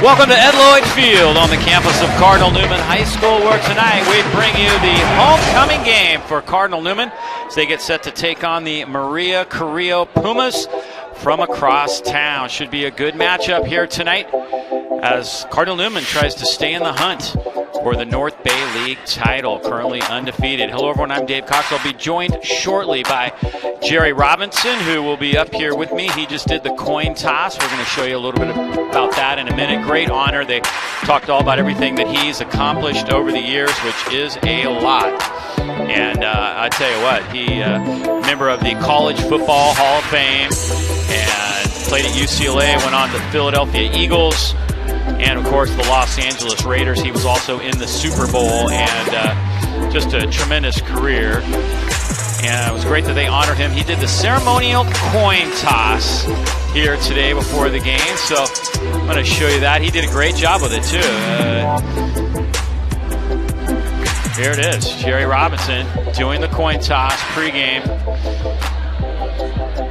Welcome to Ed Lloyd Field on the campus of Cardinal Newman High School, where tonight we bring you the homecoming game for Cardinal Newman as they get set to take on the Carrilo Pumas from across town. Should be a good matchup here tonight as Cardinal Newman tries to stay in the hunt for the North Bay League title, currently undefeated. Hello everyone, I'm Dave Cox. I'll be joined shortly by Jerry Robinson, who will be up here with me. He just did the coin toss. We're going to show you a little bit about that in a minute. Great honor. They talked all about everything that he's accomplished over the years, which is a lot. And I tell you what, he member of the College Football Hall of Fame and played at UCLA, went on to Philadelphia Eagles, and of course the Los Angeles Raiders. He was also in the Super Bowl, and just a tremendous career. And it was great that they honored him. He did the ceremonial coin toss here today before the game, so I'm going to show you that. He did a great job with it too. Here it is, Jerry Robinson doing the coin toss pregame.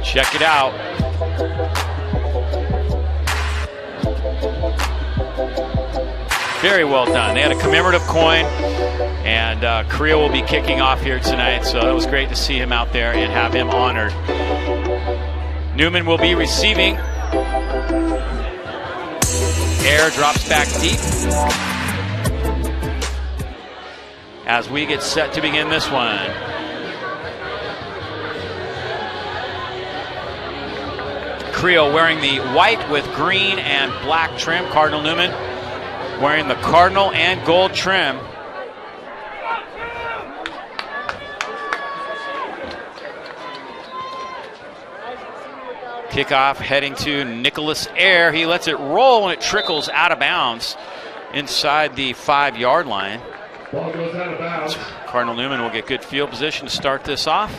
Check it out. Very well done. They had a commemorative coin, and Carrilo will be kicking off here tonight, so it was great to see him out there and have him honored. Newman will be receiving. Air drops back deep as we get set to begin this one. Carrilo wearing the white with green and black trim. Cardinal Newman wearing the cardinal and gold trim. Kickoff heading to Nicholas Air. He lets it roll and it trickles out of bounds inside the 5-yard line. Ball goes out of bounds. Cardinal Newman will get good field position to start this off.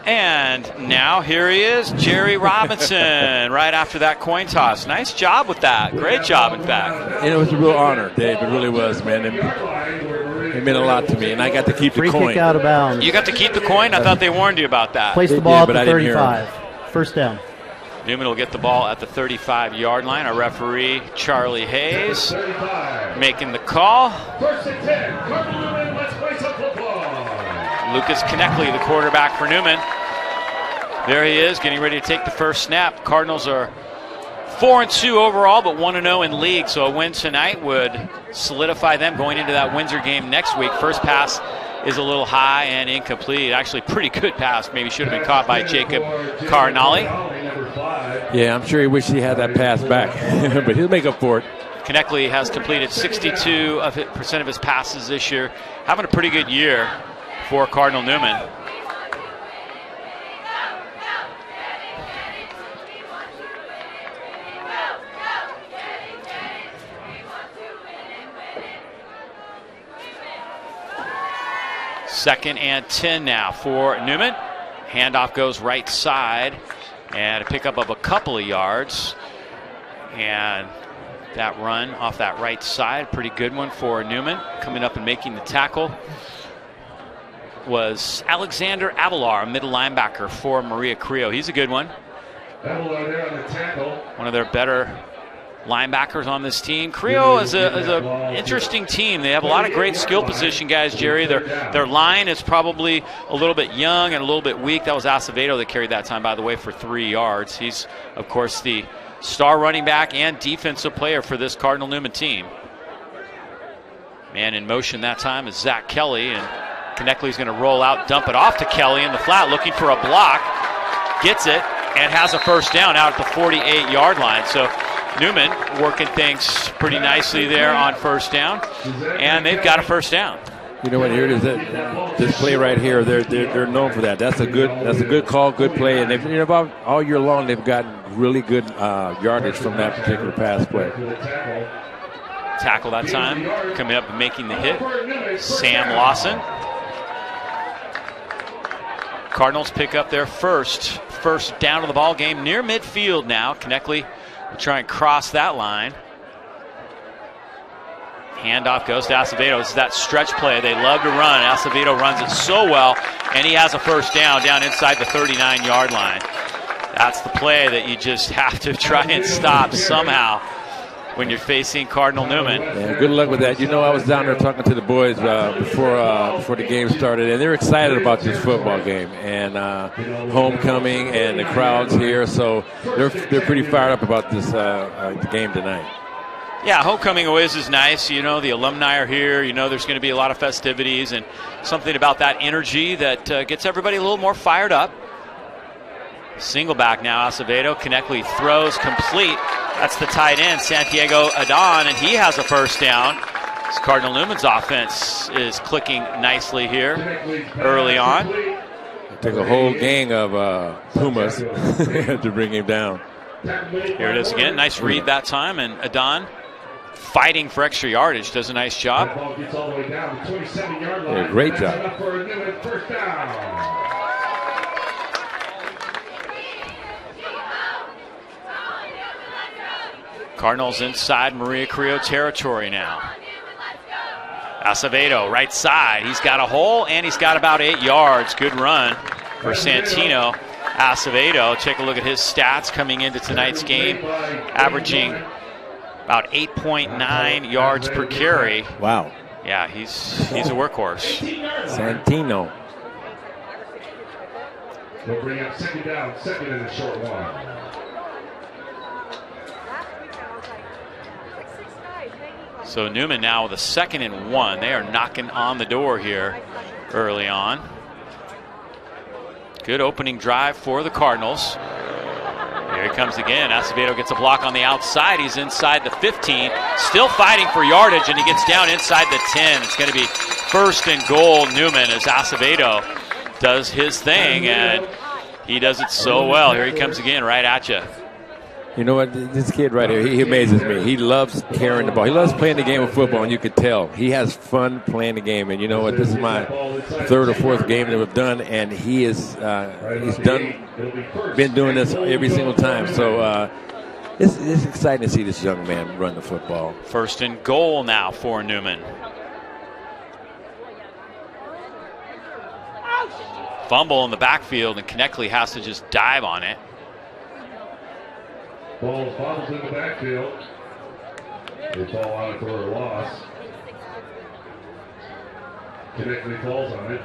And now here he is, Jerry Robinson, right after that coin toss. Nice job with that. Great job, in fact. And it was a real honor, Dave. It really was, man. It meant a lot to me, and I got to keep the coin. Free kick out of bounds. You got to keep the coin? I thought they warned you about that. Place the ball at the 35. First down. Newman will get the ball at the 35-yard line. Our referee, Charlie Hayes, making the call. First and 10, Cardinal Newman, let's play some football. Lucas Kneckley, the quarterback for Newman. There he is, getting ready to take the first snap. Cardinals are 4-2 overall, but 1-0 in league, so a win tonight would solidify them going into that Windsor game next week. First pass is a little high and incomplete. Actually, pretty good pass. Maybe should have been caught by Jacob Cardinal. Yeah, I'm sure he wished he had that pass back, but he'll make up for it. Kneckley has completed 62% of his passes this year. Having a pretty good year for Cardinal Newman. Second and 10 now for Newman. Handoff goes right side and a pickup of a couple of yards. And that run off that right side, pretty good one for Newman. Coming up and making the tackle was Alexander Avalar, middle linebacker for Carrilo. He's a good one. Avalar there on the tackle. One of their better linebackers on this team. Carrilo is an interesting team. They have a lot of great skill position guys, Jerry. Their line is probably a little bit young and a little bit weak. That was Acevedo that carried that time, by the way, for 3 yards. He's, of course, the star running back and defensive player for this Cardinal Newman team. Man in motion that time is Zach Kelly, and Kneckley's going to roll out, dump it off to Kelly in the flat, looking for a block. Gets it and has a first down out at the 48-yard line. So Newman working things pretty nicely there on first down, and they've got a first down. You know what? Here it is. This play right here, they're known for that. That's a good call, good play, and they've, about all year long they've gotten really good yardage from that particular pass play. Tackle that time, coming up and making the hit, Sam Lawson. Cardinals pick up their first down of the ball game near midfield now. Kneckley will try and cross that line. Handoff goes to Acevedo. This is that stretch play they love to run. Acevedo runs it so well, and he has a first down inside the 39-yard line. That's the play that you just have to try and stop somehow when you're facing Cardinal Newman. Yeah, good luck with that. You know, I was down there talking to the boys before the game started, and they're excited about this football game and homecoming and the crowds here. So they're pretty fired up about this the game tonight. Yeah, homecoming always is nice. You know, the alumni are here. You know, there's going to be a lot of festivities and something about that energy that gets everybody a little more fired up. Single back now, Acevedo. Konechny throws complete. That's the tight end, Santiago Adon, and he has a first down. This Cardinal Newman's offense is clicking nicely here early on. It took a whole gang of Pumas to bring him down. Here it is again. Nice read that time, and Adon fighting for extra yardage does a nice job. Yeah, great job. Cardinals inside Maria Carrillo territory now. Acevedo, right side. He's got a hole, and he's got about 8 yards. Good run for Santino. Acevedo, take a look at his stats coming into tonight's game, averaging about 8.9 yards per carry. Wow. Yeah, he's a workhorse. Santino. We'll bring up second down, second in the short one. So Newman now with a 2nd and 1. They are knocking on the door here early on. Good opening drive for the Cardinals. Here he comes again. Acevedo gets a block on the outside. He's inside the 15. Still fighting for yardage, and he gets down inside the 10. It's going to be 1st and goal. Newman as Acevedo does his thing, and he does it so well. Here he comes again right at you. You know what? This kid right here, he amazes me. He loves carrying the ball. He loves playing the game of football, and you could tell. He has fun playing the game. And you know what? This is my 3rd or 4th game that we've done, and he's been doing this every single time. So it's exciting to see this young man run the football. 1st and goal now for Newman. Fumble in the backfield, and Konechny has to just dive on it. Ball bobbles in the backfield. They fall out for a loss. Konechny falls on it.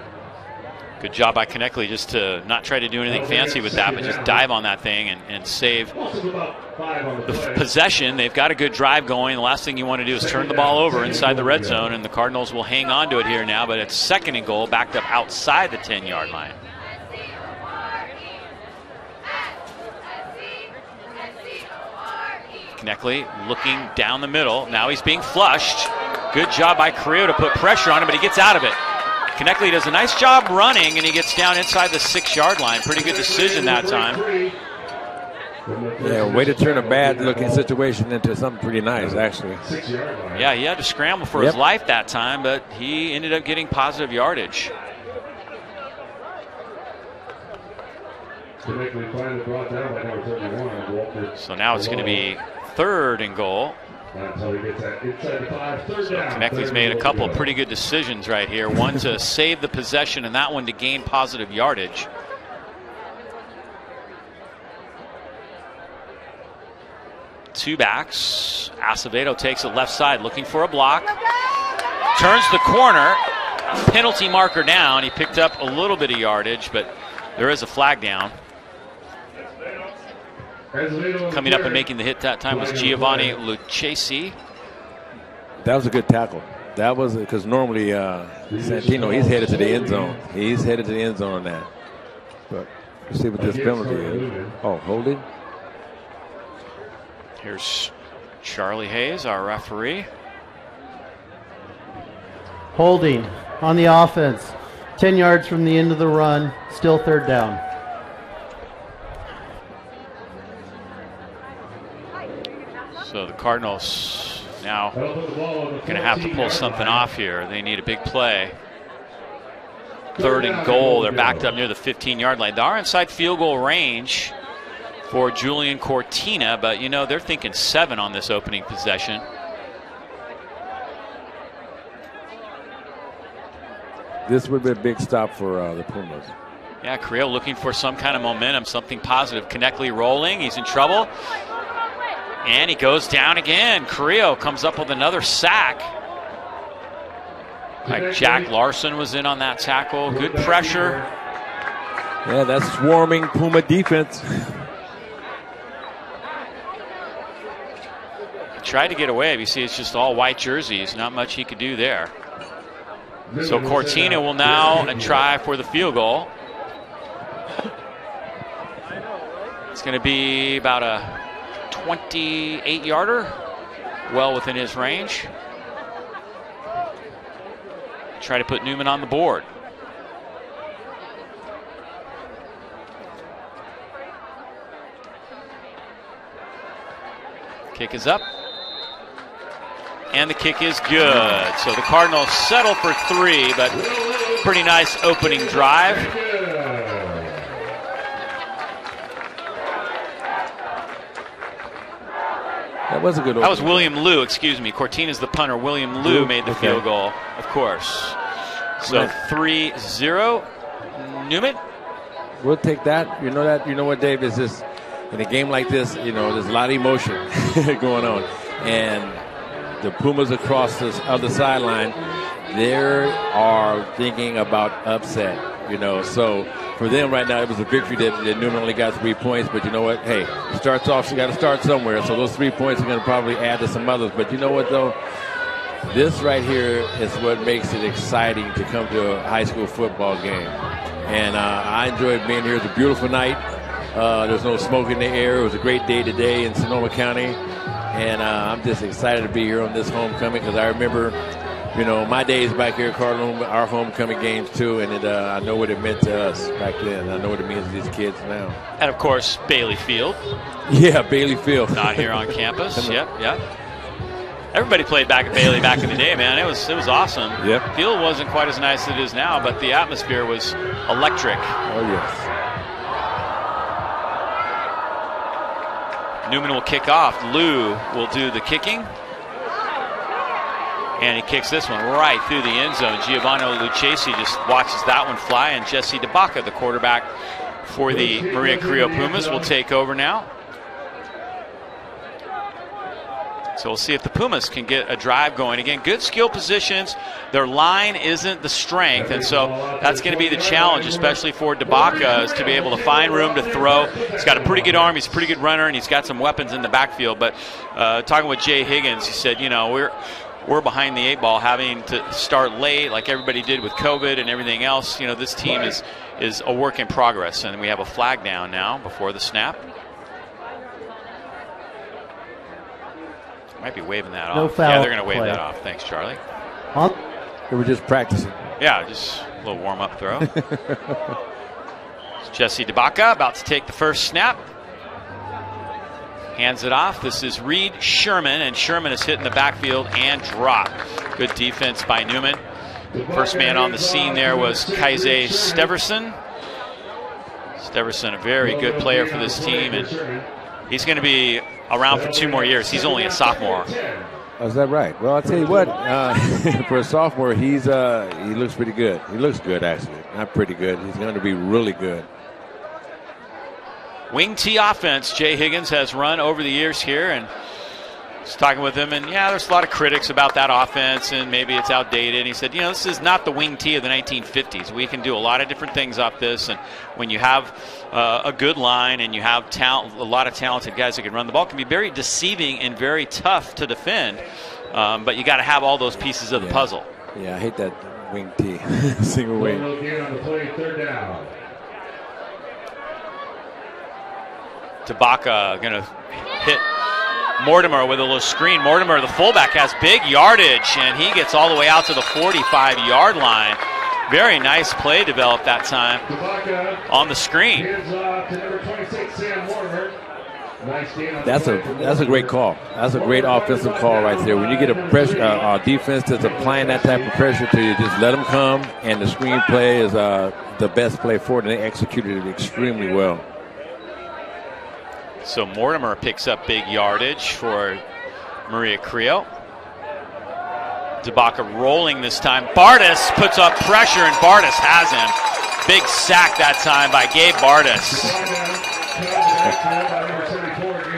Good job by Konechny just to not try to do anything fancy with that, but just dive on that thing and save the possession. They've got a good drive going. The last thing you want to do is turn the ball over inside the red zone, and the Cardinals will hang on to it here now, but it's 2nd and goal, backed up outside the 10-yard line. Konechny looking down the middle. Now he's being flushed. Good job by Carrilo to put pressure on him, but he gets out of it. Konechny does a nice job running, and he gets down inside the 6-yard line. Pretty good decision that time. Yeah, way to turn a bad-looking situation into something pretty nice, actually. Yeah, he had to scramble for his life that time, but he ended up getting positive yardage. So now it's going to be 3rd and goal. So Konechny's made a couple of pretty good decisions right here. One to save the possession, and that one to gain positive yardage. Two backs. Acevedo takes it left side, looking for a block. Turns the corner. Penalty marker down. He picked up a little bit of yardage, but there is a flag down. Coming up and making the hit that time was Giovanni Lucchesi. That was a good tackle. That was because normally Santino, he's headed to the end zone. He's headed to the end zone on that. But let's see what this penalty is. Oh, holding. Here's Charlie Hayes, our referee. Holding on the offense. 10 yards from the end of the run. Still 3rd down. So the Cardinals now going to have to pull something off here. They need a big play. 3rd and goal. They're backed up near the 15-yard line. They are inside field goal range for Julian Cortina, but you know they're thinking 7 on this opening possession. This would be a big stop for the Pumas. Yeah, Carrilo looking for some kind of momentum, something positive. Konechny rolling. He's in trouble. And he goes down again. Carrilo comes up with another sack. Like Jack Larson was in on that tackle. Good pressure. Yeah, that's swarming Puma defense. Tried to get away. You see, it's just all white jerseys. Not much he could do there. So Cortina will now try for the field goal. It's going to be about a 28-yarder, well within his range. Try to put Newman on the board. Kick is up. And the kick is good. So the Cardinals settle for 3, but pretty nice opening drive. That was a good. That was William Liu, excuse me. Cortina's the punter. William Liu made the field goal, of course. So 3-0. Newman. We'll take that. You know what, Dave, is this in a game like this, there's a lot of emotion going on. And the Pumas across the other sideline, they are thinking about upset, So for them right now, it was a victory that Newman only got 3 points. But you know what? Hey, it starts off, you got to start somewhere. So those 3 points are going to probably add to some others. But you know what, though? This right here is what makes it exciting to come to a high school football game. And I enjoyed being here. It's a beautiful night. There's no smoke in the air. It was a great day today in Sonoma County. And I'm just excited to be here on this homecoming because I remember, my days back here at Cardinal, our homecoming games too. And I know what it meant to us back then. I know what it means to these kids now. And, of course, Bailey Field. Yeah, Bailey Field. Not here on campus. Yep. Everybody played back at Bailey back in the day, man. It was awesome. Yep. Field wasn't quite as nice as it is now, but the atmosphere was electric. Oh, yes. Newman will kick off. Liu will do the kicking. And he kicks this one right through the end zone. Giovanni Lucchesi just watches that one fly. And Jesse DeBacca, the quarterback for the Maria Carrillo Pumas, will take over now. So we'll see if the Pumas can get a drive going. Again, good skill positions. Their line isn't the strength, and so that's going to be the challenge, especially for DeBacca, is to be able to find room to throw. He's got a pretty good arm. He's a pretty good runner, and he's got some weapons in the backfield. But talking with Jay Higgins, he said, we're behind the 8 ball, having to start late like everybody did with COVID and everything else. This team is a work in progress, and we have a flag down now before the snap. Might be waving that off. No foul. Yeah, they're going to wave play. that off. Thanks, Charlie. They were just practicing. Yeah, just a little warm-up throw. Jesse DeBacca about to take the first snap. Hands it off. This is Reed Sherman, and Sherman is hit in the backfield and dropped. Good defense by Newman. First man on the scene there was Kaise Steverson. Steverson, a very good player for this team, and he's going to be around for 2 more years. He's only a sophomore. Oh, is that right? Well, I'll tell you what, for a sophomore, he looks pretty good. He looks good, actually. Not pretty good. He's going to be really good. Wing T offense, Jay Higgins has run over the years here, and was talking with him, and there's a lot of critics about that offense, and maybe it's outdated. And he said, this is not the wing T of the 1950s. We can do a lot of different things off this, and when you have a good line and you have a lot of talented guys that can run the ball, it can be very deceiving and very tough to defend. But you got to have all those pieces of the puzzle. Yeah, I hate that wing T, single wing. DeBacca going to hit Mortimer with a little screen. Mortimer, the fullback, has big yardage, and he gets all the way out to the 45-yard line. Very nice play developed that time on the screen. That's a great call. That's a great offensive call right there. When you get a defense that's applying that type of pressure to you, just let them come, and the screen play is the best play for it, and they executed it extremely well. So Mortimer picks up big yardage for Maria Carrillo. DeBacca rolling this time. Bardis puts up pressure, and Bardis has him. Big sack that time by Gabe Bardis.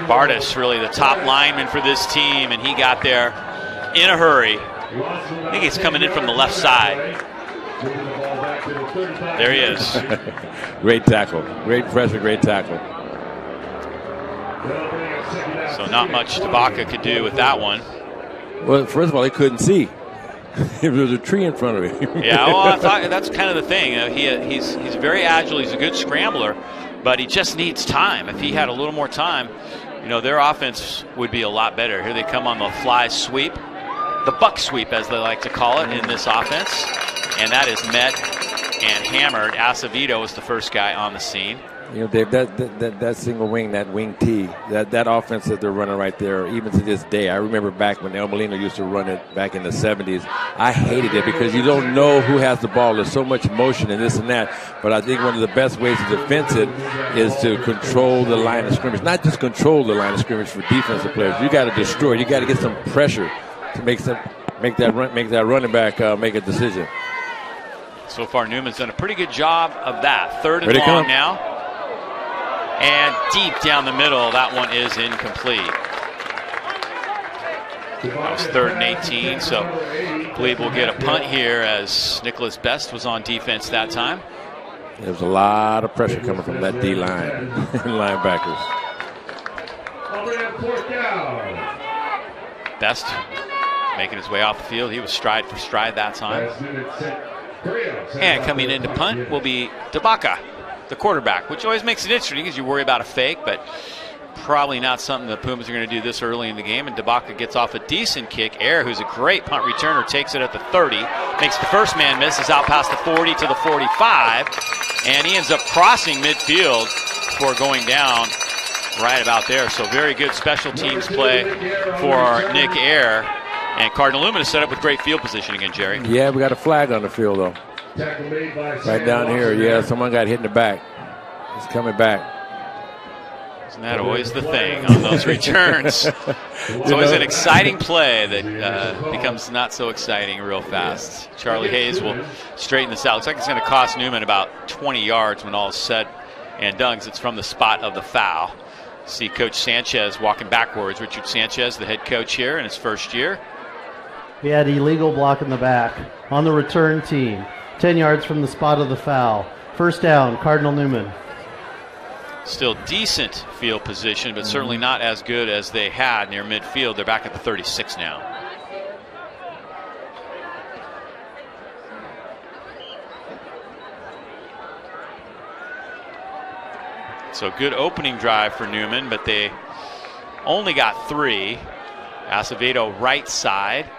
Bardis really the top lineman for this team, and he got there in a hurry. I think he's coming in from the left side. There he is. Great tackle. Great pressure, great tackle. So not much Tabaka could do with that one. Well, first of all, he couldn't see. There was a tree in front of him. Yeah, well, I thought that's kind of the thing. He's very agile. He's a good scrambler, but he just needs time. If he had a little more time, you know, their offense would be a lot better. Here they come on the fly sweep, the buck sweep, as they like to call it in this offense, and that is met and hammered. Acevedo was the first guy on the scene. You know, Dave, that single wing, that wing T, that offense that they're running right there, even to this day. I remember back when El Molino used to run it back in the 70s. I hated it because you don't know who has the ball. There's so much motion and this and that. But I think one of the best ways to defend it is to control the line of scrimmage. Not just control the line of scrimmage for defensive players. You got to destroy it. You got to get some pressure to make that running back make a decision. So far, Newman's done a pretty good job of that. Third and long now. And deep down the middle, that one is incomplete. That was 3rd and 18, so I believe we'll get a punt here as Nicholas Best was on defense that time. There was a lot of pressure coming from that D-line and linebackers. Best making his way off the field. He was stride for stride that time. And coming in to punt will be Tabaka, the quarterback, which always makes it interesting because you worry about a fake, but probably not something the Pumas are going to do this early in the game. And Tabaka gets off a decent kick. Air, who's a great punt returner, takes it at the 30, makes the first man miss, is out past the 40 to the 45, and he ends up crossing midfield before going down right about there. So very good special teams play for Nick Air. And Cardinal Newman is set up with great field position again, Jerry. Yeah, we got a flag on the field, though. Right down here, yeah, someone got hit in the back. He's coming back. Isn't that always the thing on those returns? It's always an exciting play that becomes not so exciting real fast. Charlie Hayes will straighten this out. Looks like it's going to cost Newman about 20 yards when all is said and done. It's from the spot of the foul. See Coach Sanchez walking backwards. Richard Sanchez, the head coach here in his first year. He had illegal block in the back on the return team. 10 yards from the spot of the foul. First down, Cardinal Newman. Still decent field position, but certainly not as good as they had near midfield. They're back at the 36 now. So good opening drive for Newman, but they only got 3. Acevedo right side.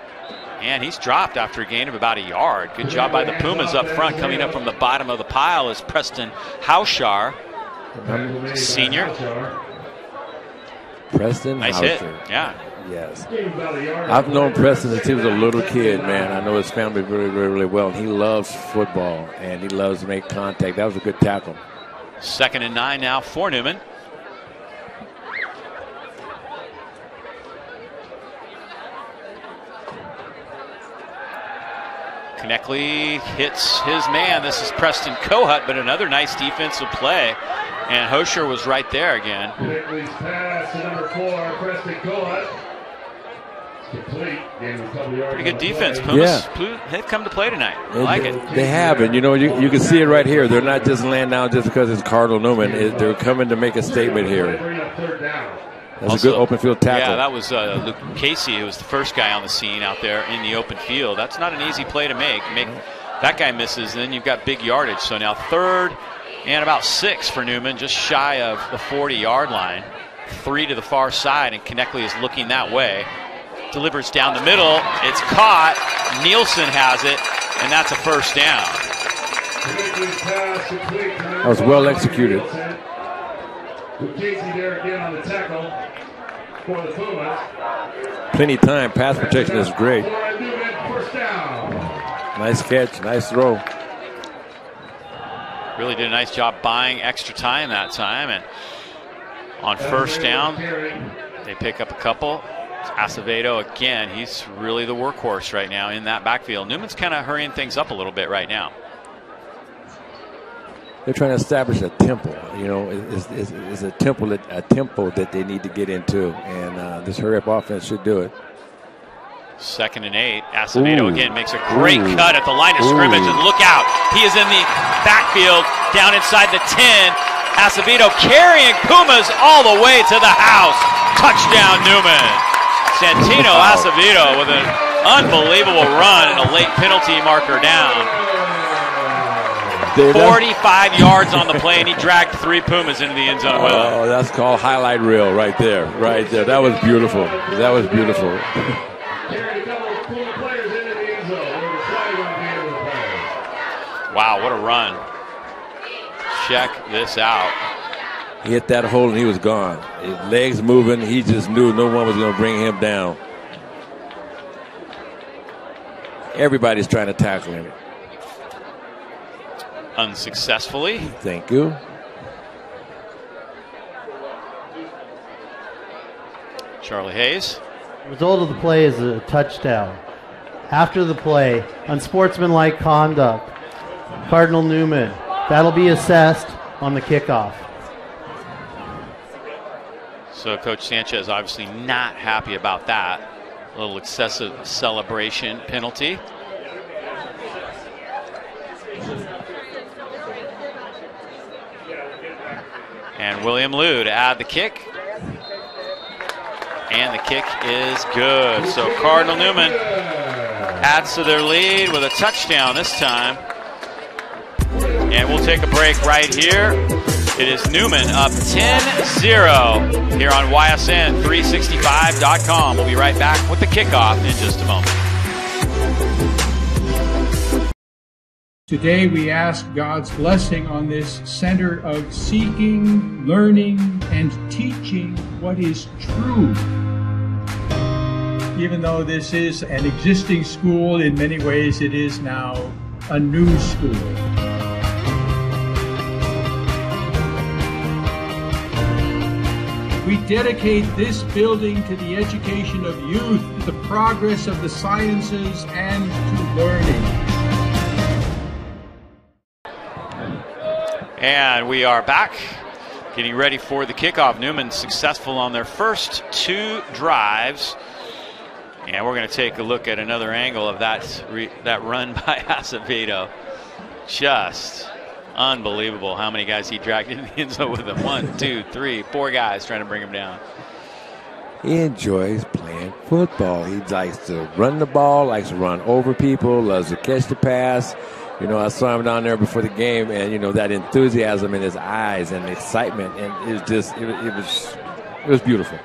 And he's dropped after a gain of about a yard. Good job by the Pumas up front. Coming up from the bottom of the pile is Preston Hauschar, senior. Preston nice Hauschar. Hit. Yeah. Yes. I've known Preston since he was a little kid, man. I know his family really, really, really well. And he loves football, and he loves to make contact. That was a good tackle. 2nd and 9 now for Newman. Kneckley hits his man. This is Preston Kohut, but another nice defensive play. And Hosher was right there again. Kneckley's pass to number 4, Preston Kohut. Complete. Pretty good defense. Pumas have come to play tonight. I like it. They have, and you know, you can see it right here. They're not just laying down just because it's Cardinal Newman. They're coming to make a statement here. That's also a good open field tackle. Yeah, that was Luke Casey, who was the first guy on the scene out there in the open field. That's not an easy play to make. That guy misses, and then you've got big yardage. So now 3rd and about 6 for Newman, just shy of the 40-yard line. 3 to the far side, and Kneckley is looking that way. Delivers down the middle. It's caught. Nielsen has it, and that's a first down. That was well executed. Casey there again on the tackle for the Pumas. Plenty of time. Pass protection is great. Nice catch. Nice throw. Really did a nice job buying extra time that time. And on first down, they pick up a couple. Acevedo again. He's really the workhorse right now in that backfield. Newman's kind of hurrying things up a little bit right now. they're trying to establish a tempo. You know, it's a tempo that they need to get into, and this hurry-up offense should do it. 2nd and 8. Acevedo again makes a great cut at the line of scrimmage, and look out. He is in the backfield down inside the 10. Acevedo carrying Pumas all the way to the house. Touchdown, Newman. Santino Acevedo with an unbelievable run and a late penalty marker down. 45 yards on the play, and he dragged 3 Pumas into the end zone with him. Oh, that's called highlight reel right there. Right there. That was beautiful. That was beautiful. Wow, what a run. Check this out. He hit that hole and he was gone. His legs moving, he just knew no one was going to bring him down. Everybody's trying to tackle him. Unsuccessfully. Thank you. Charlie Hayes. The result of the play is a touchdown. After the play, unsportsmanlike conduct. Cardinal Newman. That'll be assessed on the kickoff. So Coach Sanchez obviously not happy about that. A little excessive celebration penalty. And William Liu to add the kick. And the kick is good. So Cardinal Newman adds to their lead with a touchdown this time. And we'll take a break right here. It is Newman up 10-0 here on YSN365.com. We'll be right back with the kickoff in just a moment. Today we ask God's blessing on this center of seeking, learning, and teaching what is true. Even though this is an existing school, in many ways it is now a new school. We dedicate this building to the education of youth, to the progress of the sciences, and to learning. And we are back, getting ready for the kickoff. Newman successful on their first 2 drives. And we're going to take a look at another angle of that run by Acevedo. Just unbelievable how many guys he dragged in the end zone with him. 1, 2, 3, 4 guys trying to bring him down. He enjoys playing football. He likes to run the ball, likes to run over people, loves to catch the pass. You know, I saw him down there before the game, and you know that enthusiasm in his eyes and the excitement, and it was beautiful.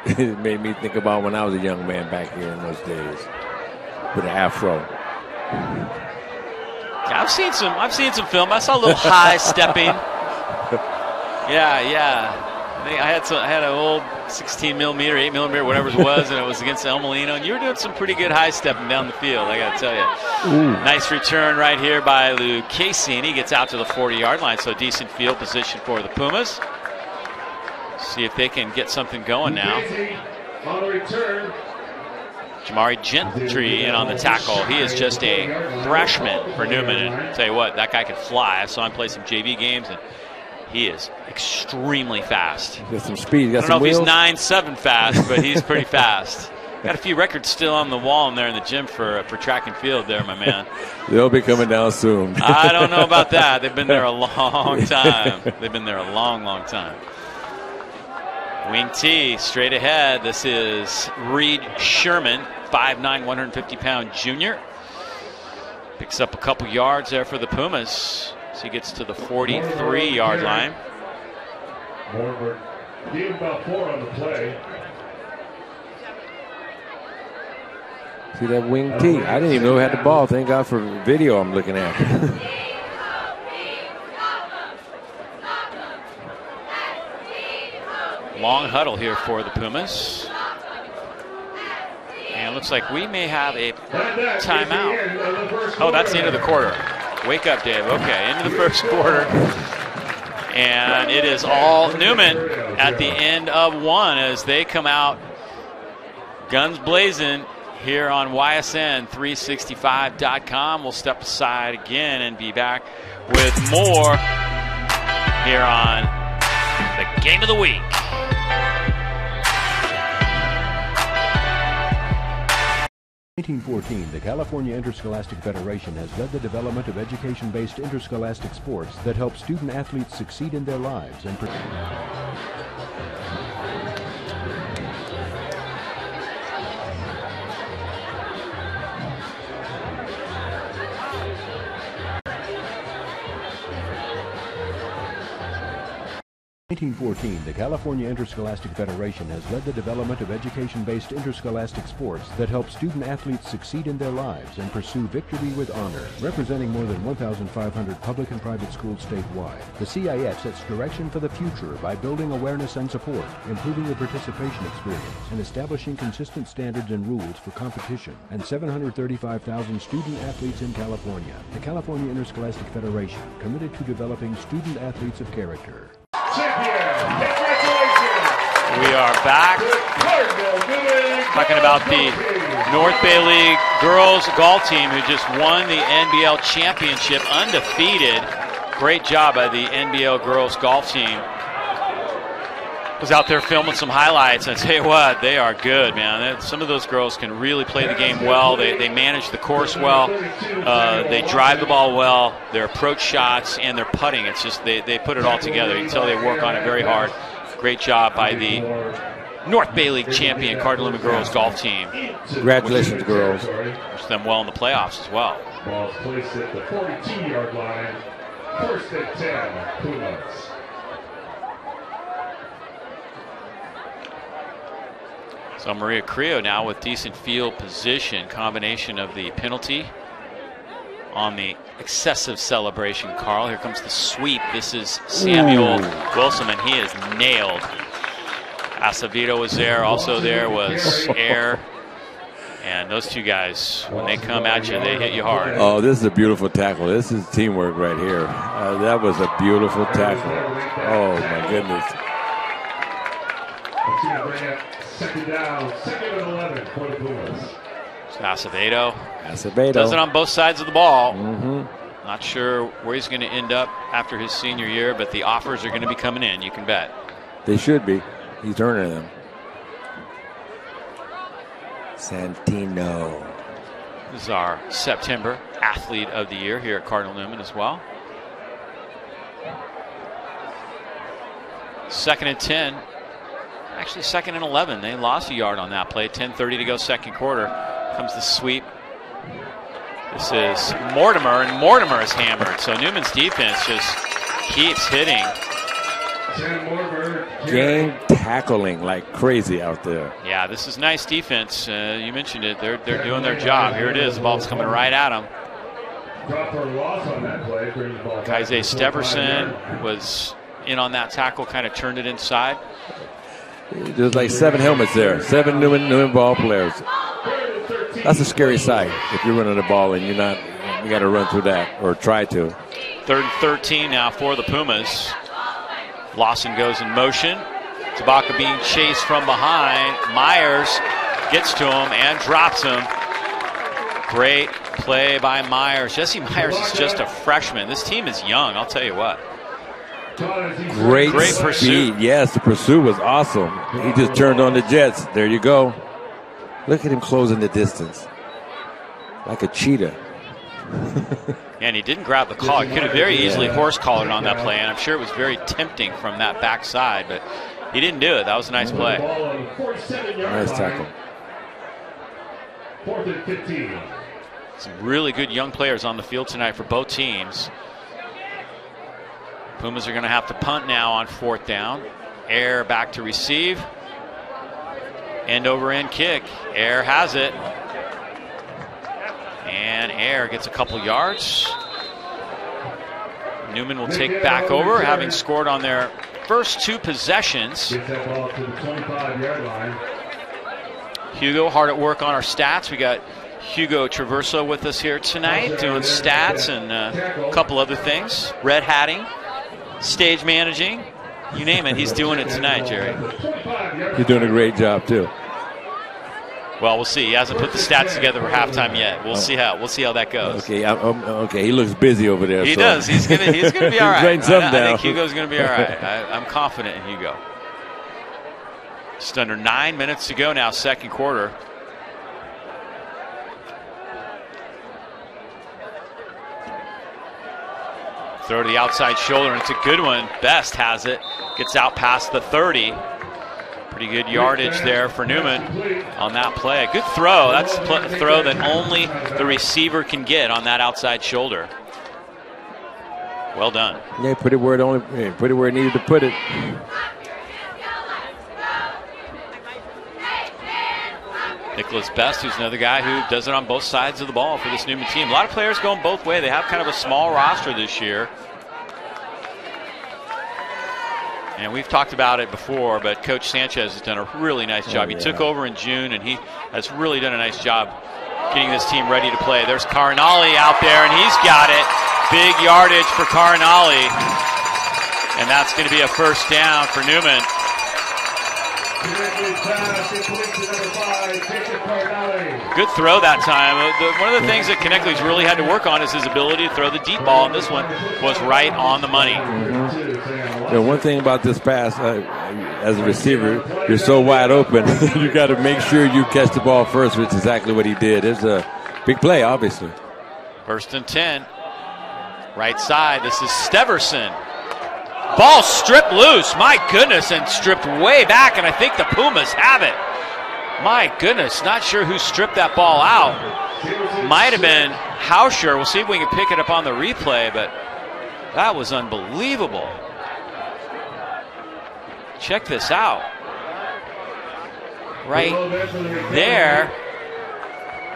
It made me think about when I was a young man back here in those days with an afro. Yeah, I've seen some film. I saw a little high stepping. Yeah. I had an old 16 millimeter, 8 millimeter, whatever it was, and it was against El Molino. And you were doing some pretty good high stepping down the field, I got to tell you. Ooh. Nice return right here by Lou Casey, and he gets out to the 40-yard line. So decent field position for the Pumas. See if they can get something going now. On the return. Jamari Gentry in on the tackle. He is just a freshman for Newman. And I'll tell you what, that guy can fly. I saw him play some JV games, and he is extremely fast. Got some speed. Got I don't know if wheels. He's 9'7" fast, but he's pretty fast. Got a few records still on the wall in there in the gym for track and field there, my man. They'll be coming down soon. I don't know about that. They've been there a long time. They've been there a long, long time. Wing T straight ahead. This is Reed Sherman, 5'9", 150-pound junior. Picks up a couple yards there for the Pumas. So he gets to the 43-yard line. Give about 4 on the play. See that wing T? I didn't even know he had the ball. Thank God for video I'm looking at. Long huddle here for the Pumas. And it looks like we may have a timeout. Oh, that's the end of the quarter. Wake up, Dave. Okay, into the first quarter. And it is all Newman at the end of 1 as they come out guns blazing here on YSN365.com. We'll step aside again and be back with more here on the Game of the Week. In 1914, the California Interscholastic Federation has led the development of education-based interscholastic sports that help student athletes succeed in their lives and 1914, the California Interscholastic Federation has led the development of education-based interscholastic sports that help student athletes succeed in their lives and pursue victory with honor. Representing more than 1,500 public and private schools statewide, the CIF sets direction for the future by building awareness and support, improving the participation experience, and establishing consistent standards and rules for competition, and 735,000 student athletes in California. The California Interscholastic Federation, committed to developing student athletes of character. We are back talking about the North Bay League girls golf team who just won the NBL championship undefeated. Great job by the NBL girls golf team. Was out there filming some highlights, and I tell you what, they are good, man. Some of those girls can really play the game well. They manage the course well. They drive the ball well. Their approach shots and their putting, it's just they put it all together. You can tell they work on it very hard. Great job by the North Bay League champion Cardinal Newman girls golf team. Congratulations, girls. Wish them well in the playoffs as well. Ball's placed at the 42-yard line. First and 10, Pumas. So Maria Carrilo now with decent field position. Combination of the penalty on the excessive celebration, Carl. Here comes the sweep. This is Samuel Wilson, and he is nailed. Acevedo was there. Also there was Air. And those two guys, when they come at you, they hit you hard. Oh, this is a beautiful tackle. This is teamwork right here. That was a beautiful tackle. Oh, my goodness. Second down, second and 11 for the Pumas. Acevedo. Acevedo does it on both sides of the ball. Mm-hmm. Not sure where he's going to end up after his senior year, but the offers are going to be coming in, you can bet. They should be. He's earning them. Santino. This is our September Athlete of the Year here at Cardinal Newman as well. Second and 10. Actually, second and 11. They lost a yard on that play. 10:30 to go, second quarter. Comes the sweep. This is Mortimer, and Mortimer is hammered. So Newman's defense just keeps hitting. Game tackling like crazy out there. Yeah, this is nice defense. You mentioned it. They're doing their job. Here it is. The ball's coming right at them. Kaize Steverson was in on that tackle, kind of turned it inside. There's like 7 helmets there. 7 Newman ball players. That's a scary sight if you're running the ball and you got to run through that or try to. Third and 13 now for the Pumas. Lawson goes in motion. Tabaka being chased from behind. Myers gets to him and drops him. Great play by Myers. Jesse Myers is just a freshman. This team is young, I'll tell you what. Great pursuit. Yes, the pursuit was awesome. He just turned on the Jets. There you go. Look at him closing the distance. Like a cheetah. And he didn't grab the call. He could have very easily horse collared on that play, and I'm sure it was very tempting from that backside, but he didn't do it. That was a nice play. Nice tackle. 4th and 15. Some really good young players on the field tonight for both teams. Pumas are going to have to punt now on 4th down. Air back to receive. End over end kick. Air has it. And Air gets a couple yards. Newman will take back over, having scored on their first 2 possessions. Get that ball to the 25-yard line. Hugo hard at work on our stats. We got Hugo Traverso with us here tonight doing stats and a couple other things. Red hatting, stage managing, you name it, he's doing it tonight, Jerry. He's doing a great job too. Well, we'll see. He hasn't put the stats together for halftime yet. We'll see how that goes. Okay, okay. He looks busy over there. He does. He's gonna be all right. Writing something down. I think Hugo's gonna be all right. I'm confident in Hugo. Just under 9 minutes to go now, second quarter. Throw to the outside shoulder, and it's a good one. Best has it. Gets out past the 30. Pretty good yardage there for Newman on that play. Good throw. That's a throw that only the receiver can get on that outside shoulder. Well done. Yeah, put it where it needed to put it. Nicholas Best, who's another guy who does it on both sides of the ball for this Newman team. A lot of players going both ways. They have kind of a small roster this year. And we've talked about it before, but Coach Sanchez has done a really nice job. He took over in June, and he has really done a nice job getting this team ready to play. There's Cardinal out there, and he's got it. Big yardage for Cardinal. And that's going to be a first down for Newman. Good throw that time. One of the things that Connectly's really had to work on is his ability to throw the deep ball, and this one was right on the money. One thing about this pass, as a receiver, you're so wide open, you got to make sure you catch the ball first, which is exactly what he did. It's a big play, obviously. First and 10. Right side, this is Steverson. Ball stripped loose, my goodness, and stripped way back, and I think the Pumas have it. My goodness, not sure who stripped that ball out. Might have been Hauscher. We'll see if we can pick it up on the replay, but that was unbelievable. Check this out. Right there.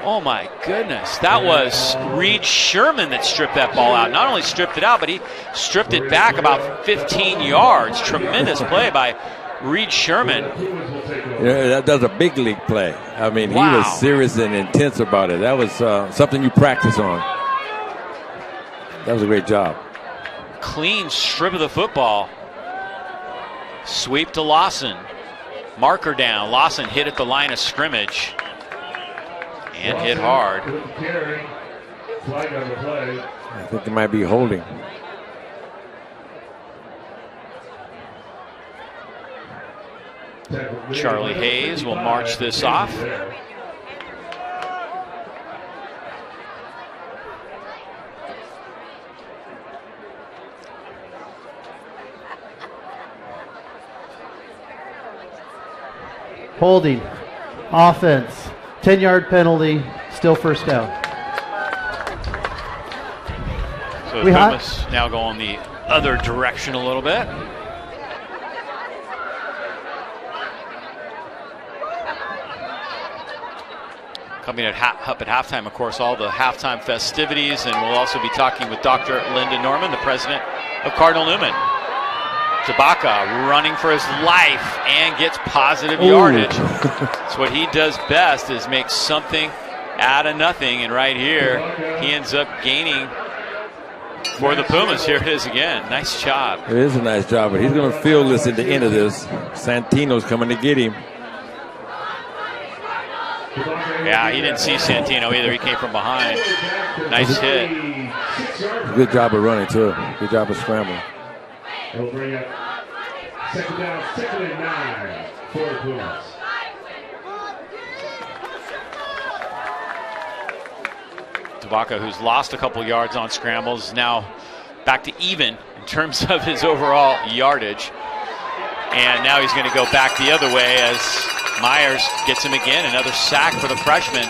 Oh my goodness. That was Reed Sherman that stripped that ball out. Not only stripped it out, but he stripped it back about 15 yards. Tremendous play by Reed Sherman. Yeah, that was a big league play. I mean, he was serious and intense about it. That was something you practice on. That was a great job. Clean strip of the football. Sweep to Lawson. Marker down. Lawson hit at the line of scrimmage. And hit hard. I think it might be holding. Charlie Hayes will march this off. Holding. Offense. 10-yard penalty. Still first down. So the Pumas now going the other direction a little bit. Coming up at halftime, of course, all the halftime festivities, and we'll also be talking with Dr. Linda Norman, the president of Cardinal Newman. Tabaka running for his life and gets positive yardage. That's what he does best, is make something out of nothing, and right here he ends up gaining for the Pumas. Here it is again. Nice job. It is a nice job, but he's going to feel this at the end of this. Santino's coming to get him. Yeah, he didn't see Santino either. He came from behind. Nice hit. Good job of running, too. Good job of scrambling. He'll bring up second down, 2nd and 9 for the Pumas. Tabaka, who's lost a couple yards on scrambles, now back to even in terms of his overall yardage. And now he's going to go back the other way as Myers gets him again. Another sack for the freshman,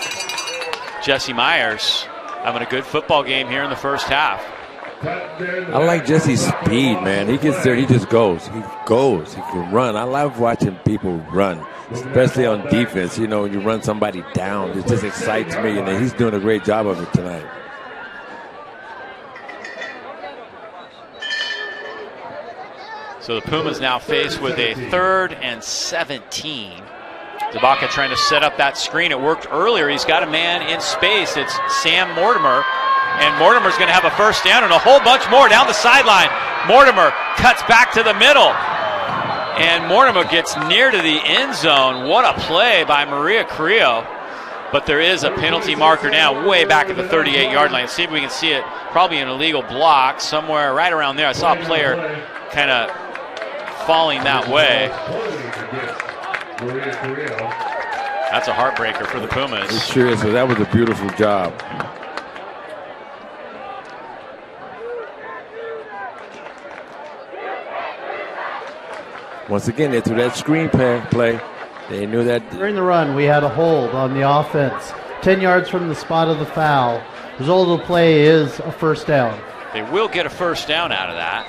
Jesse Myers, having a good football game here in the first half. I like Jesse's speed, man. He gets there, he just goes. He goes. He can run. I love watching people run, especially on defense. You know, when you run somebody down, it just excites me, and he's doing a great job of it tonight. So the Pumas now faced with a 3rd and 17. Tabaka trying to set up that screen. It worked earlier. He's got a man in space. It's Sam Mortimer. And Mortimer's going to have a first down and a whole bunch more down the sideline. Mortimer cuts back to the middle. And Mortimer gets near to the end zone. What a play by Maria Carrilo. But there is a penalty marker now way back at the 38-yard line. See if we can see it. Probably an illegal block somewhere right around there. I saw a player kind of falling that way. That's a heartbreaker for the Pumas. It sure is. So that was a beautiful job. Once again, they threw that screen play. They knew that. During the run, we had a hold on the offense. 10 yards from the spot of the foul. Result of the play is a first down. They will get a first down out of that.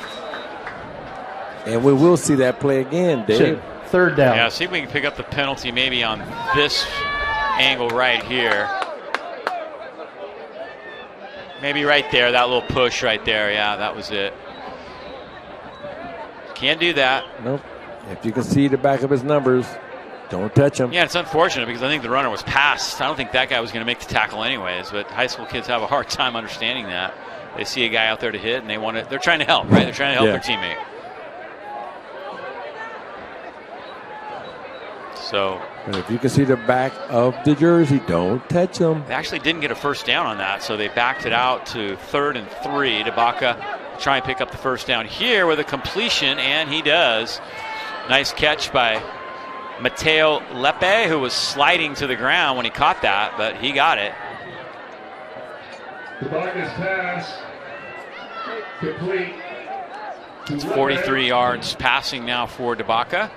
And we will see that play again, Dave. Third down. Yeah, see if we can pick up the penalty maybe on this angle right here. Maybe right there, that little push right there. Yeah, that was it. Can't do that. Nope. If you can see the back of his numbers, don't touch him. Yeah, it's unfortunate because I think the runner was past. I don't think that guy was going to make the tackle anyways, but high school kids have a hard time understanding that. They see a guy out there to hit, and they're trying to help, right? They're trying to help their teammate. So, and if you can see the back of the jersey, don't touch him. They actually didn't get a first down on that, so they backed it out to 3rd and 3. Debaka try and pick up the first down here with a completion, and he does. Nice catch by Mateo Lepe, who was sliding to the ground when he caught that, but he got it. Debaka's pass complete. It's 43 yards passing now for Debaka.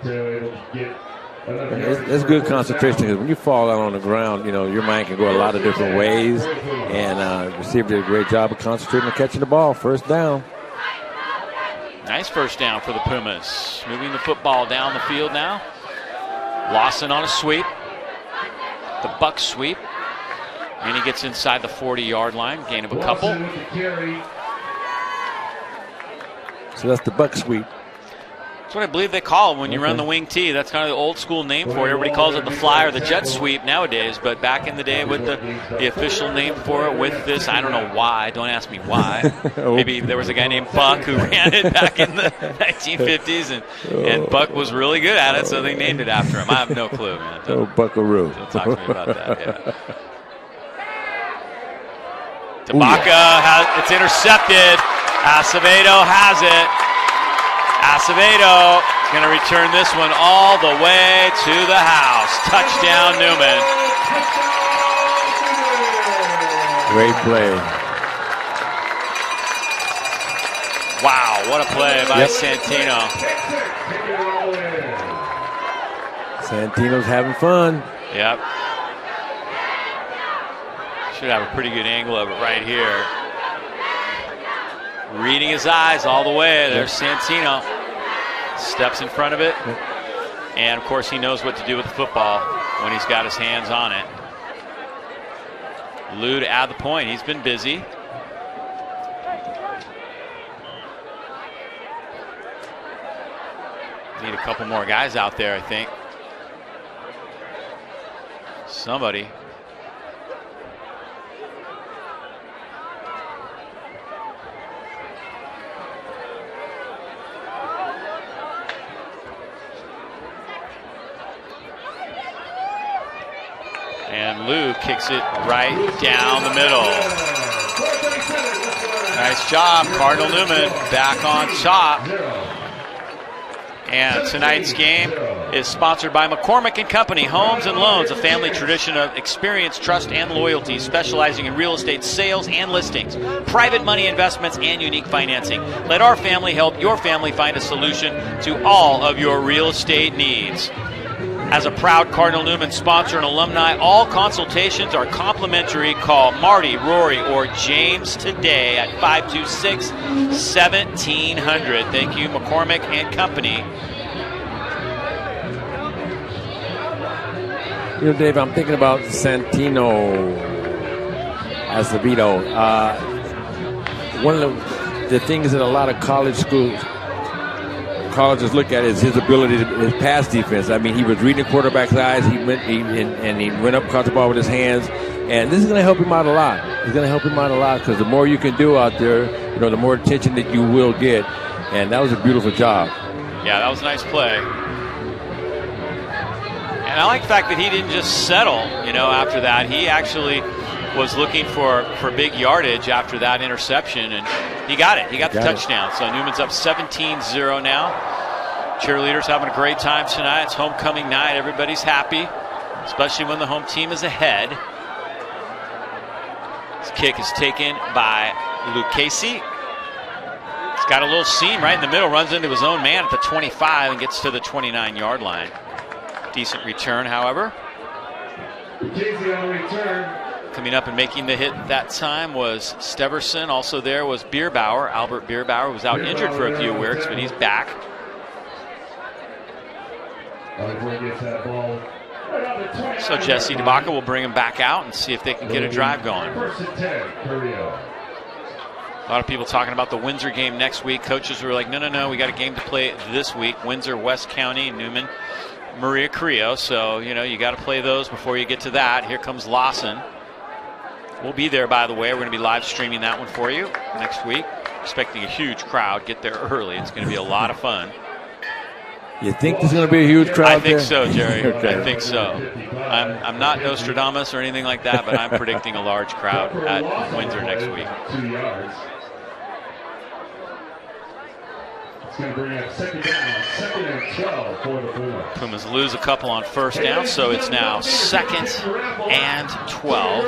It's good concentration because when you fall out on the ground, you know, your mind can go a lot of different ways. And receiver did a great job of concentrating and catching the ball. First down. Nice first down for the Pumas. Moving the football down the field now. Lawson on a sweep. The buck sweep. And he gets inside the 40-yard line. Gain of a couple. So that's the buck sweep. That's what I believe they call it when you run the wing T. That's kind of the old school name for it. Everybody calls it the fly or the jet sweep nowadays, but back in the day with the official name for it with this, I don't know why. Don't ask me why. Maybe there was a guy named Buck who ran it back in the 1950s, and Buck was really good at it, so they named it after him. I have no clue, man. Buckaroo. Don't talk to me about that. Yeah. Debaka it's intercepted. Acevedo has it. Acevedo going to return this one all the way to the house. Touchdown, Newman. Great play. Wow, what a play by Santino. Santino's having fun. Yep. Should have a pretty good angle of it right here. Reading his eyes all the way. There's Santino. Steps in front of it. And, of course, he knows what to do with the football when he's got his hands on it. Lou to add the point. He's been busy. Need a couple more guys out there, I think. Somebody. And Lou kicks it right down the middle. Nice job, Cardinal Newman back on top. And tonight's game is sponsored by McCormick & Company, Homes and Loans, a family tradition of experience, trust, and loyalty, specializing in real estate sales and listings, private money investments, and unique financing. Let our family help your family find a solution to all of your real estate needs. As a proud Cardinal Newman sponsor and alumni, all consultations are complimentary. Call Marty, Rory, or James today at 526-1700. Thank you, McCormick and Company. You know, Dave, I'm thinking about Santino Acevedo. One of the things that a lot of colleges look at is his ability to his pass defense. I mean, he was reading the quarterback's eyes. He went up, caught the ball with his hands, and this is going to help him out a lot. It's going to help him out a lot because the more you can do out there, you know, the more attention that you will get. And that was a beautiful job. Yeah, that was a nice play. And I like the fact that he didn't just settle, after that. He actually was looking for big yardage after that interception, and he got it. He got the touchdown. So Newman's up 17-0 now. Cheerleaders having a great time tonight. It's homecoming night. Everybody's happy, especially when the home team is ahead. This kick is taken by Lucchese. He's got a little seam right in the middle, runs into his own man at the 25 and gets to the 29-yard line. Decent return, however. Lucchese on return. Coming up and making the hit that time was Steverson. Also there was Bierbauer. Albert Bierbauer was out injured for a few weeks, but he's back. So Jesse DeBacca will bring him back out and see if they can get a drive going. A lot of people talking about the Windsor game next week. Coaches were like, no, we got a game to play this week. Windsor, West County, Newman, Maria Carrillo. So, you got to play those before you get to that. Here comes Lawson. We'll be there, by the way. We're going to be live streaming that one for you next week. Expecting a huge crowd. Get there early. It's going to be a lot of fun. You think there's going to be a huge crowd? I think there? so, Jerry. Okay. I think so. I'm not Nostradamus or anything like that, but I'm predicting a large crowd at Windsor next week. 2 yards. It's going to bring up second down, 2nd and 12 for the Pumas. Pumas lose a couple on first down, so it's now 2nd and 12.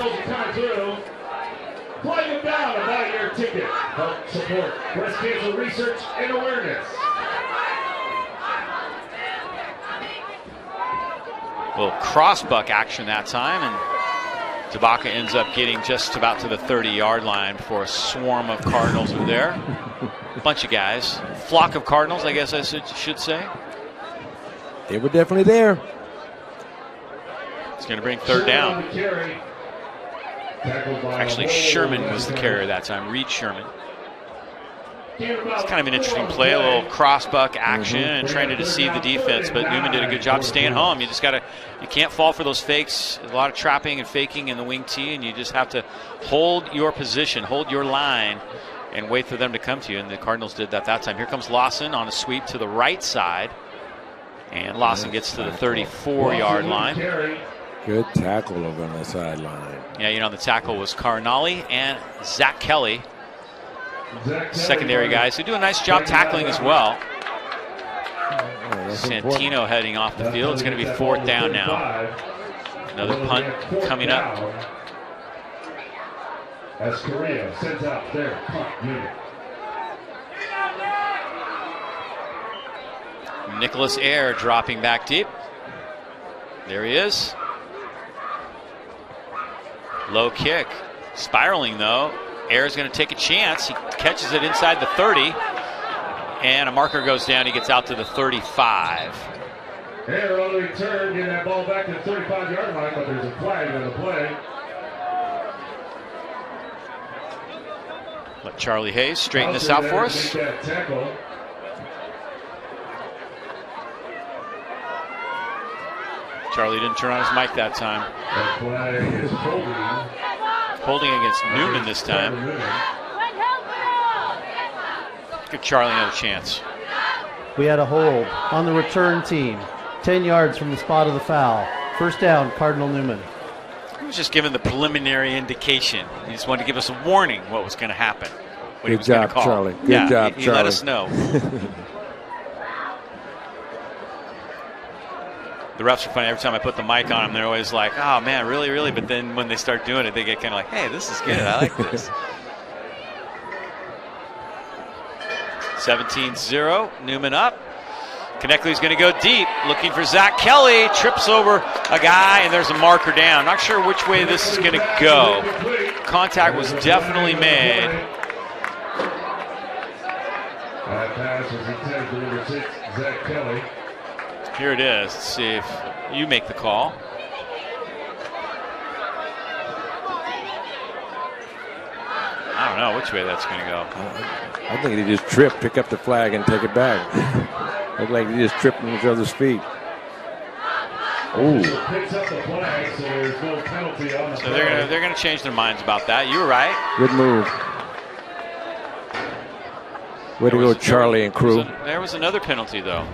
Fly them down and buy your ticket. Help support breast cancer research and awareness. A little crossbuck action that time, and DeBacca ends up getting just about to the 30-yard line before a swarm of Cardinals are there. Bunch of guys. Flock of Cardinals, I guess I should say. They were definitely there. It's going to bring third down. Actually, Sherman was the carrier that time, Reed Sherman. It's kind of an interesting play, a little crossbuck action and trying to deceive the defense, but Newman did a good job staying home. You can't fall for those fakes. There's a lot of trapping and faking in the wing tee, and you just have to hold your position, hold your line, and wait for them to come to you, and the Cardinals did that time. Here comes Lawson on a sweep to the right side, and Lawson gets to the 34-yard line. Good tackle over on the sideline. Yeah, the tackle was Carnali and Zach Kelly. Secondary guys who do a nice job tackling as well. Santino heading off the field. It's going to be 4th down now. Another punt coming up. As Carrillo sends out their punt unit. Nicholas Ayer dropping back deep. There he is. Low kick. Spiraling though. Ayer's going to take a chance. He catches it inside the 30. And a marker goes down. He gets out to the 35. Ayer on the return, getting that ball back to the 35-yard line, but there's a flag on the play. Let Charlie Hayes straighten this out for us. Charlie didn't turn on his mic that time. That flag is holding against Newman this time. Give Charlie another chance. We had a hold on the return team. 10 yards from the spot of the foul. First down, Cardinal Newman. He was just given the preliminary indication. He just wanted to give us a warning what was going to happen. Good job, Charlie. Good job, Charlie. He let us know. The refs are funny. Every time I put the mic on them, they're always like, oh, man, really, really? But then when they start doing it, they get kind of like, hey, this is good. I like this. 17-0. Newman up. Connectly's going to go deep, looking for Zach Kelly. Trips over a guy, and there's a marker down. I'm not sure which way this is going to go. Contact was definitely made. That pass was intended for number 6, Zach Kelly. Here it is. Let's see if you make the call. I don't know which way that's going to go. I think he just tripped, pick up the flag, and take it back. Looked like he just tripped on each other's feet. Ooh. Picks up the flag, so there's no penalty on the So they're going to change their minds about that. You were right. Good move. Way to go, Charlie and crew. There was another penalty, though.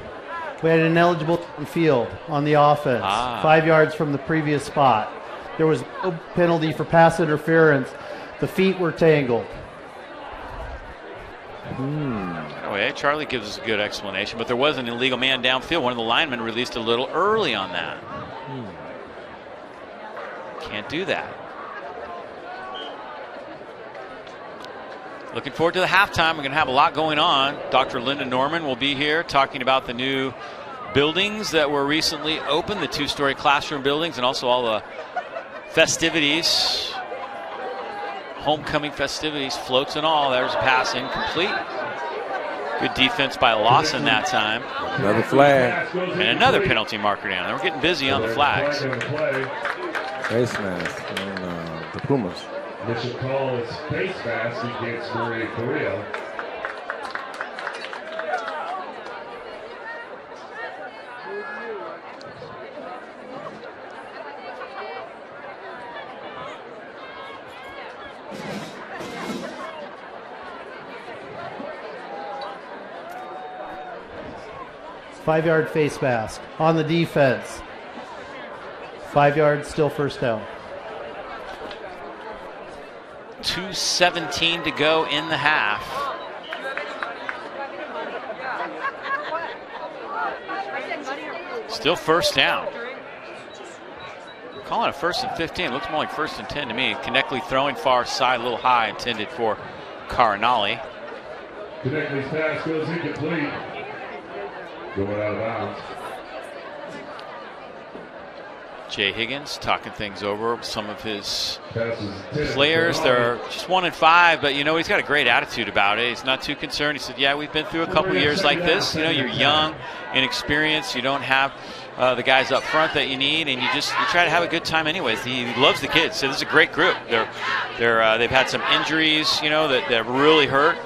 We had an ineligible field on the offense, 5 yards from the previous spot. There was no penalty for pass interference. The feet were tangled. Anyway, Charlie gives us a good explanation, but there was an illegal man downfield. One of the linemen released a little early on that. Can't do that. Looking forward to the halftime. We're going to have a lot going on. Dr. Linda Norman will be here talking about the new buildings that were recently opened, the 2-story classroom buildings, and also all the festivities, homecoming festivities, floats and all. There's a pass incomplete. Good defense by Lawson that time. Another flag. And another penalty marker down. We're getting busy on the flags. Face mask on the Pumas. Initial call is face mask against Maria Carrilo. Five-yard face mask on the defense. 5 yards, still first down. 2:17 to go in the half. Still first down. Calling it 1st and 15. Looks more like 1st and 10 to me. Konechny throwing far side, a little high, intended for Cardinal. Konechny's pass goes incomplete. Going out of bounds. Jay Higgins talking things over with some of his players. They're just 1 and 5, but you know he's got a great attitude about it. He's not too concerned. He said, "Yeah, we've been through a couple years like this. You know, you're young, inexperienced. You don't have the guys up front that you need, and you try to have a good time anyways." He loves the kids. So this is a great group. They've had some injuries, you know, that really hurt,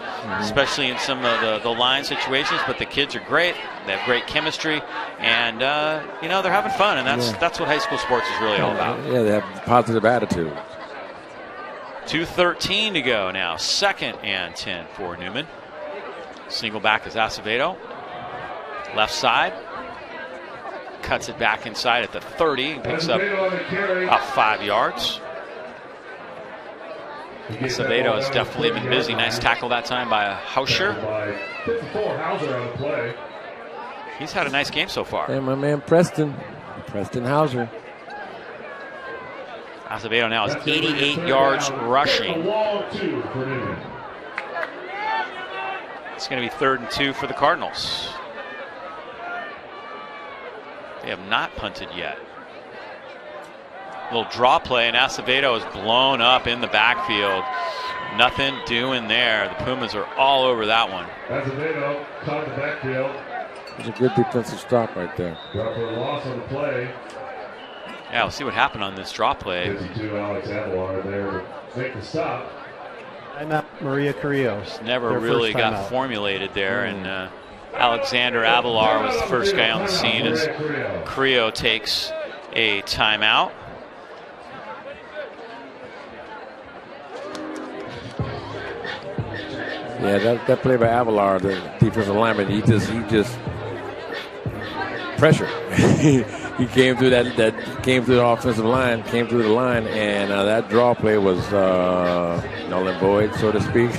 especially in some of the line situations. But the kids are great. They have great chemistry, and you know, they're having fun, and that's what high school sports is really all about. Yeah, they have positive attitude. 2:13 to go now. 2nd and 10 for Newman. Single back is Acevedo. Left side. Cuts it back inside at the 30 and picks up about 5 yards. Acevedo has definitely been busy. Nice tackle that time by Hauscher. He's had a nice game so far. And my man Preston Hauser. Acevedo now is 88 yards rushing. It's going to be 3rd and 2 for the Cardinals. They have not punted yet. Little draw play, and Acevedo is blown up in the backfield. Nothing doing there. The Pumas are all over that one. Acevedo caught the backfield. It's a good defensive stop right there. Got for a loss on the play. Yeah, we'll see what happened on this draw play. 52 Alex Avalar there to make the stop. Timeout, Maria Carrillo. Never really got formulated there, and Alexander Avalar was the first guy on the scene as Carrillo takes a timeout. Yeah, that play by Avalar, the defensive lineman, he just pressure. He came through came through the offensive line, came through the line, and that draw play was null and void, so to speak.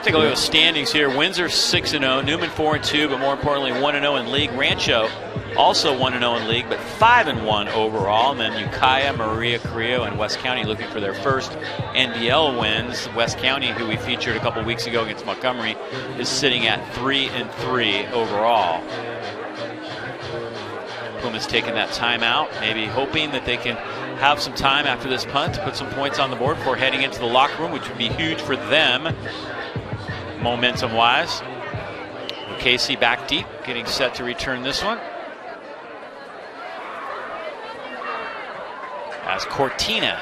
Take a look at the standings here. Windsor 6-0, Newman 4-2, but more importantly 1-0 in league. Rancho also 1-0 in league, but 5-1 overall. And then Ukiah, Maria Carrillo, and West County looking for their first NBL wins. West County, who we featured a couple weeks ago against Montgomery, is sitting at 3-3 overall. Pumas taking that timeout, maybe hoping that they can have some time after this punt to put some points on the board before heading into the locker room, which would be huge for them, momentum-wise. Casey back deep, getting set to return this one. As Cortina,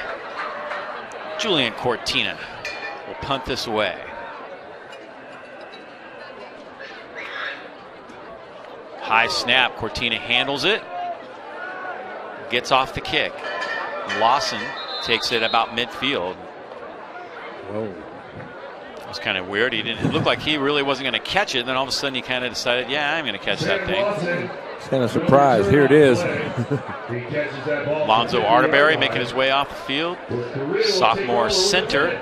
Julian Cortina, will punt this away. High snap, Cortina handles it, gets off the kick. Lawson takes it about midfield. Whoa. was kind of weird. It looked like he really wasn't going to catch it. And then all of a sudden he kind of decided, yeah, I'm going to catch that thing. It's kind of surprised. Here it is. Lonzo Arterberry making his way off the field. Sophomore center.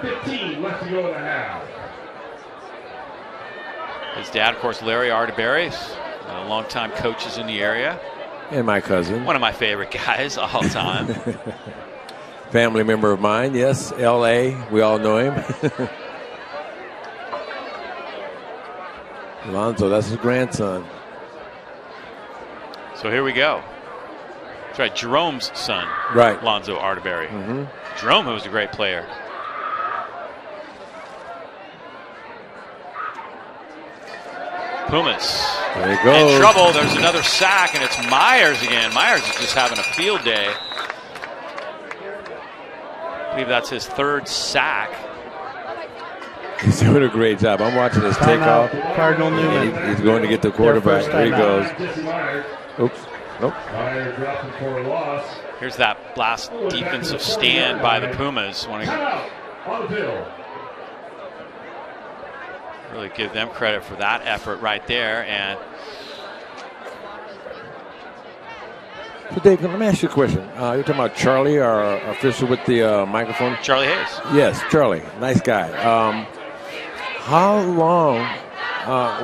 His dad, of course, Larry Arterberry, longtime coaches in the area. And my cousin. One of my favorite guys all time. Family member of mine, yes. L.A., we all know him. Lonzo, that's his grandson. So here we go. That's right, Jerome's son. Right. Lonzo Arterberry. Jerome, who was a great player. Pumas. There he goes. In trouble. There's another sack, and it's Myers again. Myers is just having a field day. I believe that's his third sack. He's doing a great job. I'm watching his takeoff. Cardinal Newman. He's going to get the quarterback. There he goes. Oops. Nope. Here's that last defensive stand by the Pumas. Want to really give them credit for that effort right there. And so Dave, let me ask you a question. You're talking about Charlie, our official with the microphone? Charlie Hayes. Yes, Charlie. Nice guy. How long,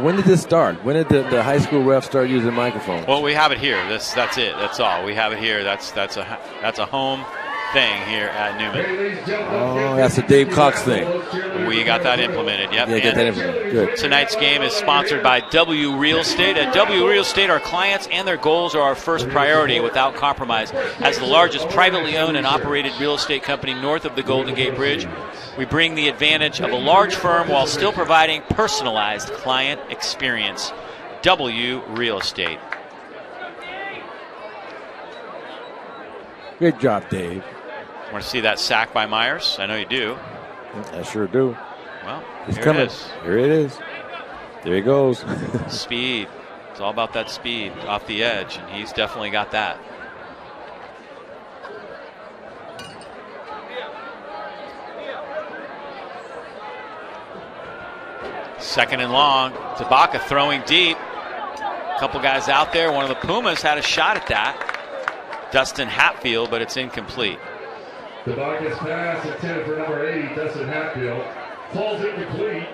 when did this start? When did the high school ref start using microphones? Well, we have it here. That's it. That's all. We have it here. That's a home thing here at Newman. Oh, that's a Dave Cox thing. We got that implemented. Yep. Yeah, get that implemented. Good. Tonight's game is sponsored by W Real Estate. At W Real Estate, our clients and their goals are our first priority without compromise. As the largest privately owned and operated real estate company north of the Golden Gate Bridge, we bring the advantage of a large firm while still providing personalized client experience. W Real Estate. Good job, Dave. Want to see that sack by Myers? I know you do. I sure do. Well, he's here coming. it is. Here it is. There he goes. Speed. It's all about that speed off the edge, and he's definitely got that. Second and long. Tabaka throwing deep. A couple guys out there. One of the Pumas had a shot at that. Dustin Hatfield, but it's incomplete. Tabaka's pass intended for number 80, Dustin Hatfield. Falls incomplete.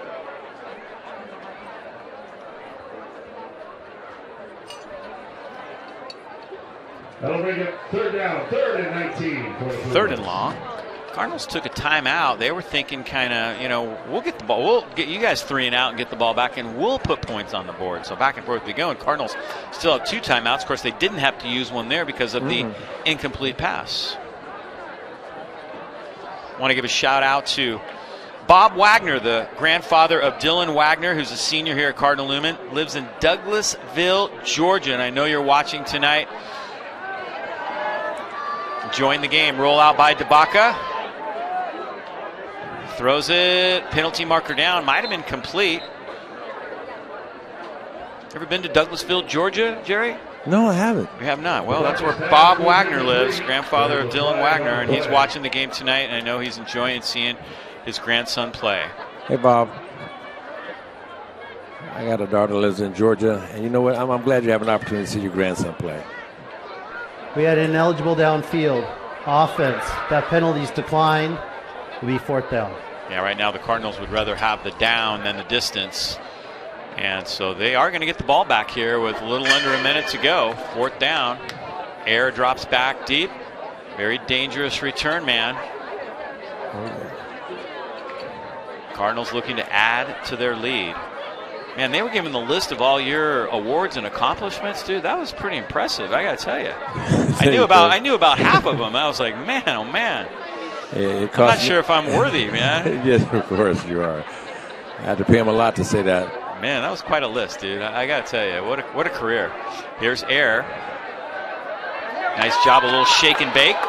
That'll bring it third down, 3rd and 19. Third and long. Cardinals took a timeout. They were thinking kind of, we'll get the ball. We'll get you guys 3 and out and get the ball back, and we'll put points on the board. So back and forth we go, and Cardinals still have 2 timeouts. Of course, they didn't have to use one there because of the incomplete pass. Want to give a shout out to Bob Wagner, the grandfather of Dylan Wagner, who's a senior here at Cardinal Newman, lives in Douglasville, Georgia, and I know you're watching tonight. Join the game. Roll out by Tabaka. Throws it. Penalty marker down. Might have been complete. Ever been to Douglasville, Georgia, Jerry? No, I haven't. You have not. Well, that's where Bob Wagner lives, grandfather of Dylan Wagner, and he's watching the game tonight, and I know he's enjoying seeing his grandson play. Hey, Bob. I got a daughter that lives in Georgia, and you know what? I'm glad you have an opportunity to see your grandson play. We had ineligible downfield offense. That penalty's declined. It'll be 4th down. Yeah, right now the Cardinals would rather have the down than the distance. And so they are going to get the ball back here with a little under a minute to go. 4th down. Air drops back deep. Very dangerous return man. Cardinals looking to add to their lead. Man, they were given the list of all your awards and accomplishments, dude. That was pretty impressive, I got to tell you. I knew about half of them. I was like, man, oh man. I'm not sure if I'm worthy, man. Yes, of course you are. I had to pay him a lot to say that. Man, that was quite a list, dude. I got to tell you, what a career. Here's Air. Nice job, a little shake and bake.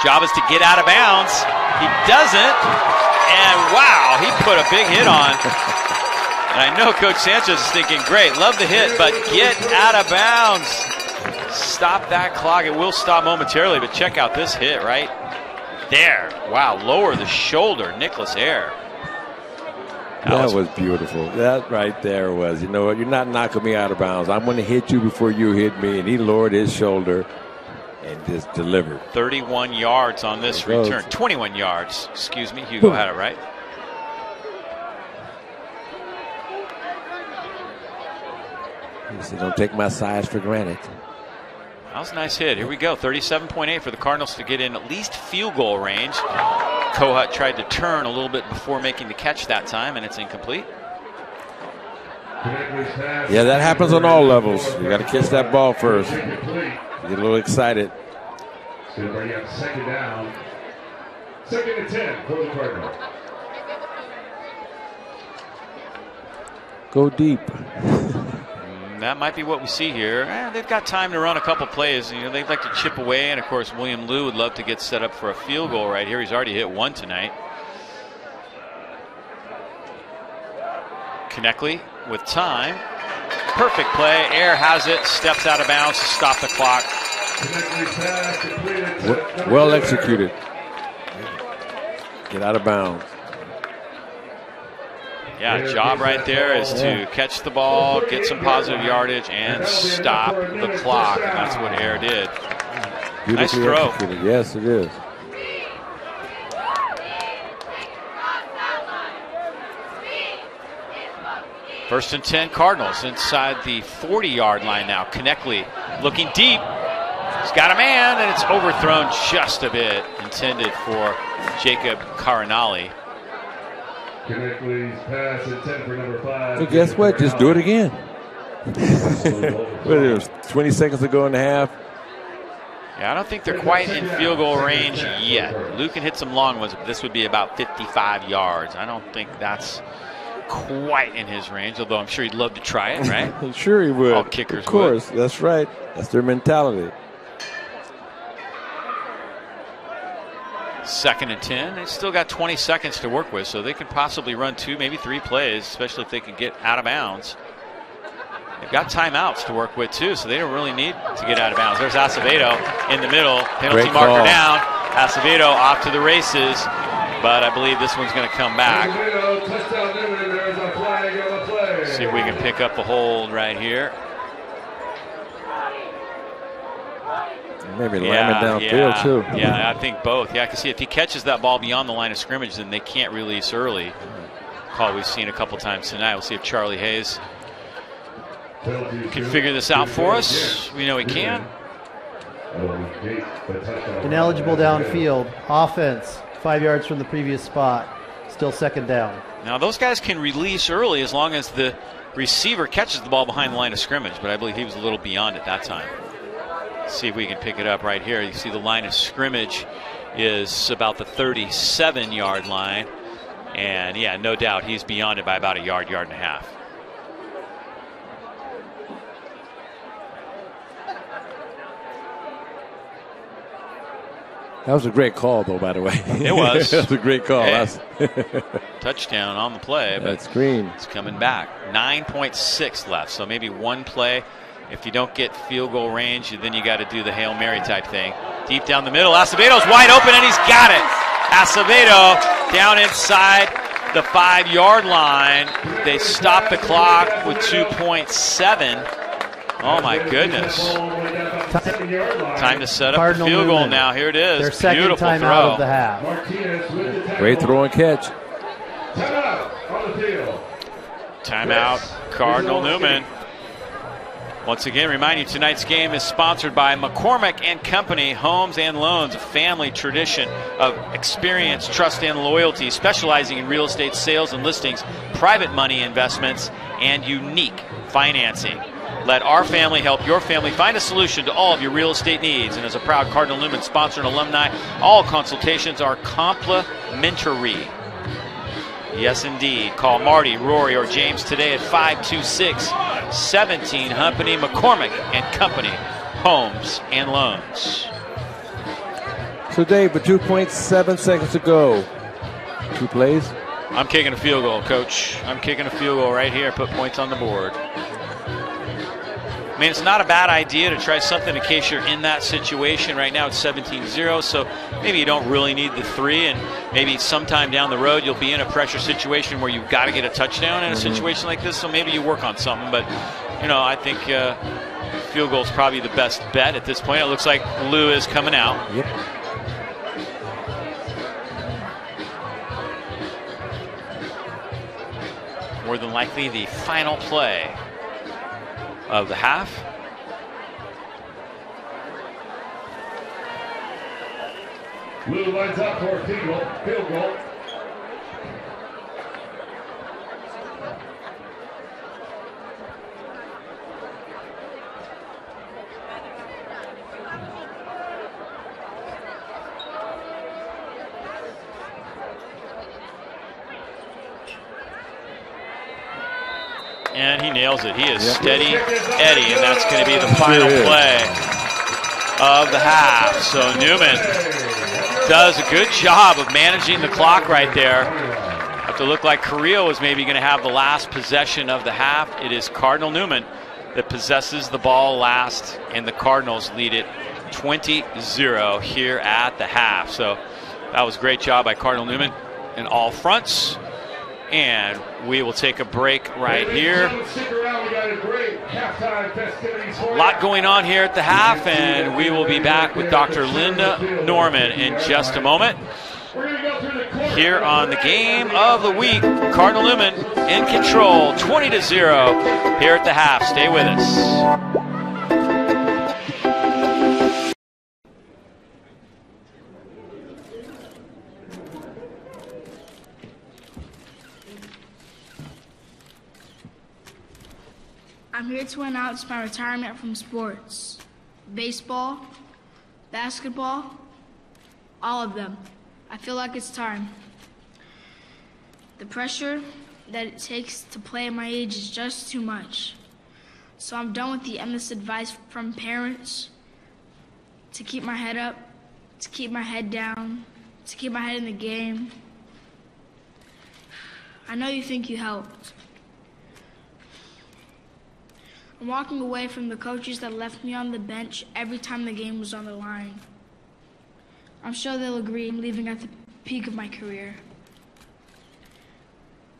Job is to get out of bounds. He doesn't. And wow, he put a big hit on. And I know Coach Sanchez is thinking, great, love the hit, but get out of bounds. Stop that clock. It will stop momentarily, but check out this hit right there. Wow, lower the shoulder, Nicholas Air. That was beautiful. That right there was, you know what, you're not knocking me out of bounds. I'm going to hit you before you hit me. And he lowered his shoulder and just delivered. 31 yards on this return. 21 yards. Excuse me. Hugo had it right. He said, don't take my size for granted. That was a nice hit. Here we go. 37.8 for the Cardinals to get in at least field goal range. Kohut tried to turn a little bit before making the catch that time, and it's incomplete. Yeah, that happens on all levels. You got to catch that ball first. Get a little excited. It's going to bring up second down. 2nd and 10 for the Cardinals. Go deep. That might be what we see here. They've got time to run a couple plays. You know, they'd like to chip away, and of course, William Liu would love to get set up for a field goal right here. He's already hit one tonight. Konechny with time. Perfect play. Air has it. Steps out of bounds to stop the clock. Well executed. Get out of bounds. Yeah, job right there is to catch the ball, get some positive yardage, and stop the clock. And that's what Air did. Nice throw. Executed. Yes, it is. First and 10 Cardinals inside the 40-yard line now. Konechny looking deep. He's got a man, and it's overthrown just a bit. Intended for Jacob Cardinal. Konechny's pass intended for number 5. So guess what? Just do it again. What it was 20 seconds to go in the half. Yeah, I don't think they're quite in field goal range yet. Luke can hit some long ones, but this would be about 55 yards. I don't think that's quite in his range, although I'm sure he'd love to try it, right? Sure he would. All kickers of course, would. That's right. That's their mentality. 2nd and 10. They still got 20 seconds to work with, so they could possibly run 2, maybe 3 plays, especially if they can get out of bounds. They've got timeouts to work with, too, so they don't really need to get out of bounds. There's Acevedo in the middle. Penalty marker down. Acevedo off to the races, but I believe this one's going to come back. See if we can pick up the hold right here. Maybe lineman downfield, too. Yeah, I think both. Yeah, I can see if he catches that ball beyond the line of scrimmage, then they can't release early. Call we've seen a couple times tonight. We'll see if Charlie Hayes can figure this out for us. We know he can. Ineligible downfield. Offense, 5 yards from the previous spot. Still 2nd down. Now, those guys can release early as long as the receiver catches the ball behind the line of scrimmage, but I believe he was a little beyond it that time. See if we can pick it up right here. You see the line of scrimmage is about the 37-yard line. And, yeah, no doubt he's beyond it by about a yard, yard and a half. That was a great call, though, by the way. It was. That was a great call. Hey. Touchdown on the play. But that's green. It's coming back. 9.6 left, so maybe one play. If you don't get field goal range, then you got to do the Hail Mary type thing. Deep down the middle, Acevedo's wide open, and he's got it. Acevedo down inside the 5-yard line. They stop the clock with 2.7. Oh, my goodness. Time to set up Cardinal the field goal Newman. now. Here it is. Their second Beautiful time throw. out of the half. Great throw and catch. Timeout on the field. Timeout, Cardinal Newman. Once again, remind you, tonight's game is sponsored by McCormick and Company Homes and Loans, a family tradition of experience, trust, and loyalty, specializing in real estate sales and listings, private money investments, and unique financing. Let our family help your family find a solution to all of your real estate needs. And as a proud Cardinal Newman sponsor and alumni, all consultations are complimentary. Yes, indeed. Call Marty, Rory, or James today at 526-17 Humpany, McCormick and Company, Homes and Loans. So, Dave, with 2.7 seconds to go, 2 plays. I'm kicking a field goal, Coach. I'm kicking a field goal right here. Put points on the board. I mean, it's not a bad idea to try something in case you're in that situation. Right now it's 17-0, so maybe you don't really need the 3, and maybe sometime down the road you'll be in a pressure situation where you've got to get a touchdown in a situation like this, so maybe you work on something. But, you know, I think field goal is probably the best bet at this point. It looks like Lou is coming out. Yep. More than likely the final play of the half. Lou lines up for a field goal. And he nails it. He is steady Eddie, and that's going to be the final play of the half. So Newman does a good job of managing the clock right there. Have to look like Carrilo is maybe going to have the last possession of the half. It is Cardinal Newman that possesses the ball last, and the Cardinals lead it 20-0 here at the half. So that was a great job by Cardinal Newman in all fronts. And we will take a break right here. A lot going on here at the half, and we will be back with Dr. Linda Norman in just a moment. Here on the game of the week, Cardinal Newman in control, 20-0 here at the half. Stay with us. I'm here to announce my retirement from sports. Baseball, basketball, all of them. I feel like it's time. The pressure that it takes to play at my age is just too much. So I'm done with the endless advice from parents to keep my head up, to keep my head down, to keep my head in the game. I know you think you helped. I'm walking away from the coaches that left me on the bench every time the game was on the line. I'm sure they'll agree I'm leaving at the peak of my career.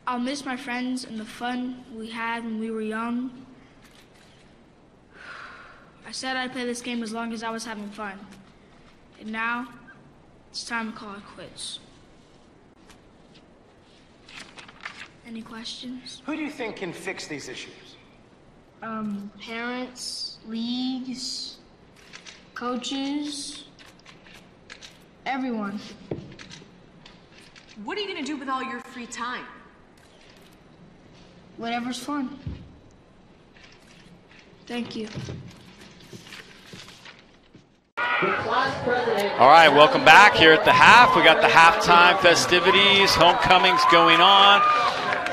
I'll miss my friends and the fun we had when we were young. I said I'd play this game as long as I was having fun. And now, it's time to call it quits. Any questions? Who do you think can fix these issues? Parents, leagues, coaches, everyone. What are you going to do with all your free time? Whatever's fun. Thank you. All right, welcome back here at the half. We got the halftime festivities, homecomings going on.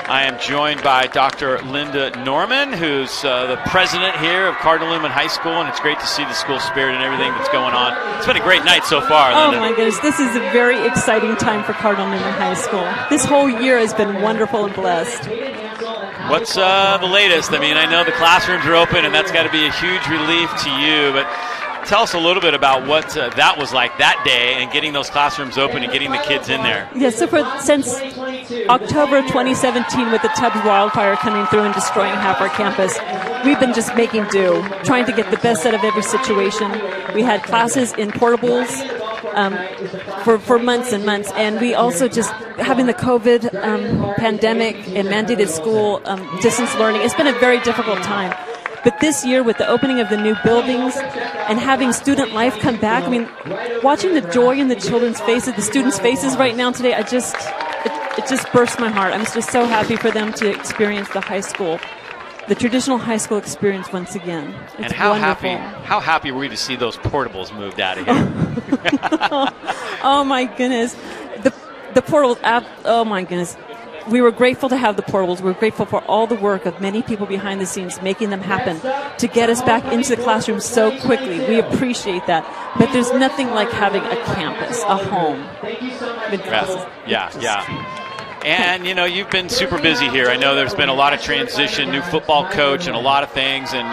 I am joined by Dr. Linda Norman, who's the president here of Cardinal Newman High School, and it's great to see the school spirit and everything that's going on. It's been a great night so far, Linda. Oh my goodness, this is a very exciting time for Cardinal Newman High School. This whole year has been wonderful and blessed. What's the latest? I mean, I know the classrooms are open, and that's got to be a huge relief to you, but tell us a little bit about what that was like that day and getting those classrooms open and getting the kids in there. Yeah, so since October 2017, with the Tubbs wildfire coming through and destroying half our campus, we've been just making do, trying to get the best out of every situation. We had classes in portables for months and months, and we also just having the COVID pandemic and mandated school distance learning. It's been a very difficult time. But this year, with the opening of the new buildings and having student life come back, I mean, watching the joy in the children's faces, the students' faces right now today, it just bursts my heart. I'm just so happy for them to experience the high school, the traditional high school experience once again. It's and how wonderful. happy were we to see those portables moved out of here? Oh my goodness, the portables! Oh my goodness. We were grateful to have the portables. We were grateful for all the work of many people behind the scenes making them happen to get us back into the classroom so quickly. We appreciate that. But there's nothing like having a campus, a home. Yeah. And, you know, you've been super busy here. I know there's been a lot of transition, new football coach and a lot of things, and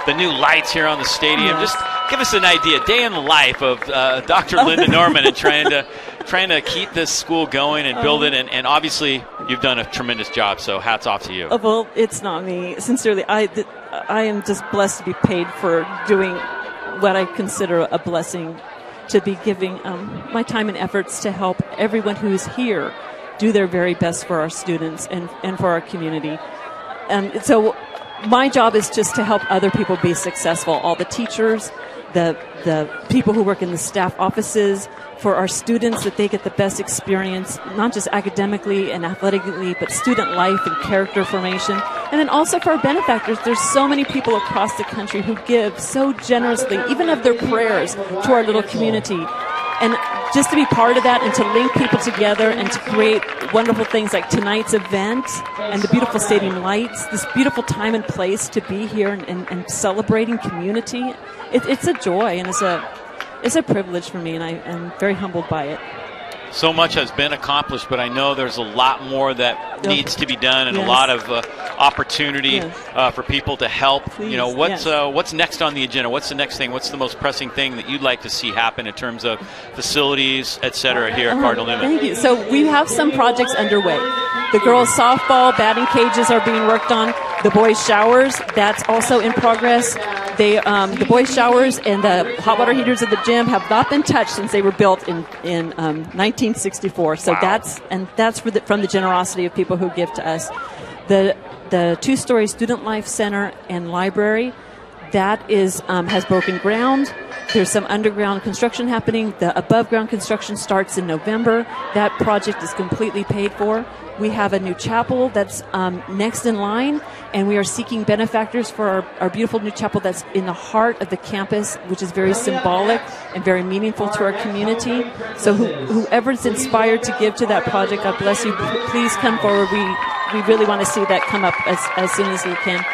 the new lights here on the stadium. Just give us an idea, day in the life of Dr. Linda Norman and trying to keep this school going and build it. And obviously you've done a tremendous job, so hats off to you. Well, it's not me. Sincerely, I am just blessed to be paid for doing what I consider a blessing, to be giving my time and efforts to help everyone who's here do their very best for our students and for our community. So my job is just to help other people be successful, all the teachers, the people who work in the staff offices, for our students, that they get the best experience, not just academically and athletically, but student life and character formation. And then also for our benefactors, there's so many people across the country who give so generously, even of their prayers, to our little community. And just to be part of that and to link people together and to create wonderful things like tonight's event and the beautiful stadium lights, this beautiful time and place to be here and celebrating community, it's a joy and it's a privilege for me, and I'm very humbled by it. So much has been accomplished, but I know there's a lot more that needs to be done, and a lot of opportunity for people to help. You know, what's next on the agenda? What's the next thing? What's the most pressing thing that you'd like to see happen in terms of facilities, et cetera, here at Cardinal Newman? Thank you. So we have some projects underway. The girls' softball, batting cages are being worked on. The boys' showers, that's also in progress. The boys' showers and the hot water heaters at the gym have not been touched since they were built in 1964. So that's from the generosity of people who give to us. The two-story Student Life Center and library, that is has broken ground. There's some underground construction happening. The above-ground construction starts in November. That project is completely paid for. We have a new chapel that's next in line, and we are seeking benefactors for our beautiful new chapel that's in the heart of the campus, which is very symbolic and very meaningful to our community. So whoever's inspired to give to that project, God bless you. Please come forward. We really want to see that come up as soon as we can.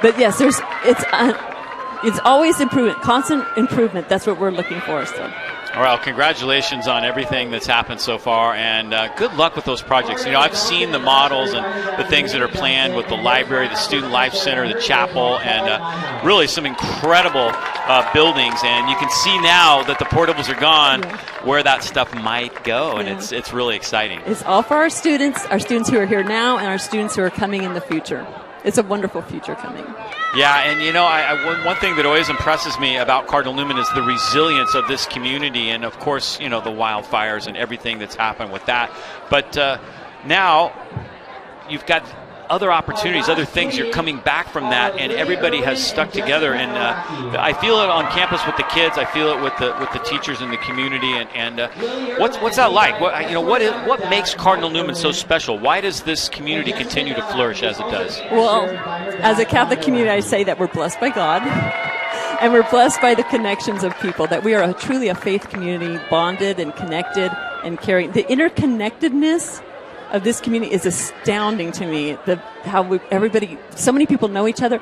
But yes, it's always improvement, constant improvement. That's what we're looking for. So. Well, congratulations on everything that's happened so far, and good luck with those projects. You know, I've seen the models and the things that are planned with the library, the Student Life Center, the chapel, and really some incredible buildings. And you can see now that the portables are gone where that stuff might go, and it's really exciting. It's all for our students who are here now and our students who are coming in the future. It's a wonderful future coming. Yeah, and you know, one thing that always impresses me about Cardinal Newman is the resilience of this community, and of course, you know, the wildfires and everything that's happened with that. But now you've got other opportunities, other things. You're coming back from that, and everybody has stuck together. And I feel it on campus with the kids. I feel it with the teachers in the community. And what's that like? What makes Cardinal Newman so special? Why does this community continue to flourish as it does? Well, as a Catholic community, I say that we're blessed by God. And we're blessed by the connections of people, that we are truly a faith community, bonded and connected and caring. The interconnectedness of this community is astounding to me. So many people know each other.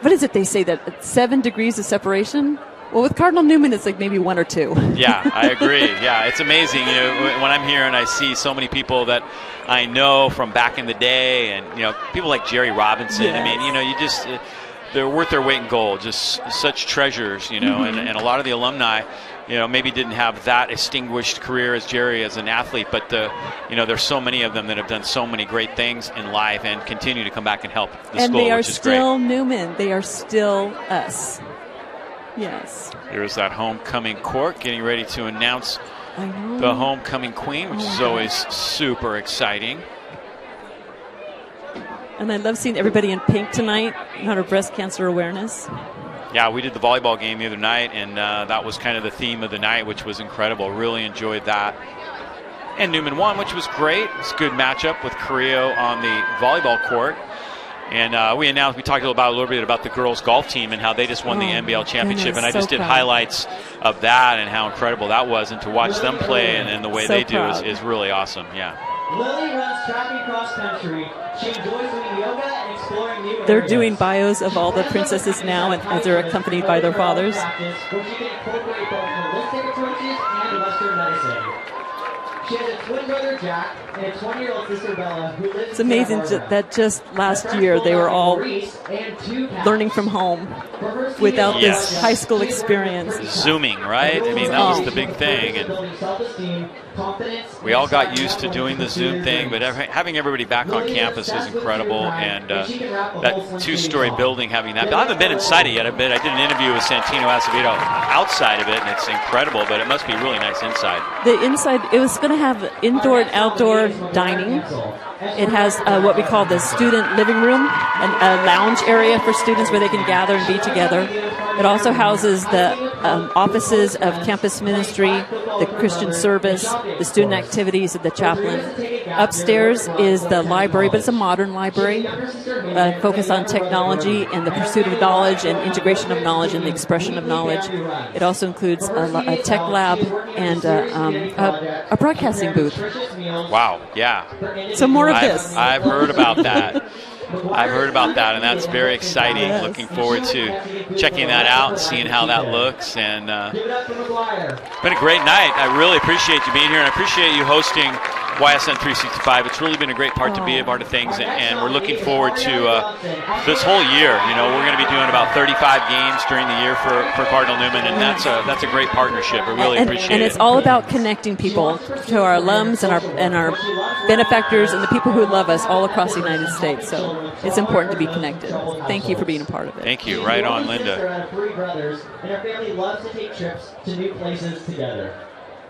What is it they say, that 7 degrees of separation? Well, with Cardinal Newman, it's like maybe 1 or 2. Yeah, I agree. Yeah, it's amazing. You know, when I'm here and I see so many people that I know from back in the day, and you know, people like Jerry Robinson. Yes. I mean, you know, they're worth their weight in gold. Just such treasures, you know, and a lot of the alumni, you know, maybe didn't have that distinguished career as Jerry as an athlete, but you know, there's so many of them that have done so many great things in life and continue to come back and help the school, which is great. And they are still Newman. They are still us. Yes. Here's that homecoming court getting ready to announce the homecoming queen, which is always super exciting. And I love seeing everybody in pink tonight, on our breast cancer awareness. Yeah, we did the volleyball game the other night, and that was kind of the theme of the night, which was incredible. Really enjoyed that. And Newman won, which was great. It's a good matchup with Carrilo on the volleyball court. And we talked a little bit about the girls' golf team and how they just won the NBL championship. Goodness, and I just did highlights of that and how incredible that was. And to watch them play and the way they do is really awesome. Yeah. Lily runs track and cross country. She enjoys doing yoga and exploring new areas. They're doing bios of all the princesses now, and as they're accompanied by their fathers. She has a twin brother, Jack, and a 20-year-old sister, Bella, who lives It's amazing that just last year they were all learning from home without this high school experience. Zooming, right? I mean, that was the big thing. And we all got used to doing the Zoom thing, but having everybody back on campus is incredible. And that two-story building, having that. I haven't been inside it yet. I did an interview with Santino Acevedo outside of it, and it's incredible, but it must be really nice inside. The inside, it was going to have indoor and outdoor dining. It has what we call the student living room, a lounge area for students where they can gather and be together. It also houses the offices of campus ministry, the Christian service, the student activities of the chaplain. Upstairs is the library, but it's a modern library focused on technology and the pursuit of knowledge and integration of knowledge and the expression of knowledge. It also includes a tech lab and a broadcasting booth. Wow, yeah. So more of this. I've heard about that. I've heard about that, and that's very exciting. Yes. Looking forward to checking that out and seeing how that looks. And it's been a great night. I really appreciate you being here, and I appreciate you hosting YSN 365. It's really been a great part to be a part of things, and we're looking forward to this whole year. You know, we're going to be doing about 35 games during the year for Cardinal Newman, and that's a great partnership. I really appreciate it. And it's all about connecting people to our alums and our benefactors and the people who love us all across the United States. So it's important to be connected. Thank you for being a part of it. Thank you. Right on, Linda. Three brothers, and her family loves to take trips to new places together.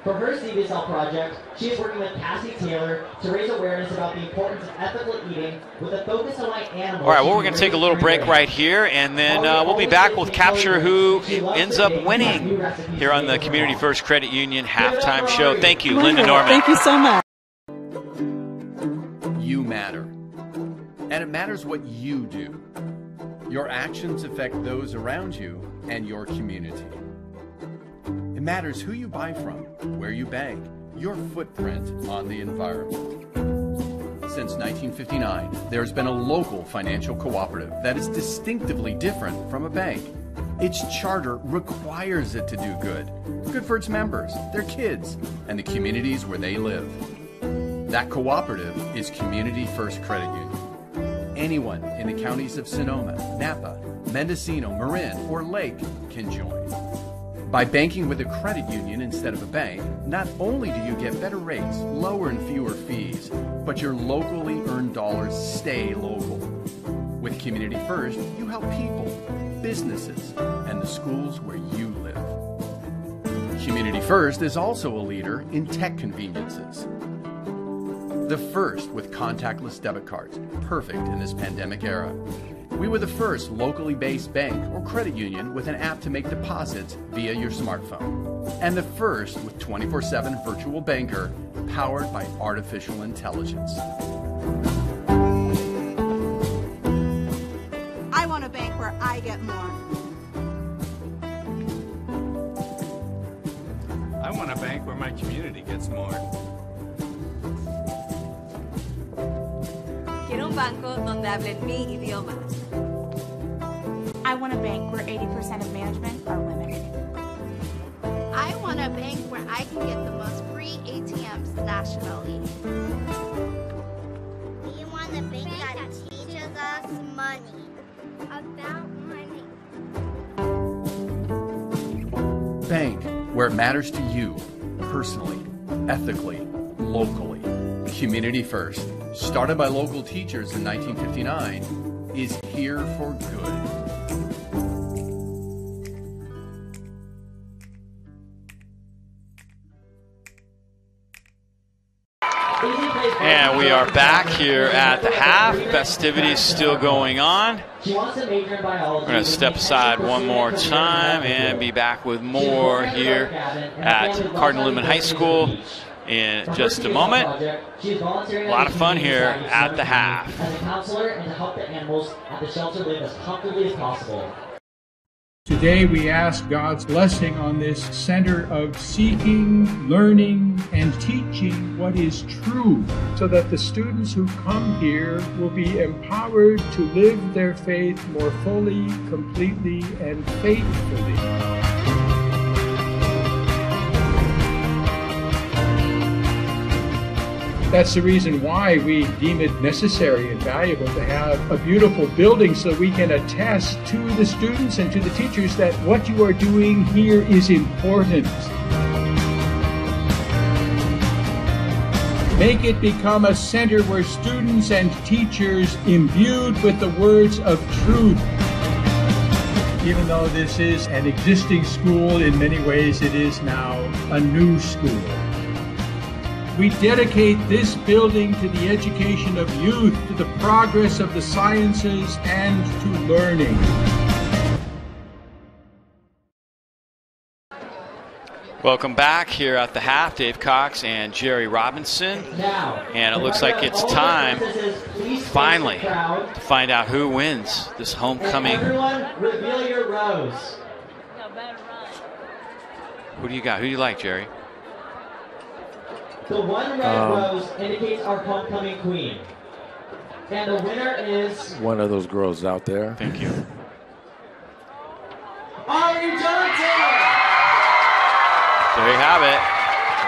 For her CBSL project, she is working with Cassie Taylor to raise awareness about the importance of ethical eating with a focus on animals. All right, well, we're going to take a little break right here, and then we'll be back with Capture who ends up winning here on the Community First Credit Union halftime show. Thank you, Linda Norman. Thank you so much. You matter. And it matters what you do. Your actions affect those around you and your community. It matters who you buy from, where you bank, your footprint on the environment. Since 1959, there's been a local financial cooperative that is distinctively different from a bank. Its charter requires it to do good. Good for its members, their kids, and the communities where they live. That cooperative is Community First Credit Union. Anyone in the counties of Sonoma, Napa, Mendocino, Marin, or Lake can join. By banking with a credit union instead of a bank, not only do you get better rates, lower and fewer fees, but your locally earned dollars stay local. With Community First, you help people, businesses, and the schools where you live. Community First is also a leader in tech conveniences. The first with contactless debit cards, perfect in this pandemic era. We were the first locally based bank or credit union with an app to make deposits via your smartphone. And the first with 24/7 virtual banker powered by artificial intelligence. I want a bank where I get more. I want a bank where my community gets more. Quiero un banco donde hablen mi idioma. I want a bank where 80% of management are women. I want a bank where I can get the most free ATMs nationally. We want a bank that teaches us money. About money. Bank where it matters to you, personally, ethically, locally. Community First, started by local teachers in 1959, is here for good. And we are back here at the half. Festivities still going on. We're going to step aside one more time and be back with more here at Cardinal Newman High School in just a moment. A lot of fun here at the half. As a counselor and to help the animals at the shelter live as comfortably as possible. Today we ask God's blessing on this center of seeking, learning, and teaching what is true, so that the students who come here will be empowered to live their faith more fully, completely, and faithfully. That's the reason why we deem it necessary and valuable to have a beautiful building so we can attest to the students and to the teachers that what you are doing here is important. Make it become a center where students and teachers imbued with the words of truth. Even though this is an existing school, in many ways it is now a new school. We dedicate this building to the education of youth, to the progress of the sciences, and to learning. Welcome back here at the half. Dave Cox and Jerry Robinson. And it looks like it's time, finally, to find out who wins this homecoming. Everyone, reveal your rows. Who do you got? Who do you like, Jerry? The one red rose indicates our homecoming queen. And the winner is... One of those girls out there. Thank you. Ari Johnson! There you have it.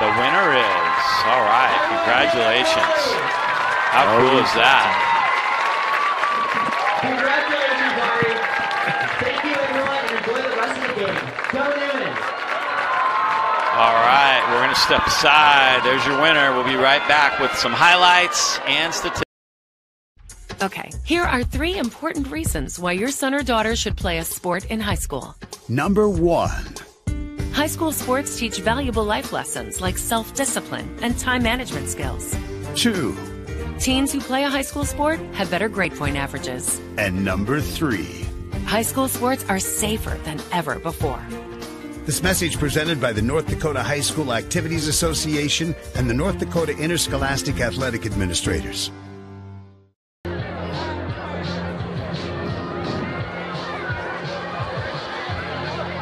The winner is. All right. Congratulations. How cool is that? Congratulations, Ari. Thank you, everyone, and enjoy the rest of the game. Go Newman. All right. We're going to step aside. There's your winner. We'll be right back with some highlights and statistics. Okay, here are 3 important reasons why your son or daughter should play a sport in high school. Number 1. High school sports teach valuable life lessons like self-discipline and time management skills. 2. Teens who play a high school sport have better grade point averages. And number 3. High school sports are safer than ever before. This message presented by the North Dakota High School Activities Association and the North Dakota Interscholastic Athletic Administrators.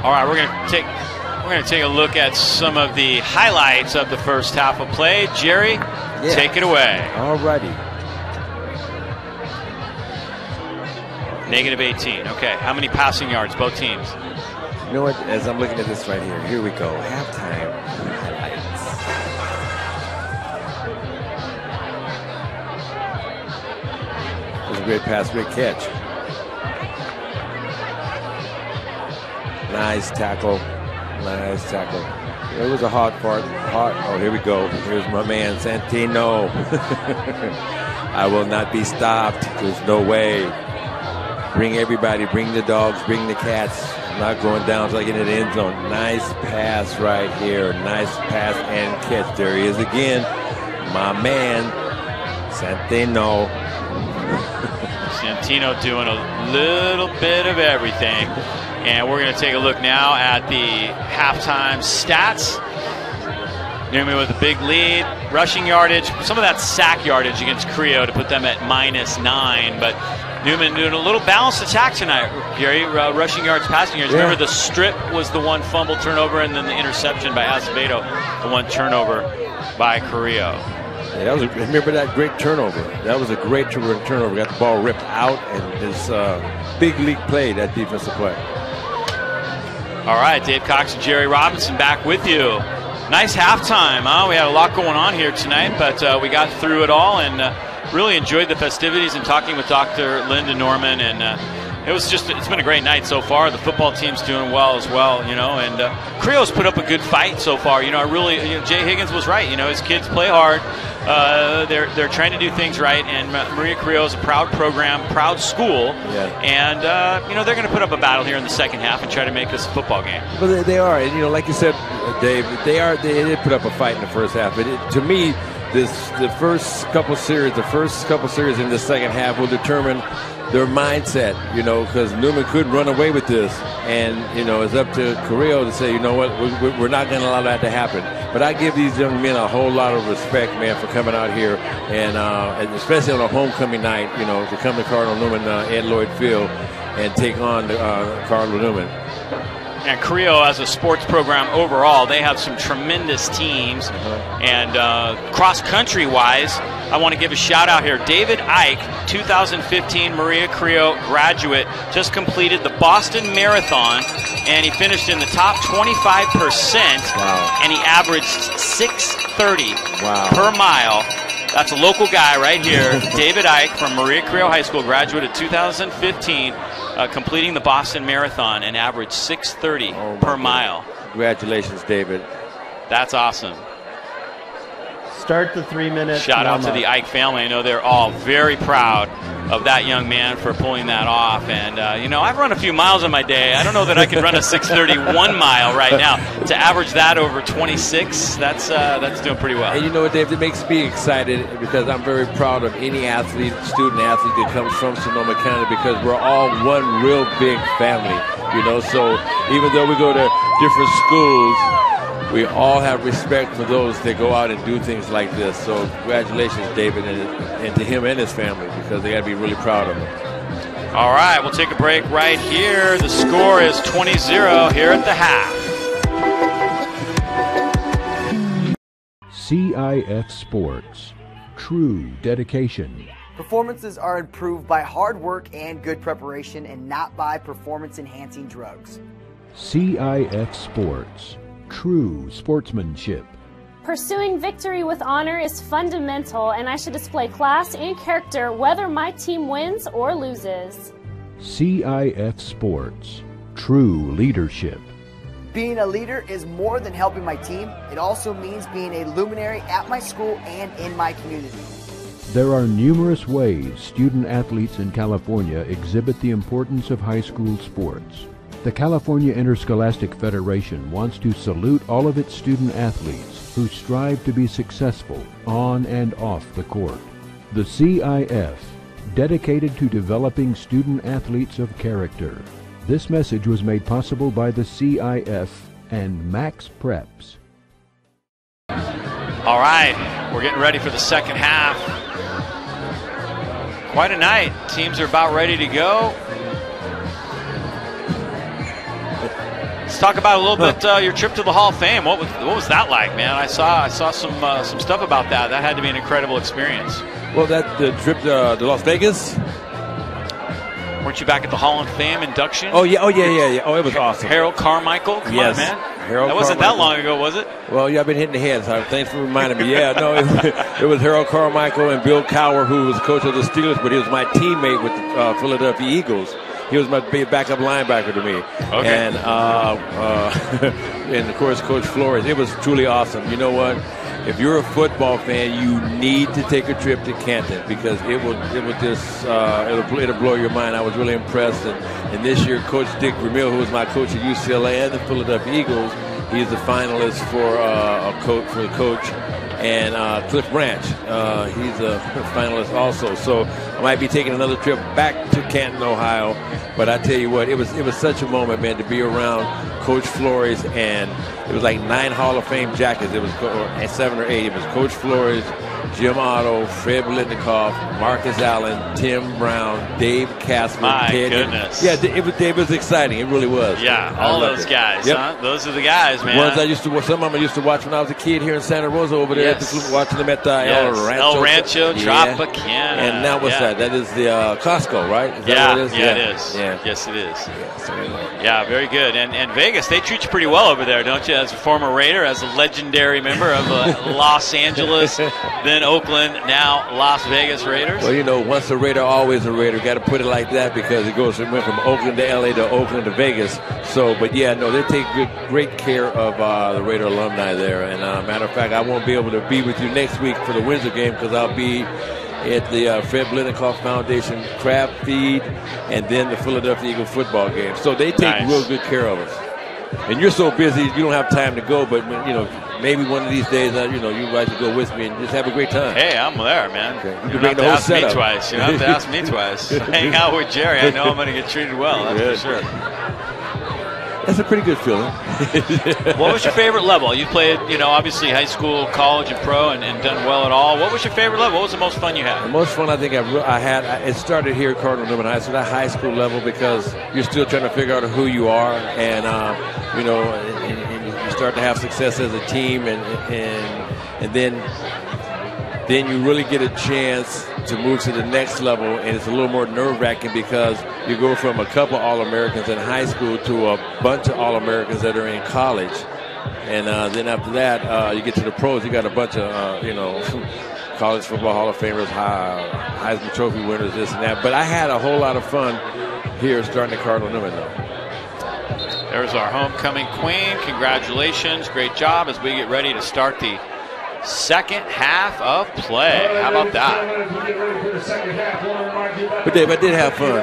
All right, we're going to take a look at some of the highlights of the first half of play. Jerry, take it away. All righty. Negative 18. Okay, how many passing yards, both teams? You know what? As I'm looking at this right here we go. Halftime highlights. It was a great pass, great catch. Nice tackle. Nice tackle. It was a hard part. Oh, here we go. Here's my man, Santino. I will not be stopped. There's no way. Bring everybody. Bring the dogs. Bring the cats. I'm not going down until I get into the end zone. Nice pass right here. Nice pass and catch. There he is again. My man, Santino. Santino doing a little bit of everything. And we're going to take a look now at the halftime stats. Newman with a big lead. Rushing yardage. Some of that sack yardage against Carrilo to put them at -9. But Newman doing a little balanced attack tonight, Gary. Rushing yards, passing yards. Yeah. Remember the strip was the one fumble turnover, and then the interception by Acevedo, the one turnover by Carrilo. Yeah, that was remember that great turnover. That was a great turnover. Got the ball ripped out, and this big league play, that defensive play. All right, Dave Cox and Jerry Robinson back with you. Nice halftime, huh? We had a lot going on here tonight, but we got through it all and really enjoyed the festivities and talking with Dr. Linda Norman. And it's been a great night so far. The football team's doing well as well, you know. And Carrilo's put up a good fight so far. You know, Jay Higgins was right. You know, his kids play hard. They're trying to do things right, and Maria Carrillo is a proud program, proud school, and they're going to put up a battle here in the second half and try to make this a football game. Well, they are, and like you said, Dave, they did put up a fight in the first half. But to me, the first couple series in the second half will determine their mindset, because Newman could run away with this, and it's up to Carrilo to say, you know what, we're not going to allow that to happen. But I give these young men a whole lot of respect, man, for coming out here, and especially on a homecoming night, to come to Cardinal Newman, Ed Lloyd Field, and take on Cardinal Newman. And Carrilo, as a sports program overall, they have some tremendous teams. And cross-country wise, I want to give a shout-out here. David Ike, 2015 Maria Carrillo graduate, just completed the Boston Marathon, and he finished in the top 25%. Wow. And he averaged 6:30 per mile. That's a local guy right here, David Ike from Maria Carrillo High School, graduate of 2015, completing the Boston Marathon and averaged 6:30 per mile. Congratulations, David. That's awesome. Start the 3-minute. Shout out to the Ike family. I know they're all very proud of that young man for pulling that off. And, I've run a few miles in my day. I don't know that I could run a 6:31 mile right now. To average that over 26, that's doing pretty well. And you know what, Dave? It makes me excited because I'm very proud of any athlete, student athlete that comes from Sonoma County, because we're all one real big family, So even though we go to different schools, we all have respect for those that go out and do things like this. So congratulations, David, and to him and his family, because they got to be really proud of him. All right, we'll take a break right here. The score is 20-0 here at the half. CIF Sports. True dedication. Performances are improved by hard work and good preparation, and not by performance-enhancing drugs. CIF Sports. True sportsmanship. Pursuing victory with honor is fundamental, and I should display class and character whether my team wins or loses. CIF Sports. True leadership. Being a leader is more than helping my team. It also means being a luminary at my school and in my community. There are numerous ways student athletes in California exhibit the importance of high school sports. The California Interscholastic Federation wants to salute all of its student athletes who strive to be successful on and off the court. The CIF, dedicated to developing student athletes of character. This message was made possible by the CIF and Max Preps. All right, we're getting ready for the second half. Quite a night. Teams are about ready to go. Let's talk about a little bit your trip to the Hall of Fame. What was that like, man? I saw some stuff about that. That had to be an incredible experience. Well, the trip to Las Vegas. Weren't you back at the Hall of Fame induction? Oh yeah. Oh, it was awesome. Harold Carmichael. Come on, man. Harold that wasn't Carmichael. that long ago, was it? Well, yeah, I've been hitting the head, so thanks for reminding me. Yeah, no, it was Harold Carmichael and Bill Cowher, who was coach of the Steelers, but he was my teammate with the Philadelphia Eagles. He was my backup linebacker to me. Okay. And, and, of course, Coach Flores. It was truly awesome. You know what? If you're a football fan, you need to take a trip to Canton, because it'll blow your mind. I was really impressed. And this year, Coach Dick Vermeil, who was my coach at UCLA and the Philadelphia Eagles, he's the finalist for the coach. And Cliff Branch, he's a finalist also. So I might be taking another trip back to Canton, Ohio. But I tell you what, it was such a moment, man, to be around Coach Flores, and it was like 9 Hall of Fame jackets. It was 7 or 8. It was Coach Flores, Jim Otto, Fred Blitnikoff, Marcus Allen, Tim Brown, Dave Casper. My Ted. goodness. Yeah, it was exciting. It really was. Yeah, all those guys. Yep. Huh? Those are the guys, man. Ones some of them I used to watch when I was a kid here in Santa Rosa over there. Yes. Watching them at El Rancho Tropicana. And now what's that? That is the Costco, right? Is that what it is? It is. Yeah. Yes, it is. Yeah, very good. And Vegas, they treat you pretty well over there, don't you? As a former Raider, as a legendary member of Los Angeles, then Oakland, now Las Vegas Raiders. Well, once a Raider, always a Raider. Got to put it like that, because it went from Oakland to LA to Oakland to Vegas. So, but yeah, no, they take great care of the Raider alumni there. And matter of fact, I won't be able to be with you next week for the Windsor game, because I'll be at the Fred Blitnikoff Foundation crab feed, and then the Philadelphia Eagle football game. So they take real good care of us. And you're so busy, you don't have time to go, but maybe one of these days, you guys should go with me and just have a great time. Hey, I'm there, man. Okay. You don't have to ask me twice. You don't have to ask me twice. Hang out with Jerry. I know I'm going to get treated well. That's for sure. That's a pretty good feeling. What was your favorite level? You played, obviously high school, college, and pro, and done well at all. What was your favorite level? What was the most fun you had? The most fun I think I had, it started here at Cardinal Newman High School, that high school level, because you're still trying to figure out who you are, and and you start to have success as a team, and then you really get a chance to move to the next level, and it's a little more nerve-wracking, because you go from a couple All-Americans in high school to a bunch of All-Americans that are in college. And then after that, you get to the pros, you got a bunch of, college football Hall of Famers, Heisman Trophy winners, this and that. But I had a whole lot of fun here starting at Cardinal Newman, though. There's our homecoming queen. Congratulations. Great job as we get ready to start the second half of play. How about that? But Dave, I did have fun.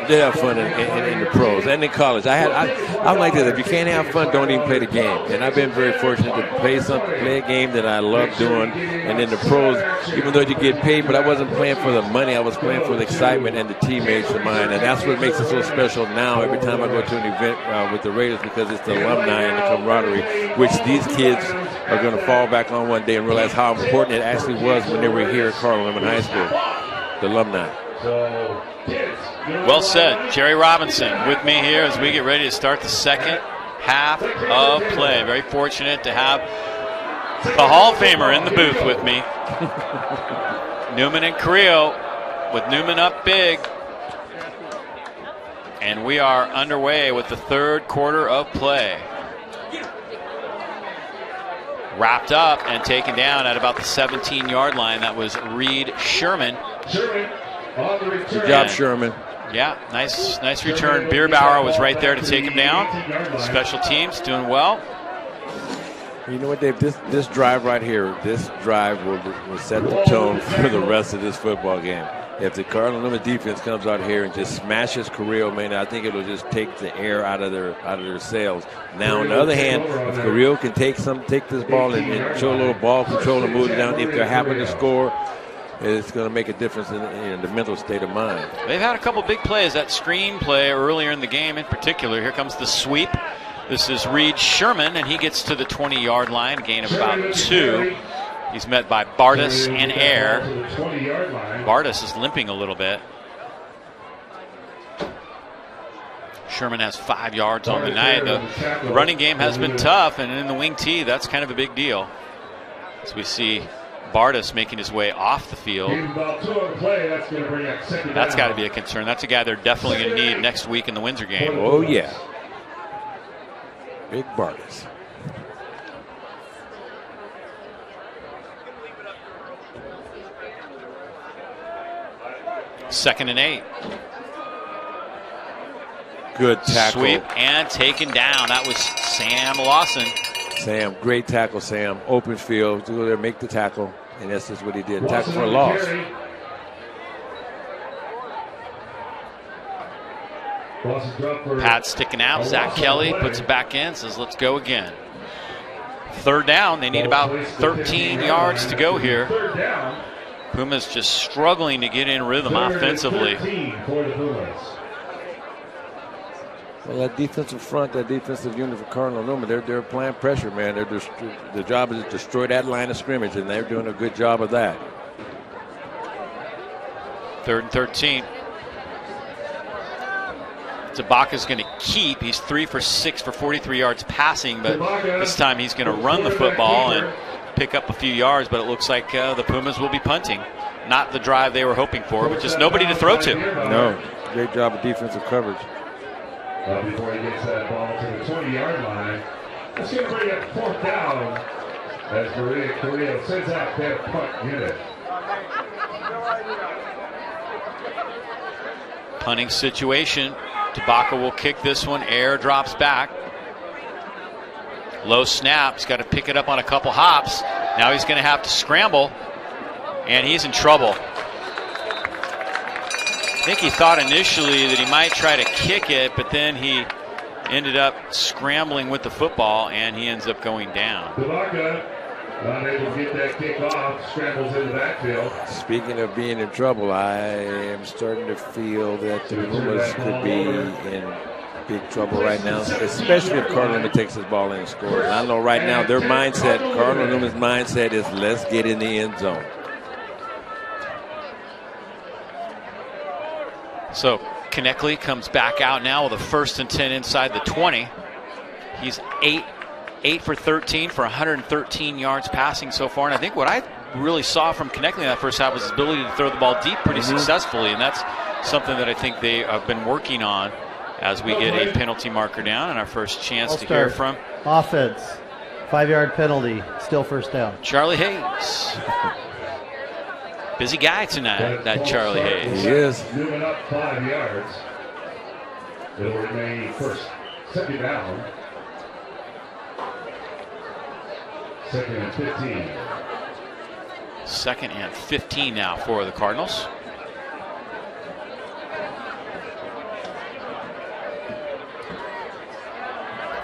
I did have fun in the pros and in college. I'm like this. If you can't have fun, don't even play the game. And I've been very fortunate to play a game that I love doing. And in the pros, even though you get paid, but I wasn't playing for the money. I was playing for the excitement and the teammates of mine. And that's what makes it so special now every time I go to an event with the Raiders, because it's the alumni and the camaraderie, which these kids are going to fall back on one day and realize how important it actually was when they were here at Cardinal Newman High School, the alumni. Well said. Jerry Robinson with me here as we get ready to start the second half of play. Very fortunate to have the Hall of Famer in the booth with me. Newman and Carrilo, with Newman up big. And we are underway with the third quarter of play. Wrapped up and taken down at about the 17-yard line. That was Reed Sherman. Good job, Sherman. Yeah, nice return. Bierbauer was right there to take him down. Special teams doing well. You know what, Dave? This drive right here, this drive will set the tone for the rest of this football game. If the Cardinal Newman defense comes out here and just smashes Carrilo, man, I think it'll just take the air out of their sails. Now, on the other hand, if Carrilo can take this ball and show a little ball control and move it down, if they're happy to score, it's going to make a difference in the mental state of mind. They've had a couple big plays. That screen play earlier in the game in particular. Here comes the sweep. This is Reed Sherman, and he gets to the 20-yard line, a gain of about 2. He's met by Bardis and Air. Bardis is limping a little bit. Sherman has 5 yards on the night. The running game has been tough, and in the wing tee, that's kind of a big deal. As we see Bardis making his way off the field. That's got to be a concern. That's a guy they're definitely going to need next week in the Windsor game. Oh, yeah. Big Bardis. Second and 8. Good tackle. Sweep and taken down. That was Sam Lawson. Sam, great tackle, Sam. Open field, go there, make the tackle, and that's just what he did. Tackle for a loss. Pat sticking out. Zach Kelly puts it back in, says let's go again. Third down. They need about 13 yards to go here. Pumas just struggling to get in rhythm offensively. Well, that defensive front, that defensive unit for Cardinal Newman, they're applying pressure, man. The job is to destroy that line of scrimmage, and they're doing a good job of that. 3rd and 13. Tabaka's going to keep. He's 3 for 6 for 43 yards passing, but this time he's going to run the football and pick up a few yards, but it looks like the Pumas will be punting. Not the drive they were hoping for, but just nobody to throw to. No, great job of defensive coverage. Before he gets that ball to the 20-yard line, it's going to bring up 4th down as Carrilo sends out their punt unit. Punting situation. Tabaka will kick this one. Air drops back. Low snap. He's got to pick it up on a couple hops. Now he's going to have to scramble, and he's in trouble. I think he thought initially that he might try to kick it, but then he ended up scrambling with the football, and he ends up going down. Tabaka not able to get that kick off, scrambles into the backfield. Speaking of being in trouble, I am starting to feel that the Pumas could be in big trouble right now, especially if Cardinal Newman takes his ball and scores. And I know right now their mindset, Cardinal Newman's mindset is let's get in the end zone. So Konechny comes back out now with a 1st and 10 inside the 20. He's 8 for 13 for 113 yards passing so far. And I think what I really saw from Konechny in that first half was his ability to throw the ball deep pretty successfully. And that's something that I think they have been working on as we get a penalty marker down and our first chance to hear from offense. 5-yard penalty, still 1st down. Charlie Hayes. Busy guy tonight, that Charlie Hayes. He is. Newman up 5 yards. It'll remain first. Second down. Second and 15. Second and 15 now for the Cardinals.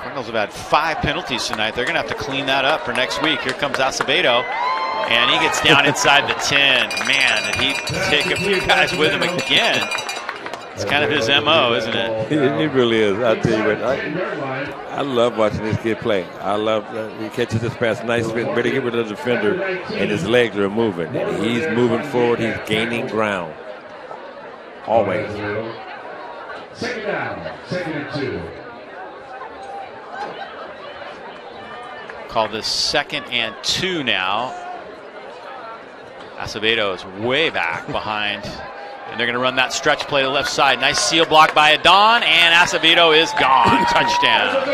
Cardinals have had 5 penalties tonight. They're going to have to clean that up for next week. Here comes Acevedo, and he gets down inside the 10. Man, did he take a few guys with him again. It's kind of his MO, isn't it? It really is. I'll tell you what, I love watching this kid play. I love he catches this pass nice, ready to get rid of the defender, and his legs are moving. And he's moving forward. He's gaining ground. Always. Second down, second and 2. Call this second and 2 now. Acevedo is way back behind. And they're going to run that stretch play to the left side. Nice seal block by Adon, and Acevedo is gone. Touchdown.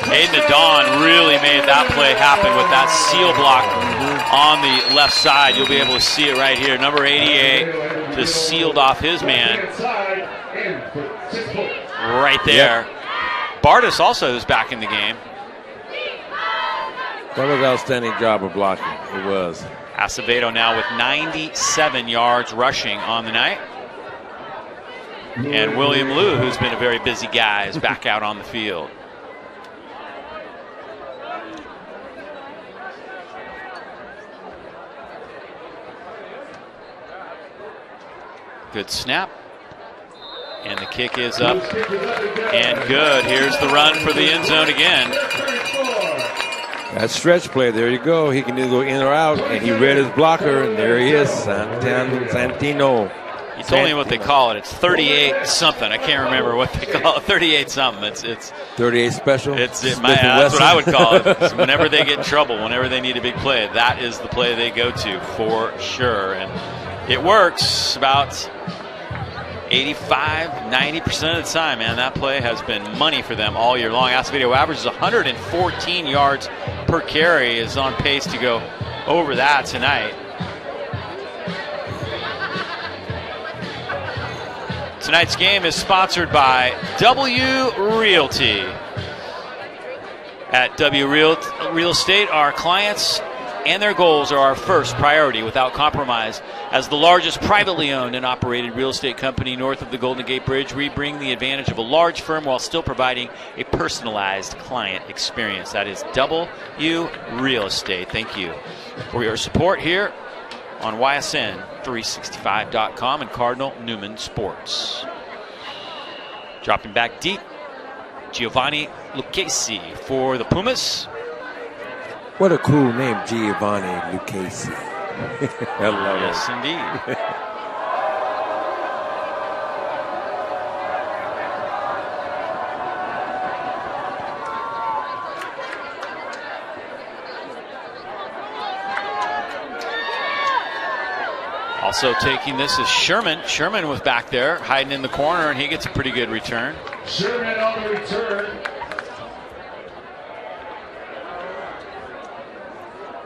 Aiden Adon really made that play happen with that seal block on the left side. You'll be able to see it right here. Number 88 just sealed off his man right there. Bardis also is back in the game. That was an outstanding job of blocking. It was. Acevedo now with 97 yards rushing on the night. And William Liu, who's been a very busy guy, is back out on the field. Good snap. And the kick is up and good. Here's the run for the end zone again. That stretch play, there you go. He can either go in or out, and he read his blocker, and there he is, Santino. He told me what they call it. It's 38 something. I can't remember what they call it. 38 something. It's 38 special. That's what I would call it. It's whenever they get in trouble, whenever they need a big play, that is the play they go to for sure. And it works about 85-90% of the time, man. That play has been money for them all year long. Acevedo averages 114 yards per carry, is on pace to go over that tonight. Tonight's game is sponsored by W Realty. At W Real Estate, our clients and their goals are our first priority without compromise. As the largest privately owned and operated real estate company north of the Golden Gate Bridge, we bring the advantage of a large firm while still providing a personalized client experience. That is W Real Estate. Thank you for your support here on YSN365.com and Cardinal Newman Sports. Dropping back deep, Giovanni Lucchesi for the Pumas. What a cool name, Giovanni Lucchesi. I love it. Yes, indeed. Also taking this is Sherman. Sherman was back there hiding in the corner, and he gets a pretty good return. Sherman on the return.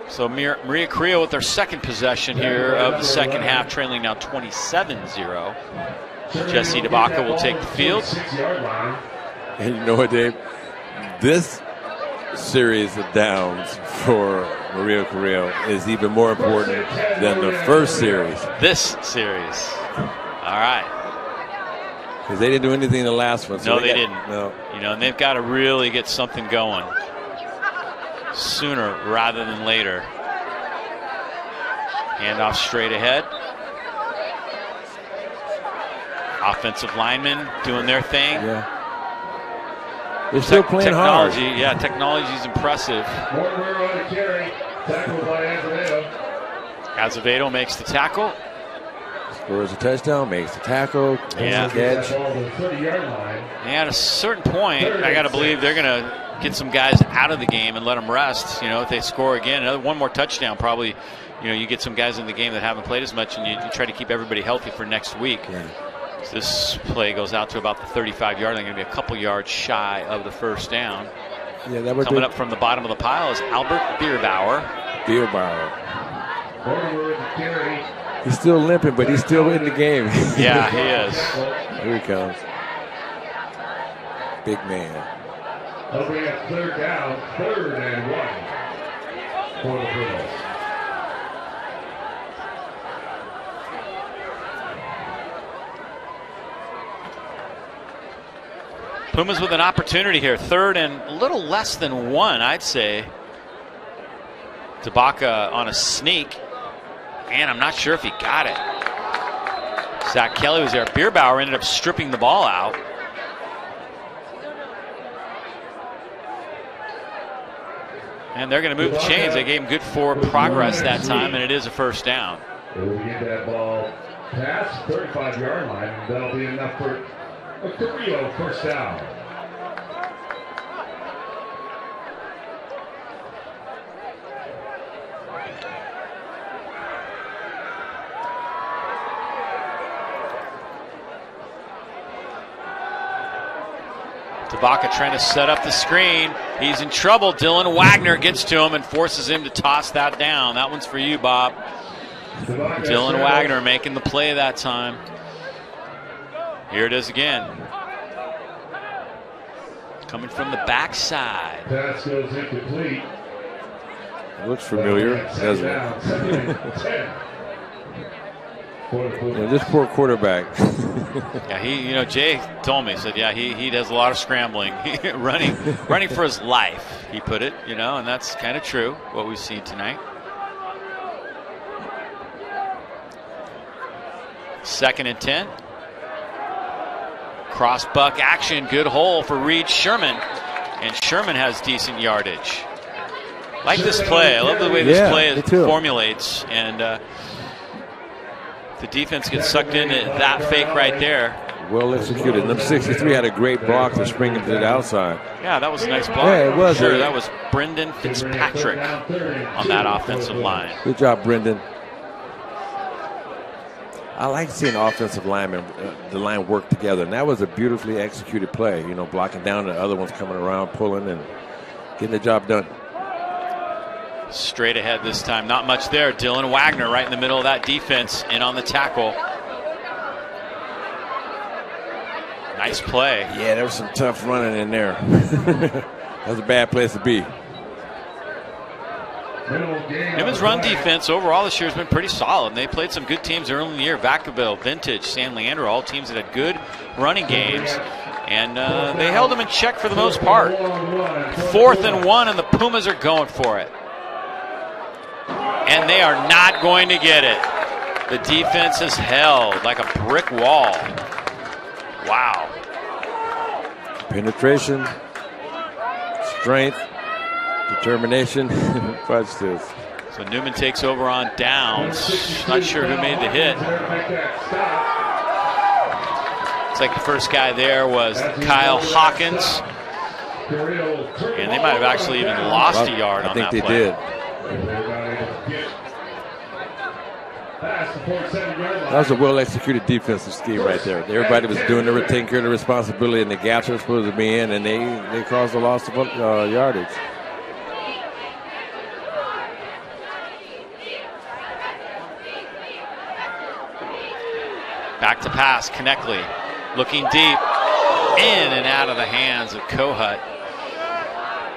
So Maria Carrilo with their second possession here of the second half, trailing now 27-0. Jesse DeBaca will take the field. And you know what, Dave? This series of downs for Maria Carrilo is even more important than the first series. This series. All right. Because they didn't do anything in the last one. So no, they didn't. No. You know, and they've got to really get something going sooner rather than later. Handoff straight ahead. Offensive linemen doing their thing. Yeah. They're still playing hard. Yeah, technology is impressive. Acevedo makes the tackle. Scores a touchdown, makes the tackle, makes the catch. And at a certain point, I got to believe they're going to get some guys out of the game and let them rest. You know, if they score again, one more touchdown, probably, you know, you get some guys in the game that haven't played as much, and you try to keep everybody healthy for next week. Yeah. So this play goes out to about the 35-yard. They're going to be a couple yards shy of the first down. Yeah, that was coming up from the bottom of the pile is Albert Bierbauer. Bierbauer. He's still limping, but he's still in the game. Yeah, he is. Here he comes. Big man. Over at third down, 3rd and 1 for the Pumas. Pumas with an opportunity here. 3rd and a little less than 1, I'd say. Tabaka on a sneak. And I'm not sure if he got it. Zach Kelly was there. Bierbauer ended up stripping the ball out. And they're going to move the chains. They gave him good forward progress that time, and it is a 1st down. They will get that ball past 35-yard line, and that'll be enough for a Carrilo 1st down. Tabaka trying to set up the screen. He's in trouble. Dylan Wagner gets to him and forces him to toss that down. That one's for you, Bob. Dylan Wagner making the play that time. Here it is again. Coming from the backside. Pass goes incomplete. It looks familiar, doesn't it? Yeah, this poor quarterback. Yeah, Jay told me, he said, yeah, he does a lot of scrambling, running for his life, he put it, and that's kind of true, what we've seen tonight. 2nd and 10. Cross buck action, good hole for Reed Sherman, and Sherman has decent yardage. Like this play, I love the way this play formulates, and the defense gets sucked into that fake right there. Well executed. Number 63 had a great block to spring him to the outside. Yeah, that was a nice block. Yeah, it was. Sure, that was Brendan Fitzpatrick on that offensive line. Good job, Brendan. I like seeing offensive linemen, the line work together, and that was a beautifully executed play. Blocking down the other ones coming around, pulling, and getting the job done. Straight ahead this time, not much there. Dylan Wagner right in the middle of that defense, in on the tackle. Nice play. Yeah, there was some tough running in there. That was a bad place to be. Newman's run defense overall this year has been pretty solid. They played some good teams early in the year. Vacaville, Vintage, San Leandro, all teams that had good running games. And they held them in check for the most part. 4th and 1, and the Pumas are going for it. And they are not going to get it. The defense is held like a brick wall. Wow. Penetration, strength, determination. Watch this. So Newman takes over on downs. Not sure who made the hit. It's like the first guy there was Kyle Hawkins. And they might have actually even lost a yard on that play. I think they did. That was a well-executed defensive scheme right there. Everybody was taking care of the responsibility, and the gaps were supposed to be in, and they caused a loss of yardage. Back to pass, Konechny looking deep, in and out of the hands of Kohut.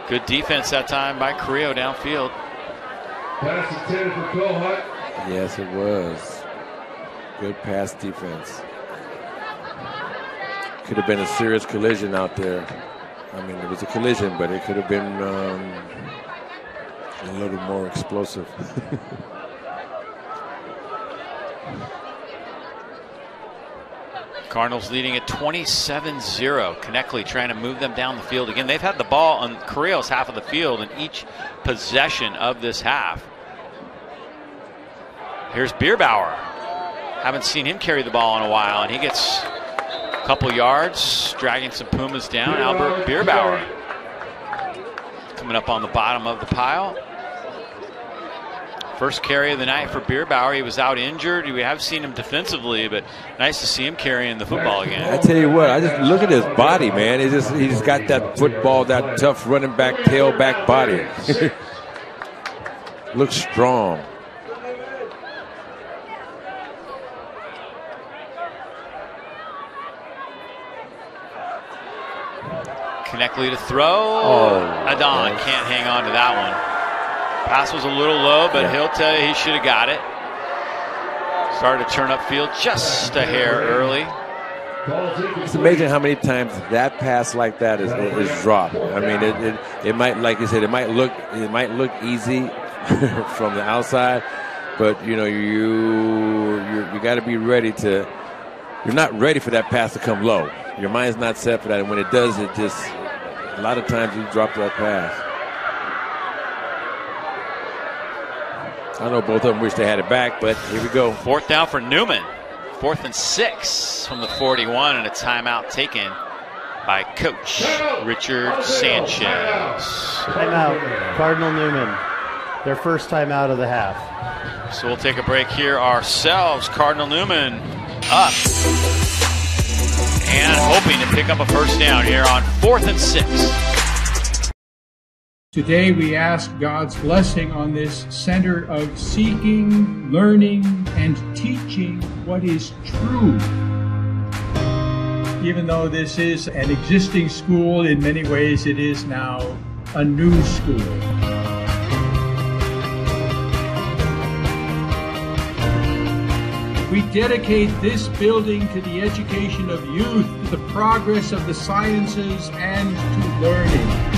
Good defense that time by Carrilo downfield. Pass intended for Kohut. Yes, it was. Good pass defense. Could have been a serious collision out there. I mean, it was a collision, but it could have been a little more explosive. Cardinals leading at 27-0. Konechny trying to move them down the field again. They've had the ball on Carrilo's half of the field in each possession of this half. Here's Bierbauer. Haven't seen him carry the ball in a while, and he gets a couple yards, dragging some Pumas down. Albert Bierbauer coming up on the bottom of the pile. First carry of the night for Bierbauer. He was out injured. We have seen him defensively, but nice to see him carrying the football again. I tell you what, I just look at his body, man. He's got that football, that tough running back, tailback body. Looks strong. Konechny to throw. Adon can't hang on to that one. Pass was a little low, but he'll tell you he should have got it. Started to turn upfield just a hair early. It's amazing how many times that pass like that is dropped. I mean, it might, like you said, it might look easy from the outside, but you know you got to be ready to. You're not ready for that pass to come low. Your mind's not set for that, and when it does, it just a lot of times you drop that pass. I know both of them wish they had it back, but here we go. 4th down for Newman. 4th and 6 from the 41, and a timeout taken by Coach Richard Sanchez. Timeout, Cardinal Newman. Their first timeout of the half. So we'll take a break here ourselves. Cardinal Newman up and hoping to pick up a first down here on 4th and 6. Today we ask God's blessing on this center of seeking, learning, and teaching what is true. Even though this is an existing school, in many ways it is now a new school. We dedicate this building to the education of youth, to the progress of the sciences, and to learning.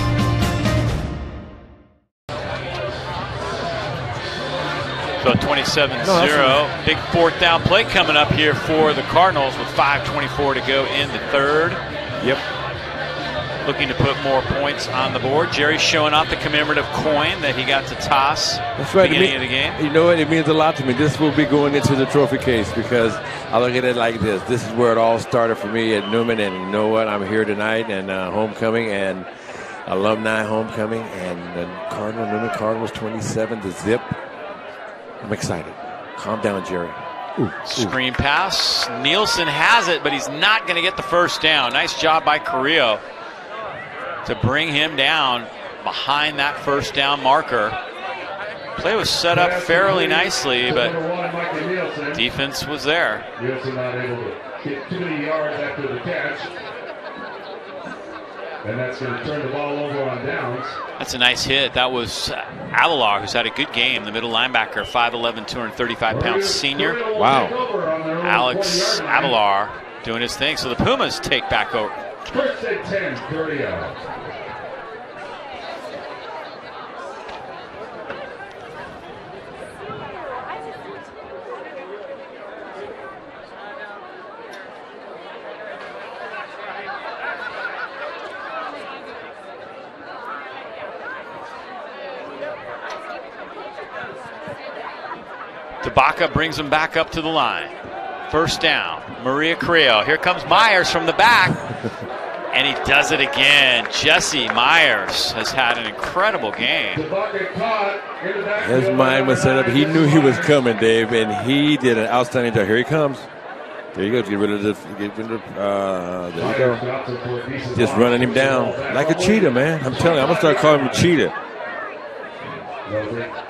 So 27-0, big 4th down play coming up here for the Cardinals with 5:24 to go in the 3rd. Yep. Looking to put more points on the board. Jerry's showing off the commemorative coin that he got to toss That's right. at the beginning of the game. You know what? It means a lot to me. This will be going into the trophy case because I look at it like this. This is where it all started for me at Newman, and you know what? I'm here tonight, and homecoming, and alumni homecoming, and Newman Cardinals 27-0. I'm excited. Calm down, Jerry. Screen pass. Nielsen has it, but he's not going to get the first down. Nice job by Carrilo to bring him down behind that first down marker. Play was set up fairly nicely, but defense was there. Nielsen not able to get too many yards after the catch. And that's going to turn the ball over on downs. That's a nice hit. That was Avalar, who's had a good game. The middle linebacker, 5'11", 235-pound senior. Wow. Alex Avalar doing his thing. So the Pumas take back over. First and 10, Carrilo. Tabaka brings him back up to the line. First down, Maria Carrilo. Here comes Myers from the back, and he does it again. Jesse Myers has had an incredible game. His mind was set up. He knew he was coming, Dave, and he did an outstanding job. Here he comes. There you go. Get rid of the. There you go. Just running him down like a cheetah, man. I'm telling you, I'm gonna start calling him a cheetah.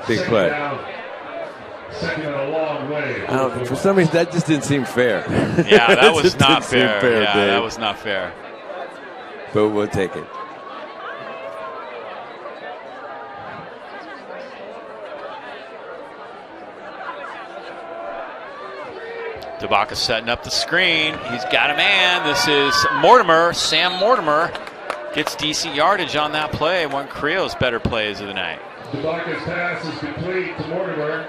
Big play. For some reason, that just didn't seem fair. Yeah, that was not fair. Dave. That was not fair. But we'll take it. Tabaka setting up the screen. He's got a man. This is Mortimer. Sam Mortimer gets decent yardage on that play. One of Carrillo's better plays of the night. Tabaka's pass is complete to Mortimer.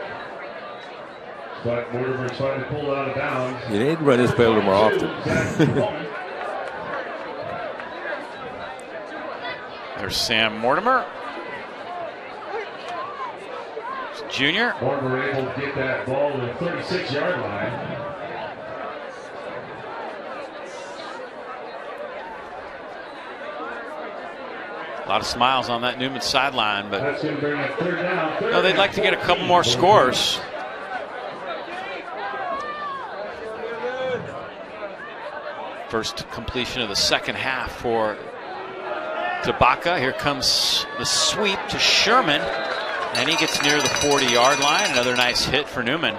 But Mortimer's trying to pull out of bounds. You need to run this play a little more often. There's Sam Mortimer. Junior. Mortimer able to get that ball to the 36-yard line. A lot of smiles on that Newman sideline, but that's going to bring up third down. No, they'd like to get a couple more scores. First completion of the second half for Tabaka. Here comes the sweep to Sherman, and he gets near the 40-yard line. Another nice hit for Newman.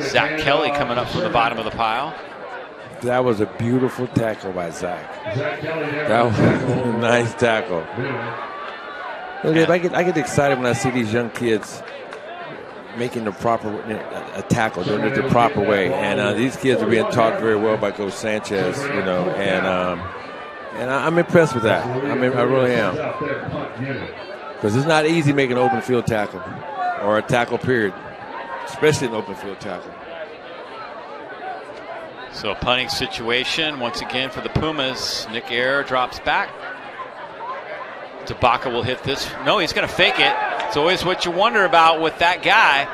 Zach Kelly coming up from the bottom of the pile. That was a beautiful tackle by Zach. Zach Kelly there. That was a nice tackle. I get excited when I see these young kids making the proper a tackle, doing it the proper way. And these kids are being taught very well by Coach Sanchez, and I'm impressed with that. I really am. Because it's not easy making an open field tackle or a tackle period, especially an open field tackle. So a punting situation once again for the Pumas. Nick Air drops back. Tabaka will hit this. No, he's going to fake it. It's always what you wonder about with that guy.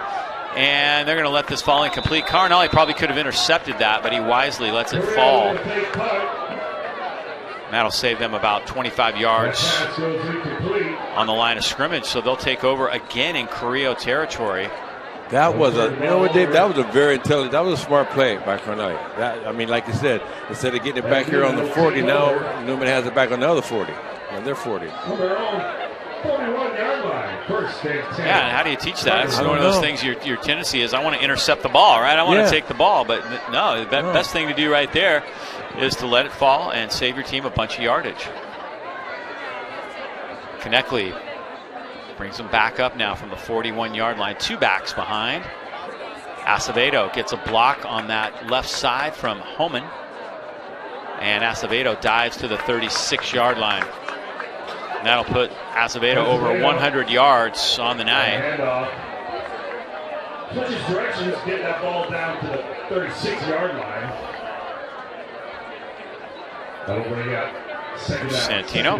And they're going to let this fall incomplete. Cardinal, he probably could have intercepted that, but he wisely lets it fall. That'll save them about 25 yards on the line of scrimmage. So they'll take over again in Carrilo territory. That was Dave? That was a very intelligent, that was a smart play by Cardinal. Like you said, instead of getting it back here on the 40, now Newman has it back on the other 40. And they're 40. On their own 41-yard line. First and 10. Yeah, and how do you teach that? It's one of those things your tendency is, I want to intercept the ball, right? I want to take the ball. But no, the best thing to do right there is to let it fall and save your team a bunch of yardage. Konechny brings them back up now from the 41-yard line. 2 backs behind. Acevedo gets a block on that left side from Homan. And Acevedo dives to the 36-yard line. And that'll put Acevedo over 100 yards on the night. Switches directions, get that ball down to the 36-yard line. That'll bring up second down. Santino.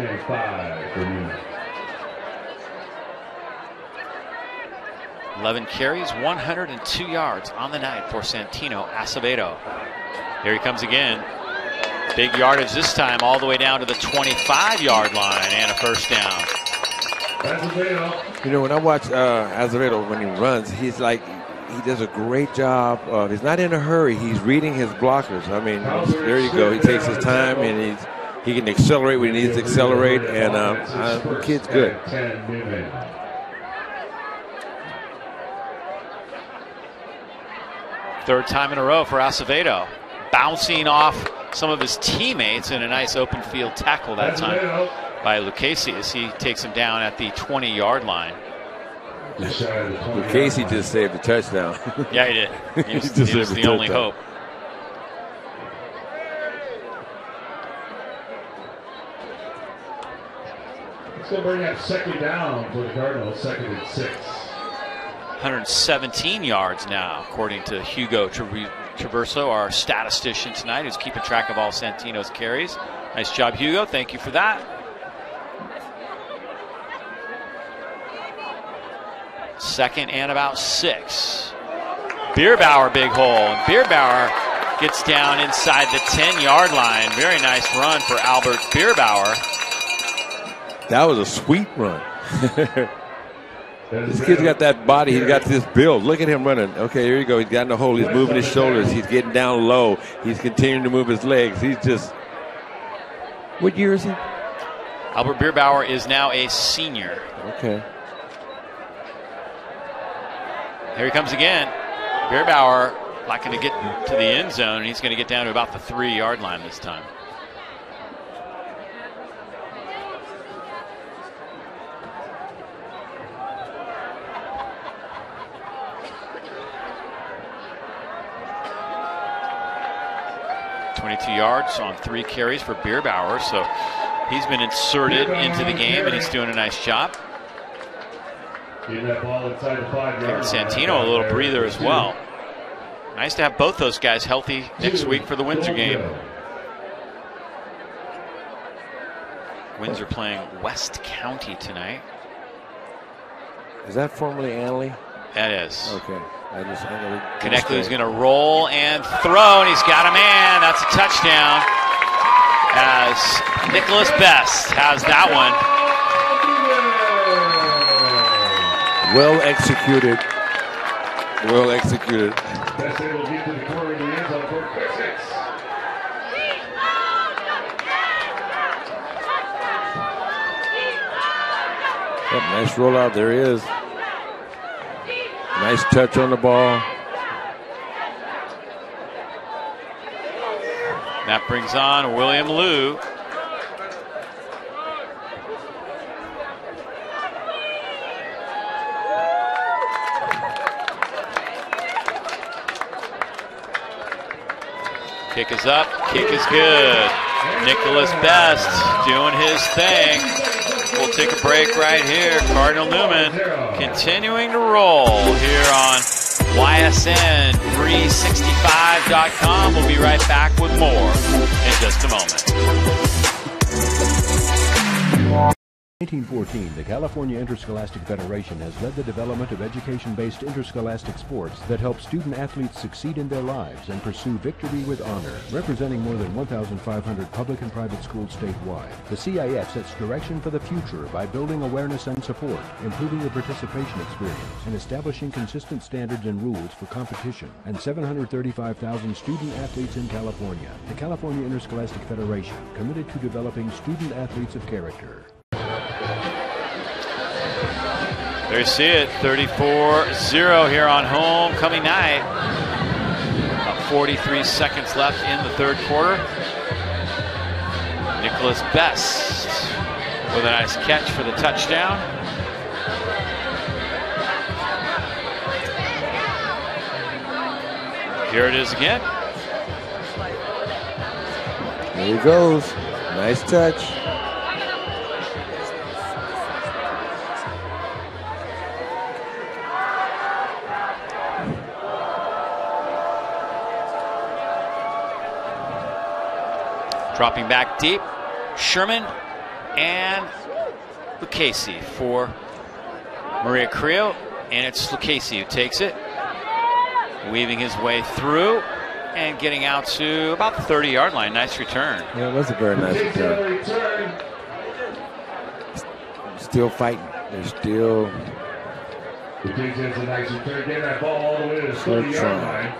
11 carries, 102 yards on the night for Santino. Acevedo. Here he comes again. Big yardage this time, all the way down to the 25-yard line, and a first down. When I watch Acevedo when he runs, he's like, he does a great job of, he's not in a hurry. He's reading his blockers. There you go. He takes his time, and he can accelerate when he needs to accelerate, and the kid's good. Third time in a row for Acevedo. Bouncing off some of his teammates in a nice open field tackle that time by Lucchesi as he takes him down at the 20-yard line. Lucchesi just saved the touchdown. Yeah, he did. He was the only hope. It's going to bring up second down for the Cardinals, 2nd and 6. 117 yards now, according to Hugo Traverso, our statistician tonight, who's keeping track of all Santino's carries. Nice job, Hugo. Thank you for that. Second and about 6. Bierbauer, big hole. And Bierbauer gets down inside the 10-yard line. Very nice run for Albert Bierbauer. That was a sweet run. This kid's got that body. He's got this build. Look at him running. Okay, here you go. He's got in the hole. He's moving his shoulders. He's getting down low. He's continuing to move his legs. He's just... What year is he? Albert Bierbauer is now a senior. Okay. Here he comes again. Bierbauer not going to get to the end zone, and he's going to get down to about the 3-yard line this time. Yards on 3 carries for Bierbauer, so he's been inserted into the game and he's doing a nice job. Giving that ball inside the 5-yard line. Santino a little breather as well. Nice to have both those guys healthy next week for the Windsor game. Windsor playing West County tonight. Is that formerly Anley? That is. Okay. Konechny's going to roll and throw, and he's got a man. That's a touchdown. As Nicholas Best has that one. Well executed. Well executed. Best able to get to the corner of the end zone for quick 6. Yep, nice rollout. There he is. Nice touch on the ball. That brings on William Liu. Kick is up, kick is good. Nicholas Best doing his thing. We'll take a break right here. Cardinal Newman continuing to roll here on YSN365.com. We'll be right back with more in just a moment. 1914, the California Interscholastic Federation has led the development of education-based interscholastic sports that help student-athletes succeed in their lives and pursue victory with honor. Representing more than 1,500 public and private schools statewide, the CIF sets direction for the future by building awareness and support, improving the participation experience, and establishing consistent standards and rules for competition. And 735,000 student-athletes in California. The California Interscholastic Federation, committed to developing student-athletes of character. There you see it, 34-0 here on homecoming night. About 43 seconds left in the third quarter. Nicholas Best with a nice catch for the touchdown. Here it is again. There he goes. Nice touch. Dropping back deep, Sherman and Lucchese for Maria Carrilo, and it's Lucchese who takes it, weaving his way through and getting out to about the 30-yard line. Nice return. Yeah, it was a very nice return. Still fighting. They're still trying.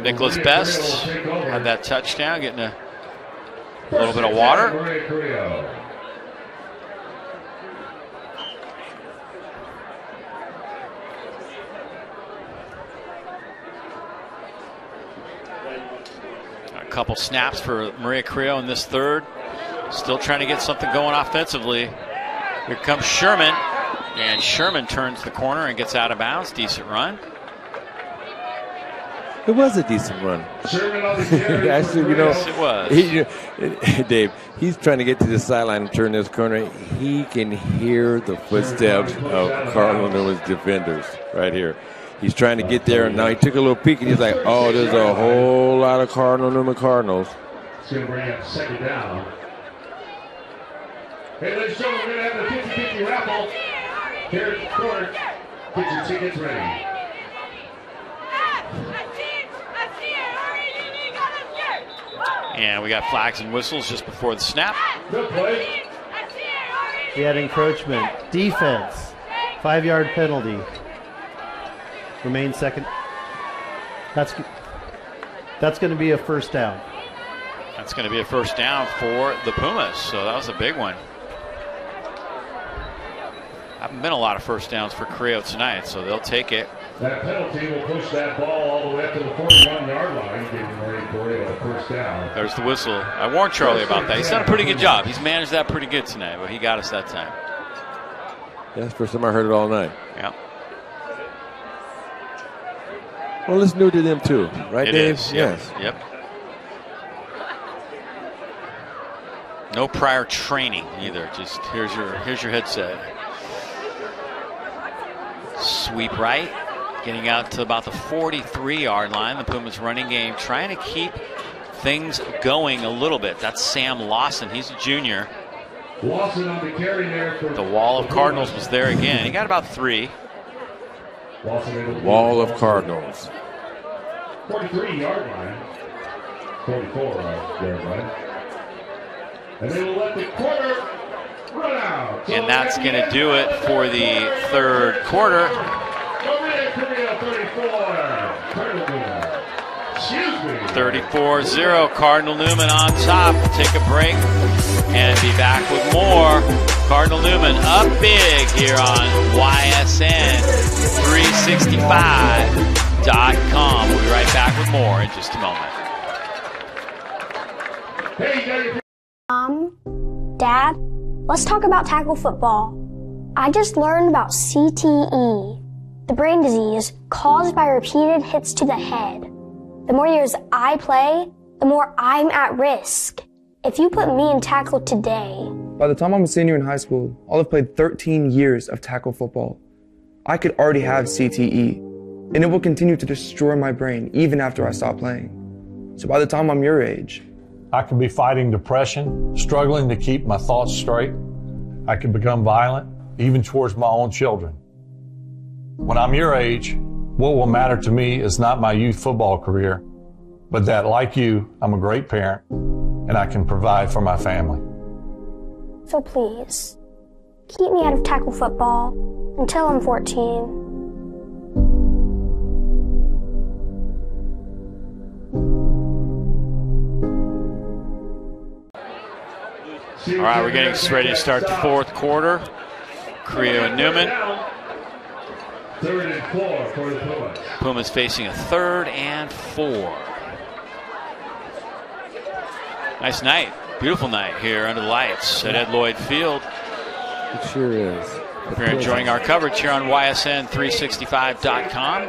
Nicholas Best had that touchdown, getting a little bit of water. A couple snaps for Maria Carrilo in this third. Still trying to get something going offensively. Here comes Sherman, and Sherman turns the corner and gets out of bounds. Decent run. It was a decent run. Actually, you know, yes, it was. Dave, he's trying to get to the sideline and turn this corner. He can hear the footsteps of Cardinal Newman's defenders right here. He's trying to get there, and now he took a little peek, and he's like, oh, there's a whole lot of Cardinal Newman Cardinals. It's going to bring up second down. Hey, ladies and gentlemen, we're going to have the 50-50 raffle here at the court. Get your tickets ready. And we got flags and whistles just before the snap. We had encroachment. Defense. 5-yard penalty. Remain second. That's going to be a first down. That's going to be a first down for the Pumas. So that was a big one. Haven't been a lot of first downs for Carrilo tonight, so they'll take it. That penalty will push that ball all the way up to the 41-yard line, giving Maria Carrilo a first down. There's the whistle. I warned Charlie about that. He's done a pretty good job. He's managed that pretty good tonight, but he got us that time. Yeah, that's the first time I heard it all night. Yeah. Well, it's new to them too, right, it Dave? Is, yes. Yep. No prior training either. Just here's your headset. Sweep right, getting out to about the 43-yard line. The Pumas running game trying to keep things going a little bit. That's Sam Lawson. He's a junior. Lawson on the carry there. The wall of Cardinals was there again. He got about 3. Wall of Cardinals. 43-yard line. 44-yard line. And they will let the corner run out. And that's going to do it for the third quarter. 34-0, Cardinal Newman on top. We'll take a break and be back with more. Cardinal Newman up big here on YSN 365. 360.com. We'll be right back with more in just a moment. Mom, Dad, let's talk about tackle football. I just learned about CTE, the brain disease caused by repeated hits to the head. The more years I play, the more I'm at risk. If you put me in tackle today... By the time I'm a senior in high school, I'll have played 13 years of tackle football. I could already have CTE, and it will continue to destroy my brain even after I stop playing. So by the time I'm your age... I could be fighting depression, struggling to keep my thoughts straight. I could become violent, even towards my own children. When I'm your age, what will matter to me is not my youth football career, but that, like you, I'm a great parent and I can provide for my family. So please, keep me out of tackle football until I'm 14. All right, we're getting ready to start the fourth quarter. Carrilo and Newman. 3rd and 4 for the Pumas. Pumas facing a 3rd and 4. Nice night. Beautiful night here under the lights at Ed Lloyd Field. It sure is. If you're enjoying our coverage here on YSN365.com,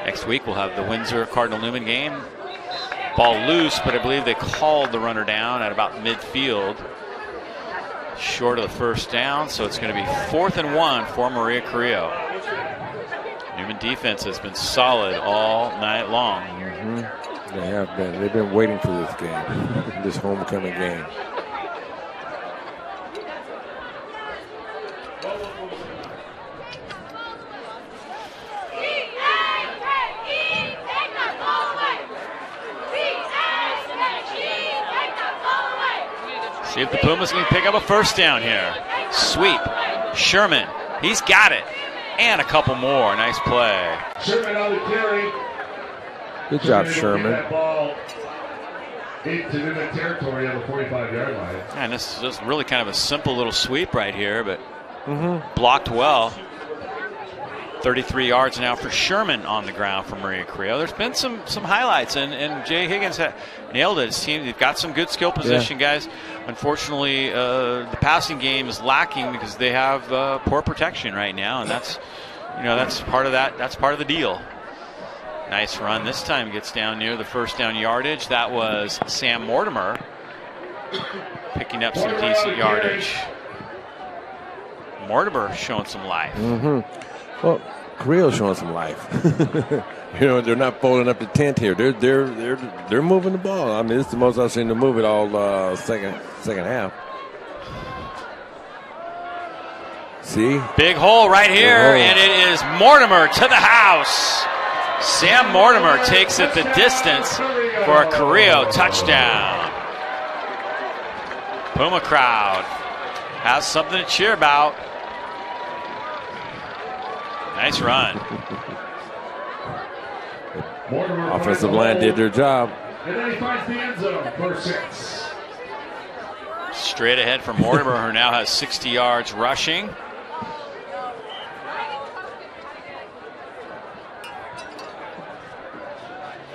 next week we'll have the Windsor Cardinal Newman game. Ball loose, but I believe they called the runner down at about midfield. Short of the first down, so it's going to be 4th and 1 for Maria Carrilo. Newman defense has been solid all night long. They have been. They've been waiting for this game, this homecoming game. See if the Pumas can pick up a first down here. Sweep. Sherman. He's got it. And a couple more. Nice play. Sherman on the carry. Good job, Sherman. That ball into Newman territory on the 45-yard line. And this is just really kind of a simple little sweep right here, but blocked well. 33 yards now for Sherman on the ground for Maria Carrilo. There's been some highlights, and Jay Higgins nailed it. His team, they've got some good skill position guys. Unfortunately, the passing game is lacking because they have poor protection right now, and that's part of that. That's part of the deal. Nice run. This time gets down near the first down yardage. That was Sam Mortimer picking up some decent yardage. Mortimer showing some life. Well, Carrillo's showing some life. They're not folding up the tent here. They're moving the ball. I mean, it's the most I've seen them move it all second half. See? Big hole right here, and it is Mortimer to the house. Sam Mortimer takes it the distance for a Carrilo touchdown. Puma crowd has something to cheer about. Nice run. Offensive line did their job. And then he finds the end zone for 6. Straight ahead for Mortimer, who now has 60 yards rushing.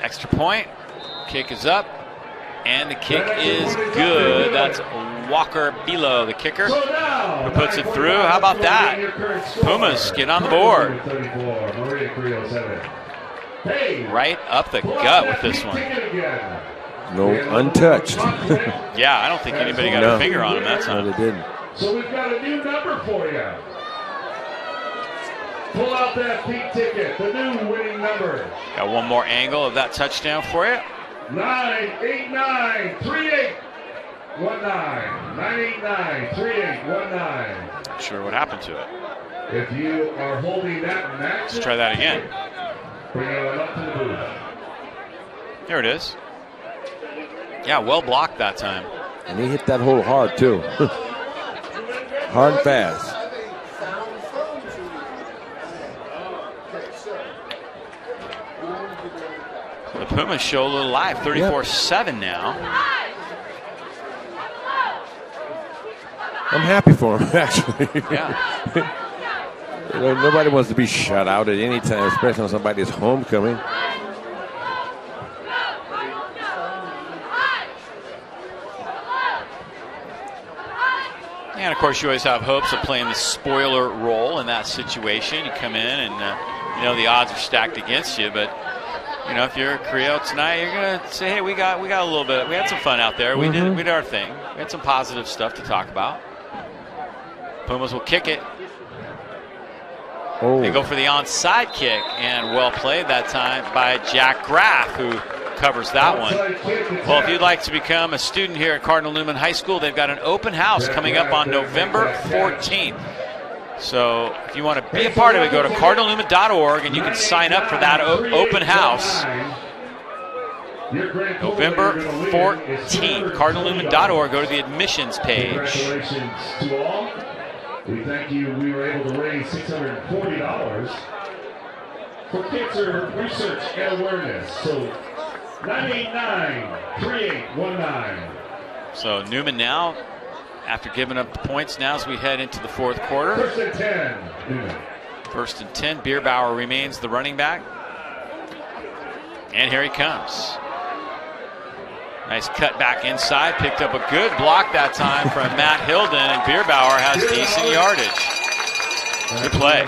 Extra point. Kick is up. And the kick is good. That's Walker Bilo, the kicker, who puts it through. How about that? Pumas get on the board. Right up the gut with this one. No, untouched. Yeah, I don't think anybody got a finger on him that time. No, they didn't. So we've got a new number for you. Pull out that pink ticket, the new winning number. Got one more angle of that touchdown for you. 9893819. 9893819. Not sure what happened to it. If you are holding that match, let's try that again. Bring it up to the booth. There it is. Yeah, well blocked that time. And he hit that hole hard too. Hard and fast. The Pumas show a little life, 34-7 now. I'm happy for him, actually. Yeah. Nobody wants to be shut out at any time, especially on somebody's homecoming. And, of course, you always have hopes of playing the spoiler role in that situation. You come in and, you know, the odds are stacked against you. But, you know, if you're Carrilo tonight, you're going to say, hey, we got a little bit. We had some fun out there. We did our thing. We had some positive stuff to talk about. Pumas will kick it. Oh. They go for the onside kick, and well played that time by Jack Graff, who covers that one. Well, if you'd like to become a student here at Cardinal Newman High School, they've got an open house coming up on November 14th. So if you want to be a part of it, go to cardinalnewman.org and you can sign up for that open house. November 14th, cardinalnewman.org. Go to the admissions page. Congratulations to all. We thank you. We were able to raise $640 for cancer research and awareness. So 989-3819. So Newman now, after giving up the points, now as we head into the fourth quarter. First and 10. Newman. First and 10. Bierbauer remains the running back. And here he comes. Nice cut back inside. Picked up a good block that time from Matt Hilden, and Bierbauer has decent yardage. Good play.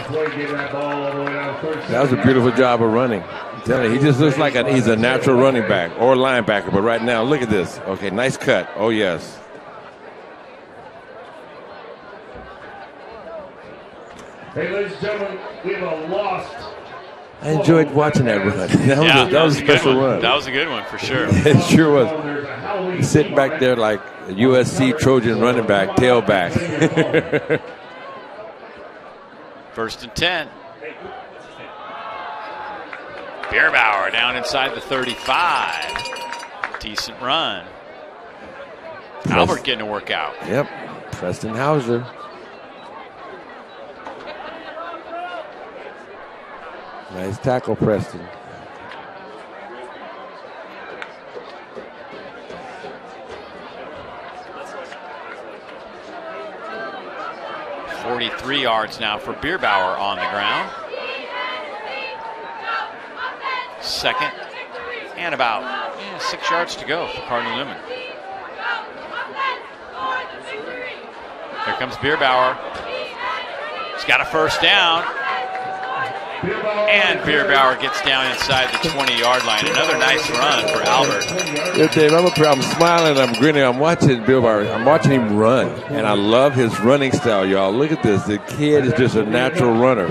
That was a beautiful job of running. I'm telling you, he just looks like he's a natural running back or linebacker. But right now, look at this. Okay, nice cut. Oh, yes. Hey, ladies and gentlemen, we have a lost. I enjoyed watching that run. That was a special run. That was a good one for sure. It sure was. Sitting back there like a USC Trojan running back, tailback. First and 10. Bierbauer down inside the 35. Decent run. Albert getting a workout. Yep. Preston Hauser. Nice tackle, Preston. .43 yards now for Bierbauer on the ground. Second and about 6 yards to go for Cardinal Newman. Here comes Bierbauer. He's got a first down. And Bierbauer gets down inside the 20-yard line. Another nice run for Albert. Yeah, Dave, I'm smiling, I'm grinning. I'm watching Bierbauer. I'm watching him run, and I love his running style, y'all. Look at this. The kid is just a natural runner.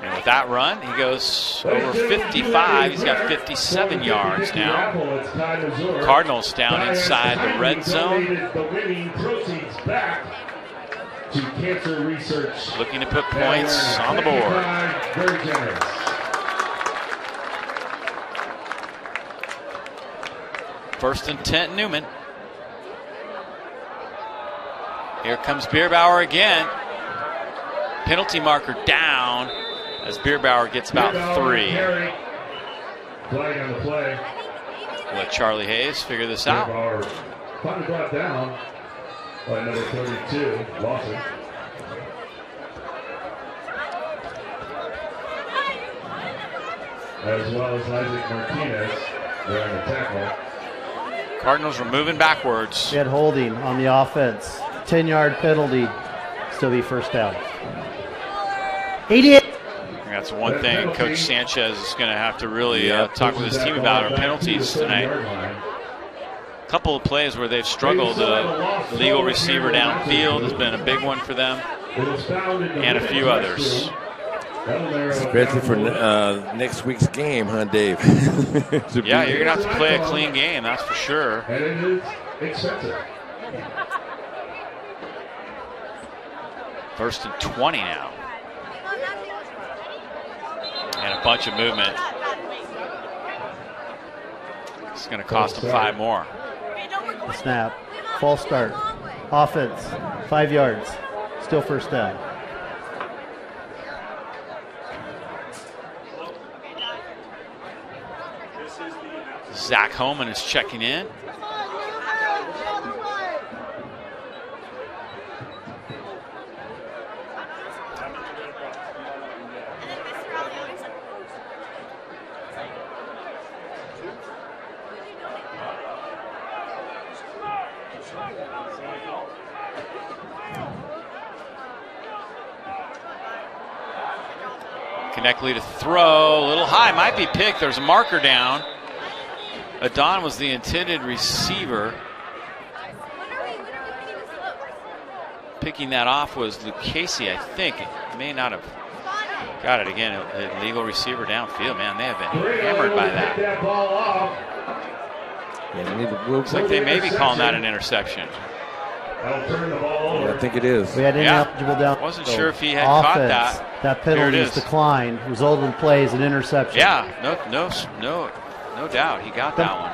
And with that run, he goes over 55. He's got 57 yards now. Cardinals down inside the red zone. To cancer research. Looking to put points on the board. Very generous. First and 10, Newman. Here comes Bierbauer again. Penalty marker down as Bierbauer gets about 3. Flag on the play. Let Charlie Hayes figure this out. Finally brought down by number 32, Lawson. As well as Isaac Martinez there on the tackle. Cardinals are moving backwards. We had holding on the offense. 10-yard penalty. Still be first down. 88. That's one thing Coach Sanchez is going to have to really talk with his team about are penalties tonight. A couple of plays where they've struggled. Legal receiver downfield has been a big one for them, and a few others. Especially for next week's game, huh, Dave? Yeah, you're going to have to play a clean game, that's for sure. And it is expensive. First and 20 now. And a bunch of movement. It's going to cost them 5 more. Snap. False start. Offense. 5 yards. Still first down. Zach Homan is checking in. Connectly to throw, a little high, might be picked. There's a marker down. Adon was the intended receiver. Picking that off was Luke Casey, I think. It may not have got it again. A legal receiver downfield, man. They have been hammered by that. Yeah, looks like they may be calling that an interception. I think it is. We had ineligible down. Wasn't sure if he had caught that. That penalty is declined. Resulted in play as an interception. Yeah, no doubt. He got that one.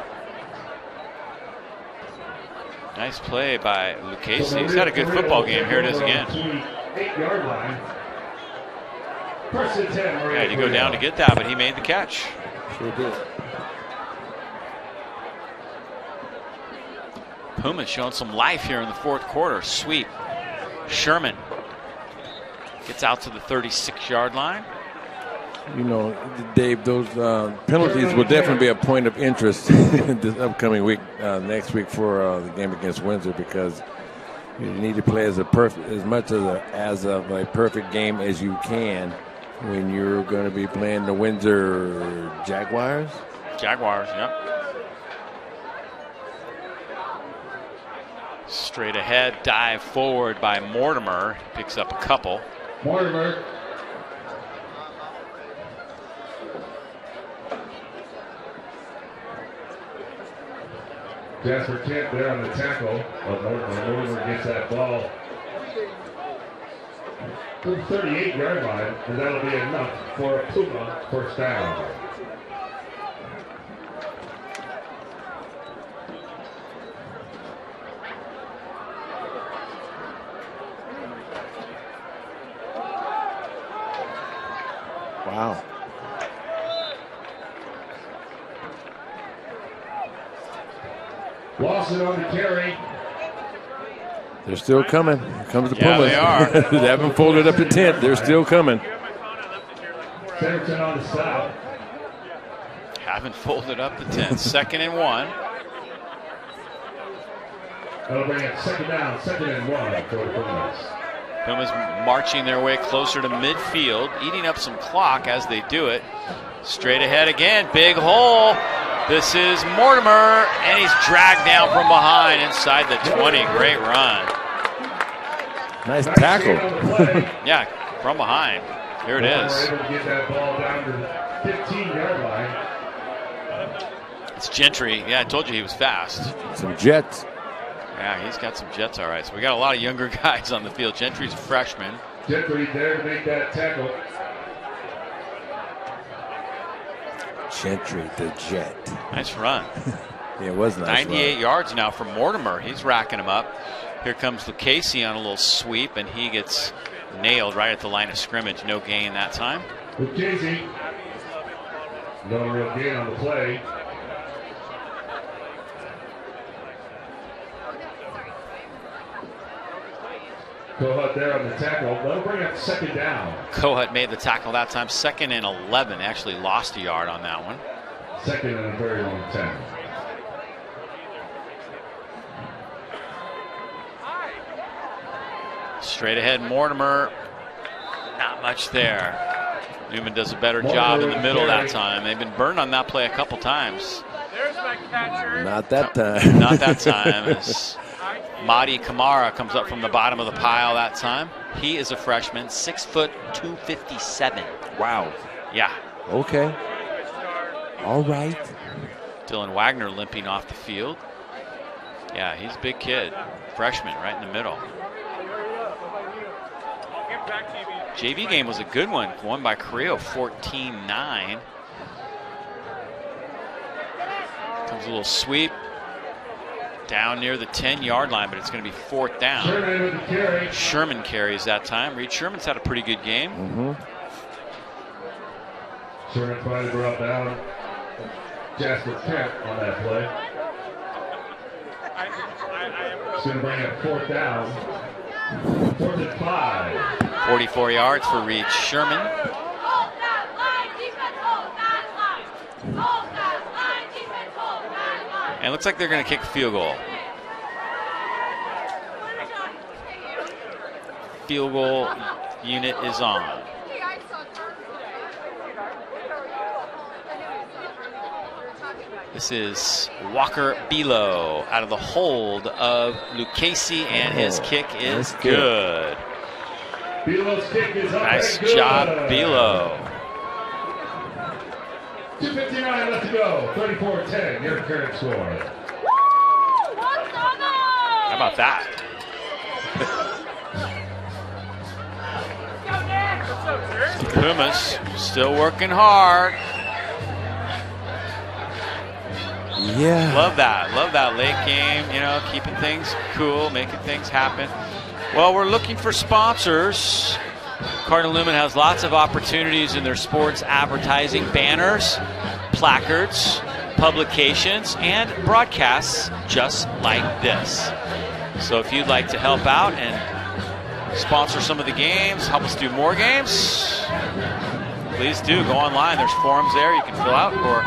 Nice play by Lucchese. He's had a good football game. Here it is again. 8-yard line. Yeah, you go down to get that, but he made the catch. Sure did. Puma's showing some life here in the fourth quarter. Sweep. Sherman gets out to the 36-yard line. You know, Dave, those penalties will definitely be a point of interest this upcoming week, next week for the game against Windsor, because you need to play as much as a perfect game as you can when you're going to be playing the Windsor Jaguars. Jaguars, yep. Straight ahead, dive forward by Mortimer. Picks up a couple. Mortimer. Jasper Kent there on the tackle. Mortimer gets that ball to the 38-yard line, and that'll be enough for a Puma first down. Wow. Lawson on the carry. They're still coming. Here comes the Yeah, Pumas. they are. They haven't folded up the tent. They're still coming. Centerton on the stop. Haven't folded up the tent. 2nd and 1. That'll bring it second down, 2nd and 1 for the Pumas. Pumas marching their way closer to midfield, eating up some clock as they do it. Straight ahead again, big hole. This is Mortimer, and he's dragged down from behind inside the 20. Great run. Nice tackle. Yeah, from behind. Here it is. Able to get that ball down to the 15-yard line. It's Gentry. Yeah, I told you he was fast. Some jets. Yeah, he's got some jets, all right. So we got a lot of younger guys on the field. Gentry's a freshman. Gentry there to make that tackle. Gentry, the jet. Nice run. Yeah, it was nice. 98 yards now from Mortimer. He's racking them up. Here comes Lucchese on a little sweep, and he gets nailed right at the line of scrimmage. No gain that time. Lucchese. No real gain on the play. Kohut there on the tackle. That'll bring up 2nd down. Kohut made the tackle that time. 2nd and 11. Actually lost a yard on that one. 2nd and a very long time. Straight ahead, Mortimer. Not much there. Newman does a better job in the middle that time. They've been burned on that play a couple times. There's my catcher. Not that time. Not that time. As Mahdi Kamara comes up from the bottom of the pile that time. He is a freshman, 6 foot 257. Wow. Yeah. Okay. All right. Dylan Wagner limping off the field. Yeah, he's a big kid. Freshman right in the middle. JV game was a good one. Won by Carrilo 14-9. Comes a little sweep. Down near the 10-yard line, but it's going to be 4th down. Sherman carries that time. Reed Sherman's had a pretty good game. Sherman trying to drop down Jasper Kent on that play. It's going to bring up 4th down. 4th and 5. 44 yards for Reed Sherman. And it looks like they're going to kick a field goal. field goal unit is on. This is Walker Bilo out of the hold of Lucchese, and his kick is good. Bilo's kick is up. Nice job, Bilo. 2:59 left to go. 34-10, your current score. How about that? Pumas still working hard. Yeah. Love that late game, you know, keeping things cool, making things happen. Well, we're looking for sponsors. Cardinal Newman has lots of opportunities in their sports advertising, banners, placards, publications, and broadcasts just like this. So if you'd like to help out and sponsor some of the games, help us do more games, please do. Go online. There's forms there you can fill out, or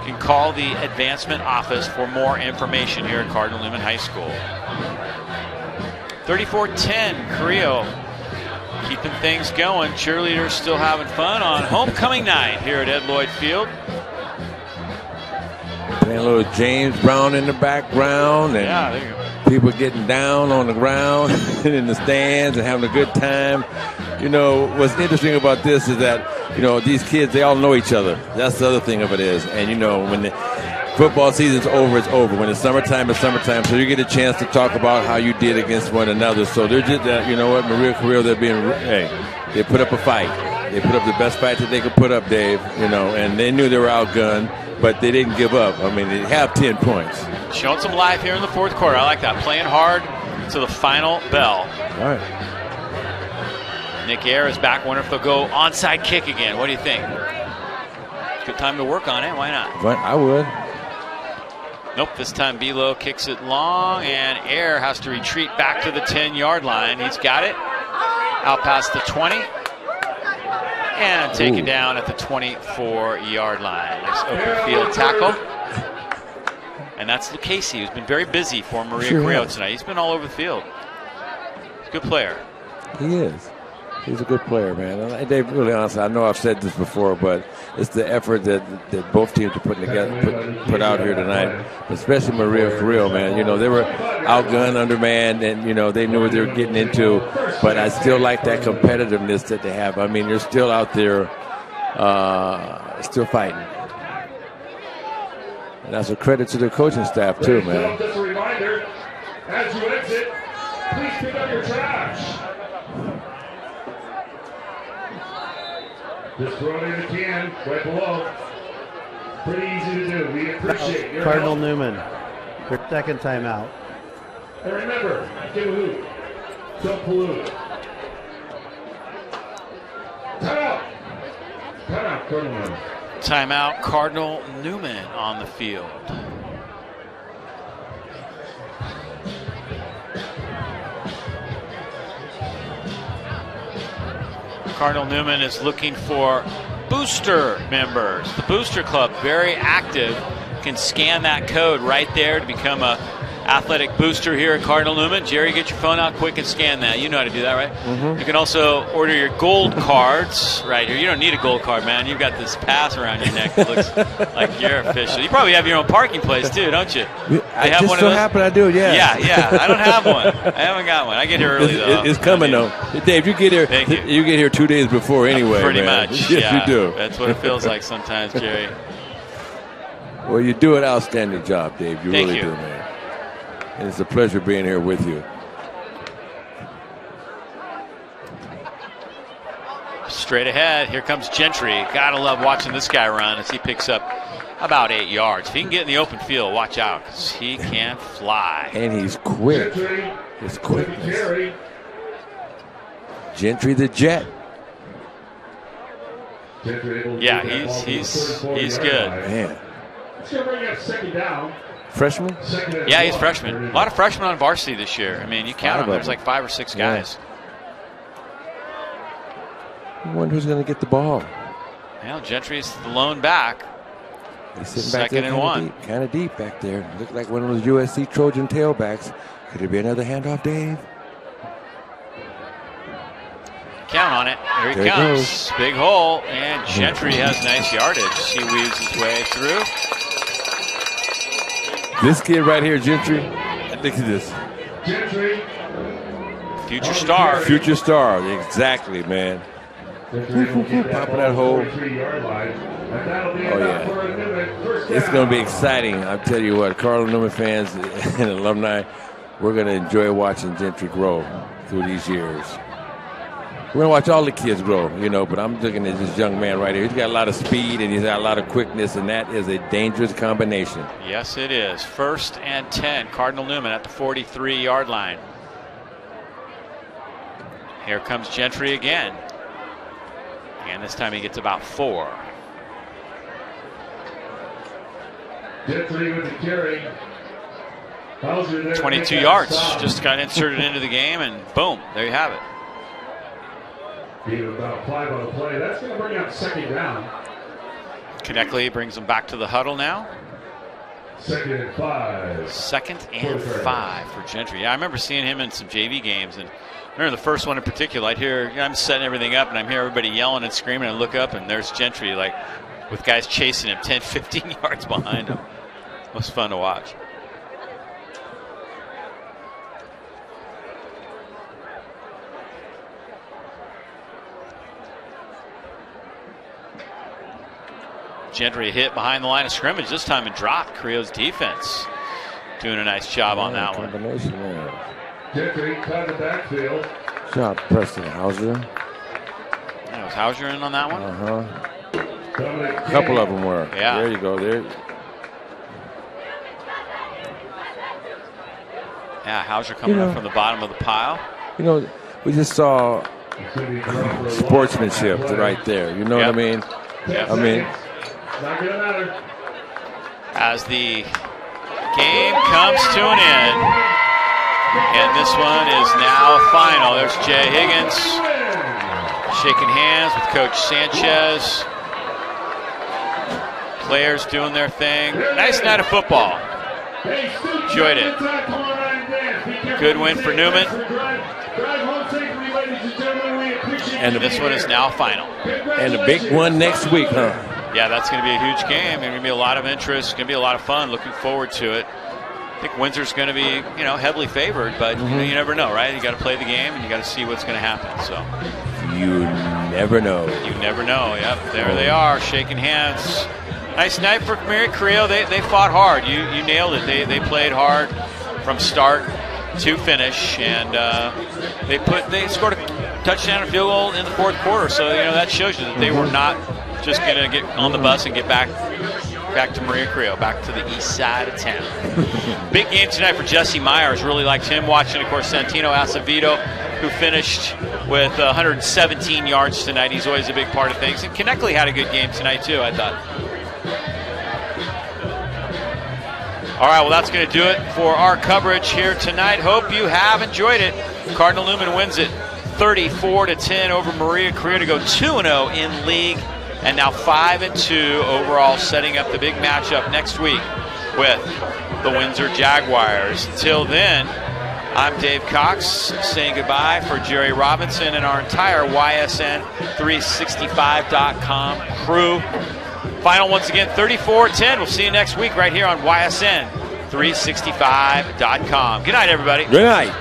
you can call the advancement office for more information here at Cardinal Newman High School. 34-10, Carrilo keeping things going. Cheerleaders still having fun on homecoming night here at Ed Lloyd Field. Playing a little James Brown in the background, and yeah, there you go. People getting down on the ground and in the stands and having a good time. You know, what's interesting about this is that, you know, these kids, they all know each other. That's the other thing of it is. And, you know, when the football season's over, it's over. When it's summertime, it's summertime. So you get a chance to talk about how you did against one another. So they're just, you know what, Maria Carrilo, they're being, hey, they put up a fight. They put up the best fight that they could put up, Dave, you know, and they knew they were outgunned, but they didn't give up. I mean, they have 10 points. Showing some life here in the fourth quarter. I like that. Playing hard to the final bell. All right. Nick Ayer is back. Wonder if they'll go onside kick again. What do you think? Good time to work on it. Why not? But I would. Nope. This time Bilo kicks it long, and Ayer has to retreat back to the 10-yard line. He's got it. Out past the 20. And taken down at the 24-yard line. Nice open field tackle. And that's Lucchese, who's been very busy for Maria Carrilo tonight. He's been all over the field. He's a good player. He is. He's a good player, man. And Dave, really honestly, I know I've said this before, but it's the effort that both teams are putting together, put out here tonight, especially Maria Carrilo, man. You know, they were outgunned, undermanned, and, you know, they knew what they were getting into. But I still like that competitiveness that they have. I mean, they're still out there, still fighting. And that's a credit to the coaching staff, too, man. Just a reminder, as you exit, please pick up your trash. Just throw it in the can right below. Pretty easy to do. We appreciate your Cardinal help. Newman, their second timeout. And remember, give a hoot. Don't pollute. Timeout. Timeout, Cardinal Newman. Timeout, Cardinal Newman on the field. Cardinal Newman is looking for booster members. The Booster Club, very active, can scan that code right there to become a athletic booster here at Cardinal Newman. Jerry, get your phone out quick and scan that. You know how to do that, right? Mm-hmm. You can also order your gold cards right here. You don't need a gold card, man. You've got this pass around your neck that looks like you're official. You probably have your own parking place too, don't you? I just so happen I do, yeah. Yeah. I don't have one. I haven't got one. I get here early though. It's coming though. Dave, you get here. Thank you. You get here 2 days before anyway. Pretty man. much. Yes, yeah. you do. That's what it feels like sometimes, Jerry. Well, you do an outstanding job, Dave. You Thank really you. do, man. And it's a pleasure being here with you. Straight ahead, here comes Gentry. Gotta love watching this guy run as he picks up about 8 yards. If he can get in the open field, watch out, because he can fly. And he's quick. His quickness. Gentry the Jet. Yeah, he's good. Man. It's going to bring up second down. Freshman? Yeah, he's freshman. A lot of freshmen on varsity this year. I mean, you count them. There's like 5 or 6 guys. I wonder who's going to get the ball. Well, Gentry's the lone back. He's sitting Second back there and 1. Kind of deep back there. Looked like one of those USC Trojan tailbacks. Could it be another handoff, Dave? Count on it. Here he comes. Big hole, and Gentry has nice yardage. He weaves his way through. This kid right here, Gentry. Look at this. Gentry. Future star. Future star. Exactly, man. Popping that hole. Oh, yeah. It's going to be exciting. I'll tell you what, Cardinal Newman fans and alumni, we're going to enjoy watching Gentry grow through these years. We're going to watch all the kids grow, you know, but I'm looking at this young man right here. He's got a lot of speed and he's got a lot of quickness, and that is a dangerous combination. Yes, it is. 1st and 10. Cardinal Newman at the 43-yard line. Here comes Gentry again. And this time he gets about 4. Gentry with the carry. 22 yards. Just got inserted into the game, and boom, there you have it. Gave about 5 on the play. That's going to bring out 2nd down. Kneckley brings them back to the huddle now. 2nd and 5. 2nd and 5 for Gentry. Yeah, I remember seeing him in some JV games, and I remember the first one in particular. I'd hear, I'm setting everything up, and I'm hearing everybody yelling and screaming, and I look up, and there's Gentry, like, with guys chasing him 10, 15 yards behind him. It was fun to watch. Gentry hit behind the line of scrimmage this time and dropped. Carrillo's defense doing a nice job on that one. Gentry caught the backfield. Shot Preston Hauser. Yeah, was Hauser in on that one? A couple of them were. Yeah. There you go. There. Yeah, Hauser coming up from the bottom of the pile. You know, we just saw sportsmanship right there. You know what I mean? Yep. I mean, as the game comes to an end, and this one is now final. There's Jay Higgins shaking hands with Coach Sanchez. Players doing their thing. Nice night of football. Enjoyed it. Good win for Newman. And this one is now final. And a big one next week, huh? Yeah, that's going to be a huge game. There's going to be a lot of interest. It's going to be a lot of fun. Looking forward to it. I think Windsor's going to be, heavily favored, but you never know, right? You got to play the game, and you got to see what's going to happen. So you never know. You never know. Yep, there they are, shaking hands. Nice night for Carrilo. They fought hard. You nailed it. They played hard from start to finish, and they scored a touchdown and field goal in the 4th quarter. So that shows you that they were not just going to get on the bus and get back to Maria Carrilo, back to the east side of town. Big game tonight for Jesse Myers. Really liked him watching. Of course, Santino Acevedo, who finished with 117 yards tonight. He's always a big part of things. And Kneckley had a good game tonight, too, I thought. All right, well, that's going to do it for our coverage here tonight. Hope you have enjoyed it. Cardinal Newman wins it 34-10 over Maria Carrilo to go 2-0 in league, and now 5-2 overall, setting up the big matchup next week with the Windsor Jaguars. Until then, I'm Dave Cox saying goodbye for Jerry Robinson and our entire YSN365.com crew. Final once again, 34-10. We'll see you next week right here on YSN365.com. Good night, everybody. Good night.